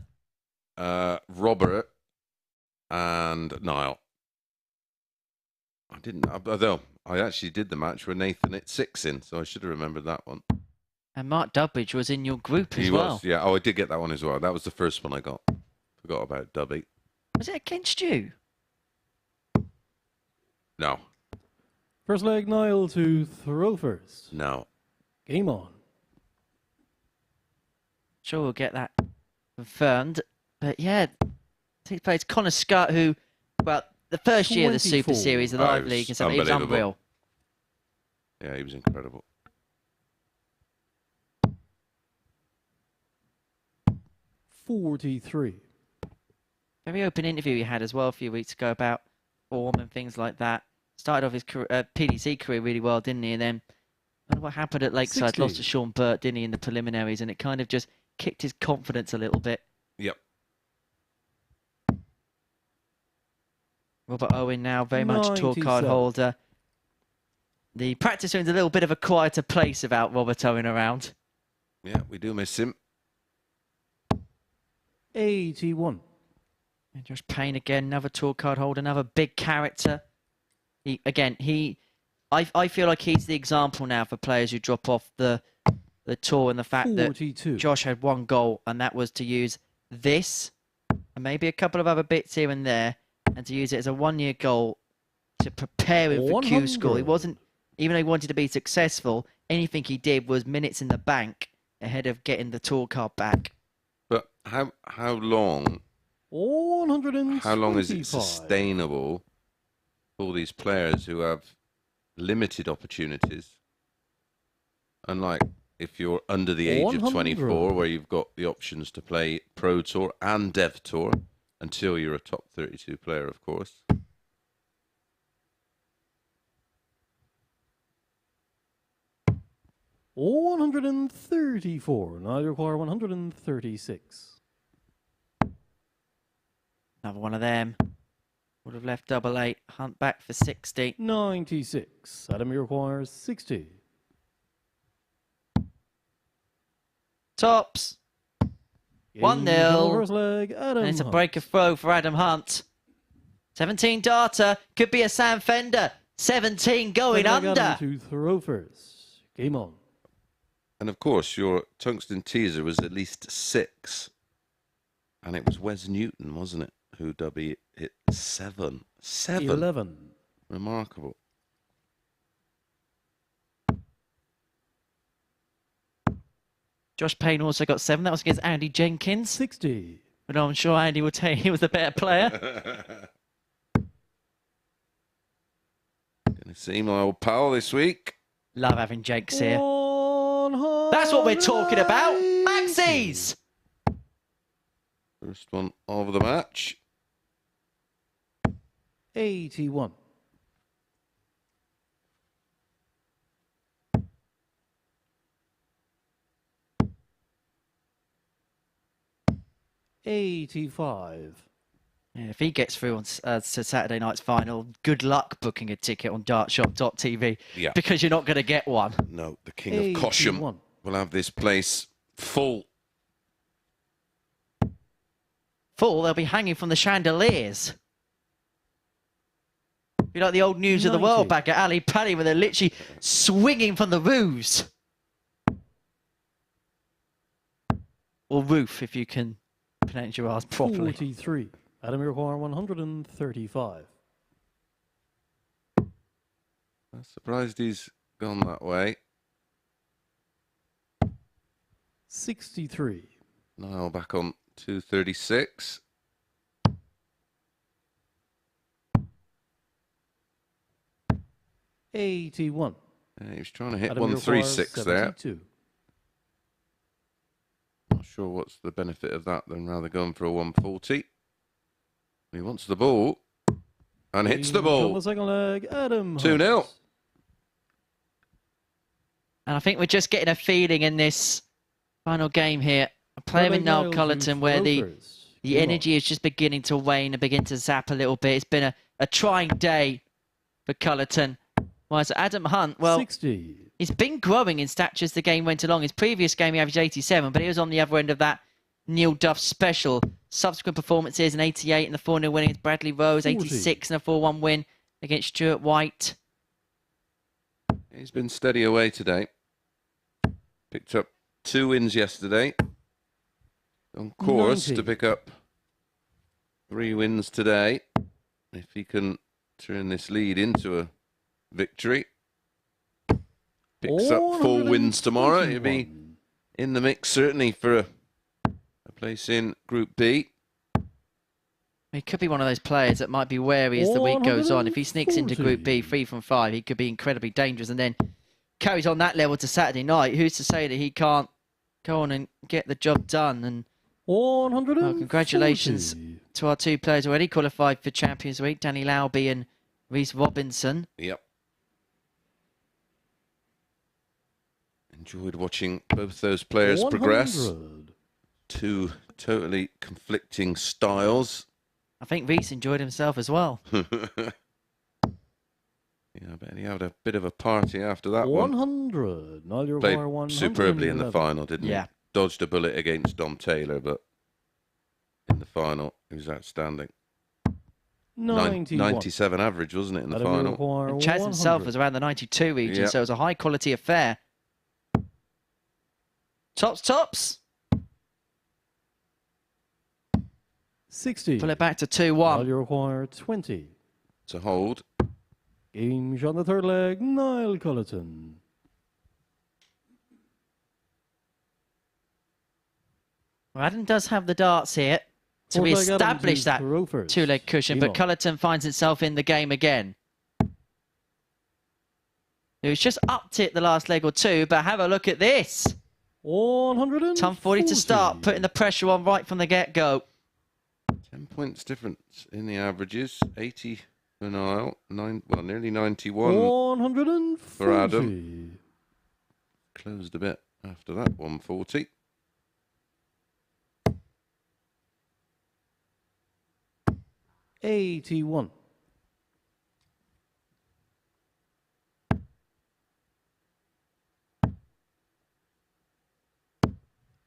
Robert and Niall. I didn't, although I actually did the match where Nathan hit 6 in, so I should have remembered that one. And Mark Dudbridge was in your group as He well. was, yeah. Oh, I did get that one as well. That was the first one I got. Forgot about Dubby. Was it against you? No. First leg, Niall to throw first. No. Game on. Sure, we'll get that confirmed. But yeah, he plays Connor Scott, who, well, the first year of the Super 24. Series, the Oh, Live it League, was and so it was unbelievable. unreal. Yeah, he was incredible. 43. Very open interview he had as well a few weeks ago about form and things like that. Started off his career, PDC career really well, didn't he? And then, I don't know what happened at Lakeside, 60. lost to Sean Burt, didn't he, in the preliminaries, and it kind of just kicked his confidence a little bit. Yep. Robert Owen now very much a tour card 97. holder. The practice room's a little bit of a quieter place without Robert Owen around. Yeah, we do miss him. 81. And Josh Payne again, another tour card holder, another big character. I feel like he's the example now for players who drop off the tour, and the fact 42. that Josh had 1 goal, and that was to use this and maybe a couple of other bits here and there, and to use it as a 1-year goal to prepare him for Q School. He 100. wasn't, even though he wanted to be successful, anything he did was minutes in the bank ahead of getting the tour card back. But how long 125. how long is it sustainable for all these players who have limited opportunities? Unlike if you're under the age of 24, 100. where you've got the options to play Pro Tour and Dev Tour until you're a top 32 player, of course. $134. Now you require 136. Another one of them. Would have left 88. Hunt back for 60. 96. Adam, you require 60. Tops. 1-0. First leg, Adam And it's a Hunt. break of throw for Adam Hunt. 17 data. Could be a Sam Fender. 17 going First leg, under. Adam to throw first. Game on. And of course, your tungsten teaser was at least 6. And it was Wes Newton, wasn't it? Who Dubby hit 7. 7. 11. Remarkable. Josh Payne also got 7. That was against Andy Jenkins. 60. But I'm sure Andy would tell you he was the better player. Gonna see my old pal this week. Love having Jakes here. 100. That's what we're talking about. Maxis! First one of the match. 81. 85. Yeah, if he gets through on to Saturday night's final, good luck booking a ticket on dartshop.tv. Yeah. Because you're not going to get one. No, the King of Cosham 81. will have this place full. Full, they'll be hanging from the chandeliers. Be like the old News of the 90. World back at Ali Pali, where they're literally swinging from the roofs. Or roof, if you can pronounce your R's properly. 43. Adam, you require 135. I'm surprised he's gone that way. 63. Niall back on 236. $81. He was trying to hit Adam, you require 136 there. 72. Not sure what's the benefit of that than rather going for a 140. He wants the ball and hits the On ball. the second leg, Adam 2-0. Hunt. And I think we're just getting a feeling in this final game here. A player with Niall Cullerton where the energy is just beginning to wane and begin to zap a little bit. It's been a trying day for Cullerton. Whereas Adam Hunt, well, 60. he's been growing in stature as the game went along. His previous game, he averaged 87, but he was on the other end of that Neil Duff special. Subsequent performances, an 88 in the 4-0 win against Bradley Rose, 86 in a 4-1 win against Stuart White. He's been steady away today. Picked up 2 wins yesterday. On course 90. to pick up 3 wins today. If he can turn this lead into a victory. Picks up 4 wins tomorrow. He'll be in the mix certainly for a place in Group B. He could be one of those players that might be wary as the week goes on. If he sneaks into Group B 3 from 5, he could be incredibly dangerous and then carries on that level to Saturday night. Who's to say that he can't go on and get the job done? And well, congratulations to our 2 players already qualified for Champions Week, Danny Lauby and Reece Robinson. Yep. Enjoyed watching both those players progress. 2 totally conflicting styles. I think Reece enjoyed himself as well. Yeah, I bet he had a bit of a party after that 100. one. Played superbly in the final, didn't Yeah. he? Dodged a bullet against Dom Taylor, but in the final, he was outstanding. 97 average, wasn't it, in the final? And Chaz himself was around the 92 region, so it was a high-quality affair. Tops. 60. Pull it back to 2-1. You require 20. To hold. Game shot on the third leg, Niall Cullerton. Well, Adam does have the darts here to Fourth leg, Adam establish to that throw first. 2-leg cushion, but Emo. Cullerton finds himself in the game again. He was just upped it the last leg or 2, but have a look at this. 140. Tom 40 to start, putting the pressure on right from the get-go. 10 points difference in the averages. 80 for Niall. Nearly 91 140. for Adam. Closed a bit after that, 140. $81.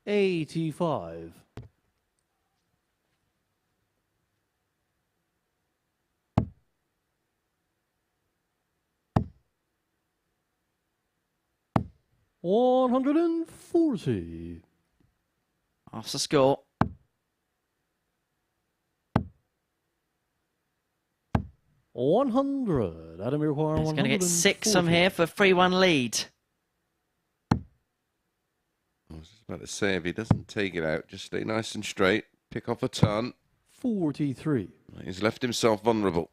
$85. $140. Half the score. $100. Adam require He's going to get 6 from 140. here for a 3-1 lead. I was just about to say, if he doesn't take it out, just stay nice and straight, pick off a ton. 43. He's left himself vulnerable.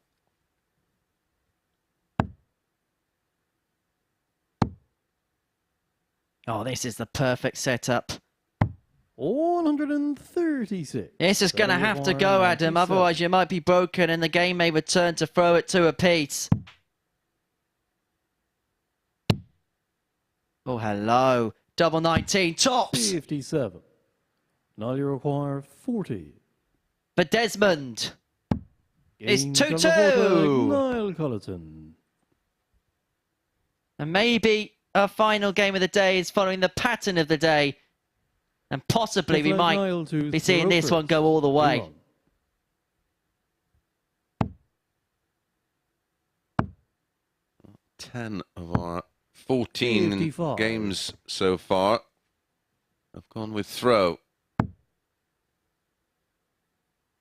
Oh, this is the perfect setup. 136. This is going to have to go, Adam, 97. otherwise you might be broken and the game may return to throw it 2 apiece. Oh, hello. Double 19, tops 57. Now you require 40. for Desmond. It's Game 2-2. shot on the fourth leg, Niall Cullerton. And maybe our final game of the day is following the pattern of the day. And possibly we Fifth leg, might Niall to be seeing throw this one first. go all the way. Come on. 10 of our 14 55. games so far have gone with throw.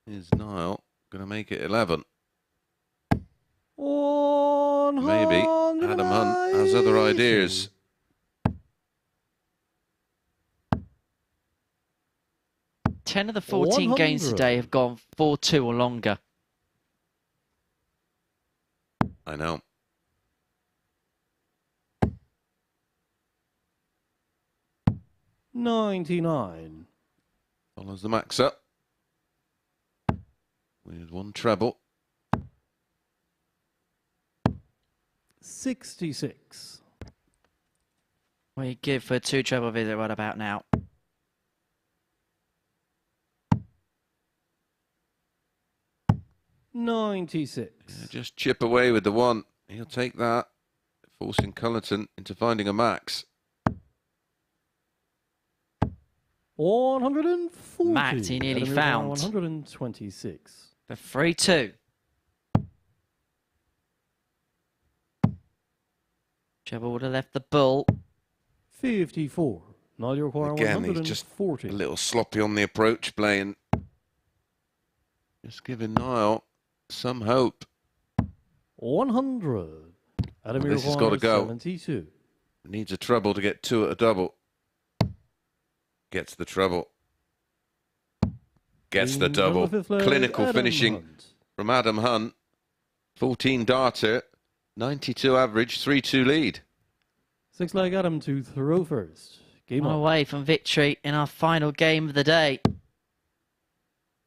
Here's Niall. going to make it 11. 180. Maybe Adam Hunt has other ideas. Ten of the 14 games today have gone 4-2 or longer. I know. $99. Follows the max up. With one treble. 66. What do you give for a 2 treble visit right about now? $96. Yeah, just chip away with the one. He'll take that, forcing Cullerton into finding a max. 140. Max, he nearly Adam found. 126. For 3-2. Treble would have left the bull. 54. Now you require Again, he's just 140. a little sloppy on the approach, playing. Just giving Niall some hope. 100. Adam, Well, this has got to go. 72. Needs a treble to get 2 at a double. Gets the treble. Gets the double. Clinical Adam finishing Hunt. from Adam Hunt. 14 darter, 92 average, 3-2 lead. 6-leg Adam to throw first. Game on. Away from victory in our final game of the day.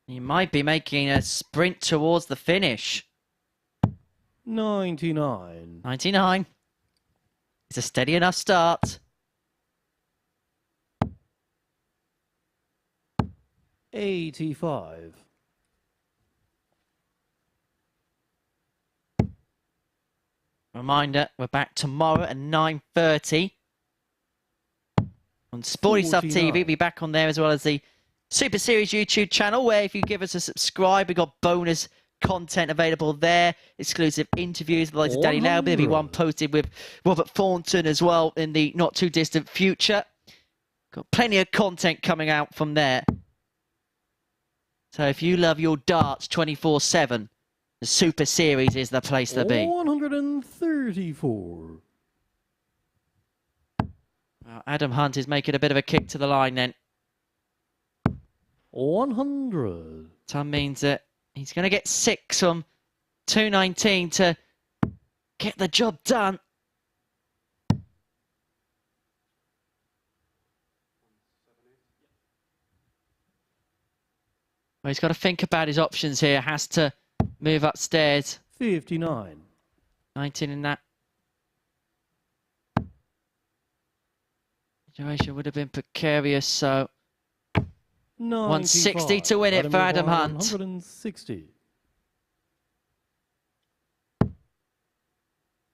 You might be making a sprint towards the finish. 99. 99. It's a steady enough start. 85. Reminder, we're back tomorrow at 9:30 on Sporty Stuff 49. TV. We'll be back on there as well as the Super Series YouTube channel, where if you give us a subscribe, we've got bonus content available there, exclusive interviews with the likes of Danny Lowby. There'll be one posted with Robert Thornton as well in the not too distant future. Got plenty of content coming out from there. So if you love your darts 24/7, the Super Series is the place to be. 134. Well, Adam Hunt is making a bit of a kick to the line then. 100. That means that he's going to get 6 from 219 to get the job done. Well, he's got to think about his options here. Has to move upstairs. 59. 19 in that situation would have been precarious, so 160 to win it for Adam Hunt. 160.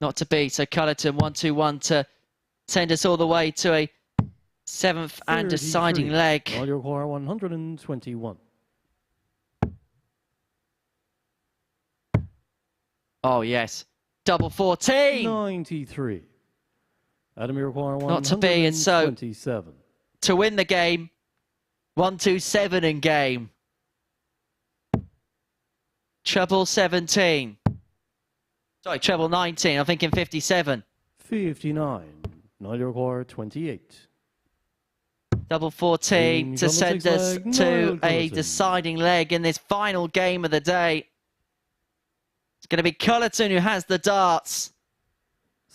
Not to be, so Cullerton 1-2-1 to send us all the way to a 7th and deciding 33. leg. Now you require 121. Oh, yes. Double 14. 93. Adam, you require Not to be, and so 127. to win the game, 127 in game. Treble 17. Sorry, treble 19. I'm thinking 57. 59. Now you require 28. Double 14 to James on the send us six-leg, to Niall a Cullerton. deciding leg in this final game of the day. It's going to be Cullerton who has the darts.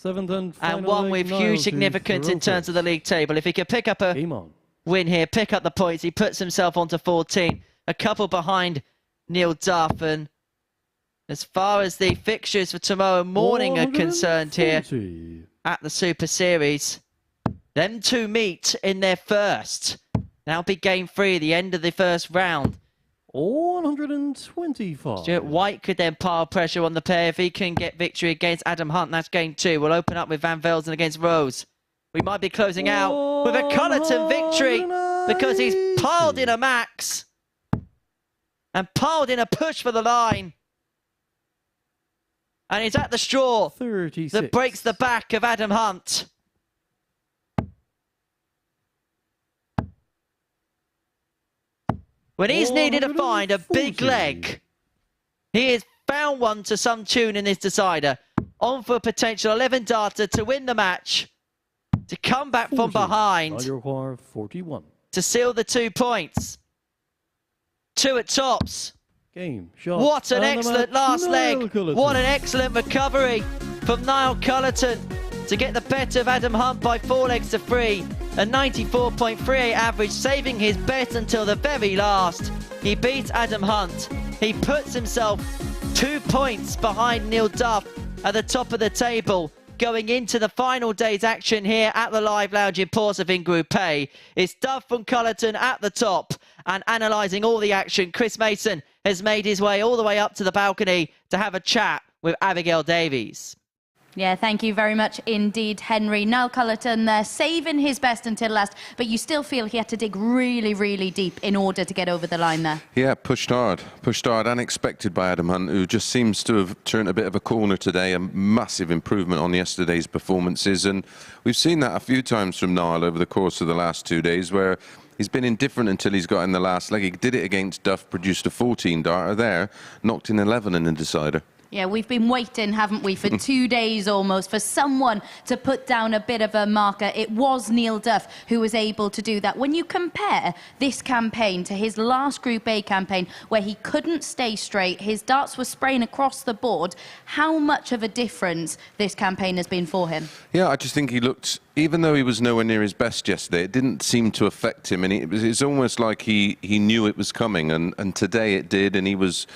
7th and final And one leg, with Niall huge to significance throw in terms first. of the league table. If he could pick up a Game on. win here, pick up the points, he puts himself onto 14. A couple behind Neil Duff. And as far as the fixtures for tomorrow morning are concerned here 140. at the Super Series, them two meet in their first. That'll be game 3, the end of the first round. 125. Stuart White could then pile pressure on the pair if he can get victory against Adam Hunt. That's game 2. We'll open up with Van Velzen against Rose. We might be closing out with a Cullerton victory because he's piled in a max and piled in a push for the line. And he's at the straw 36. that breaks the back of Adam Hunt. When he's needed to find a big 140. leg He has found one to some tune in this decider. On for a potential 11 data to win the match. To come back from 40, behind. Nile 41. To seal the 2 points. 2 at tops. Game, shot. What an and the excellent match, last Niall leg. Cullerton. What an excellent recovery from Niall Cullerton to get the better of Adam Hunt by 4 legs to 3. A 94.38 average, saving his bet until the very last. He beats Adam Hunt. He puts himself 2 points behind Neil Duff at the top of the table. Going into the final day's action here at the Live Lounge in Portsmouth in Group A. It's Duff from Cullerton at the top, and analysing all the action, Chris Mason has made his way all the way up to the balcony to have a chat with Abigail Davies. Yeah, thank you very much indeed, Henry. Niall Cullerton there, saving his best until last, but you still feel he had to dig really, really deep in order to get over the line there. Yeah, pushed hard, unexpected by Adam Hunt, who just seems to have turned a bit of a corner today, a massive improvement on yesterday's performances, and we've seen that a few times from Niall over the course of the last 2 days, where he's been indifferent until he's got in the last leg. He did it against Duff, produced a 14 darter there, knocked in 11 in the decider. Yeah, we've been waiting, haven't we, for 2 days almost, for someone to put down a bit of a marker. It was Neil Duff who was able to do that. When you compare this campaign to his last Group A campaign, where he couldn't stay straight, his darts were spraying across the board, how much of a difference this campaign has been for him? Yeah, I just think he looked, even though he was nowhere near his best yesterday, it didn't seem to affect him, and it's almost like he knew it was coming, and today it did, and he was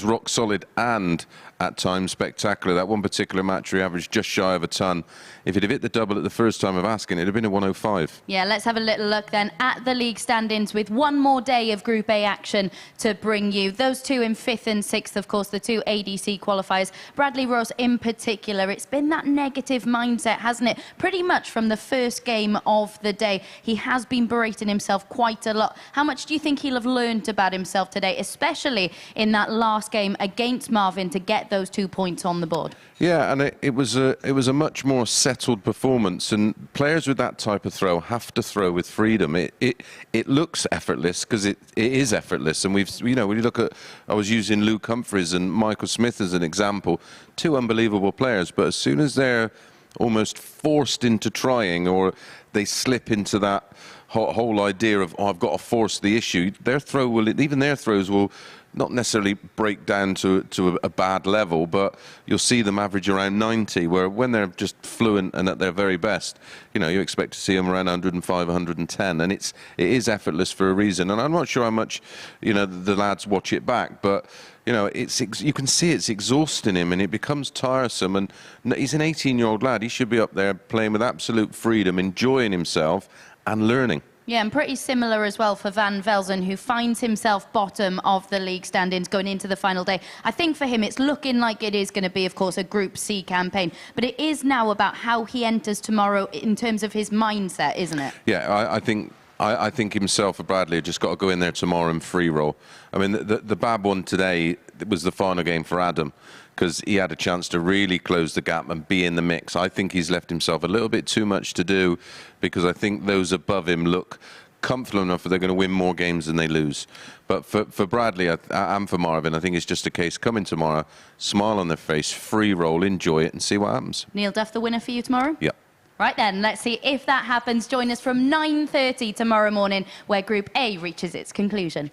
rock solid and at times spectacular. That one particular match where he averaged just shy of a ton. If he'd have hit the double at the first time of asking, it'd have been a 105. Yeah, let's have a little look then at the league standings with one more day of Group A action to bring you. Those two in 5th and 6th, of course, the two ADC qualifiers. Bradley Ross in particular, it's been that negative mindset, hasn't it? Pretty much from the first game of the day. He has been berating himself quite a lot. How much do you think he'll have learned about himself today, especially in that last game against Marvin, to get those 2 points on the board? Yeah, and it was a much more settled performance, and players with that type of throw have to throw with freedom. It looks effortless because it is effortless, and when you look at, I was using Luke Humphries and Michael Smith as an example, two unbelievable players, but as soon as they're almost forced into trying, or they slip into that whole idea of, oh, I've got to force the issue, their throws will not necessarily break down to a bad level, but you'll see them average around 90, where when they're just fluent and at their very best, you expect to see them around 105, 110, and it is effortless for a reason. And I'm not sure how much, the lads watch it back, but you can see it's exhausting him, and it becomes tiresome. And he's an 18-year-old lad. He should be up there playing with absolute freedom, enjoying himself and learning. Yeah, and pretty similar as well for Van Velzen, who finds himself bottom of the league standings going into the final day. I think for him, it's looking like it is going to be, of course, a Group C campaign. But it is now about how he enters tomorrow in terms of his mindset, isn't it? Yeah, I think himself and Bradley have just got to go in there tomorrow and free roll. I mean, the bad one today was the final game for Adam, because he had a chance to really close the gap and be in the mix. I think he's left himself a little bit too much to do, because I think those above him look comfortable enough that they're going to win more games than they lose. But for Bradley and for Marvin, I think it's just a case, come in tomorrow, smile on their face, free roll, enjoy it, and see what happens. Neil Duff, the winner for you tomorrow? Yeah. Right then, let's see if that happens. Join us from 9:30 tomorrow morning, where Group A reaches its conclusion.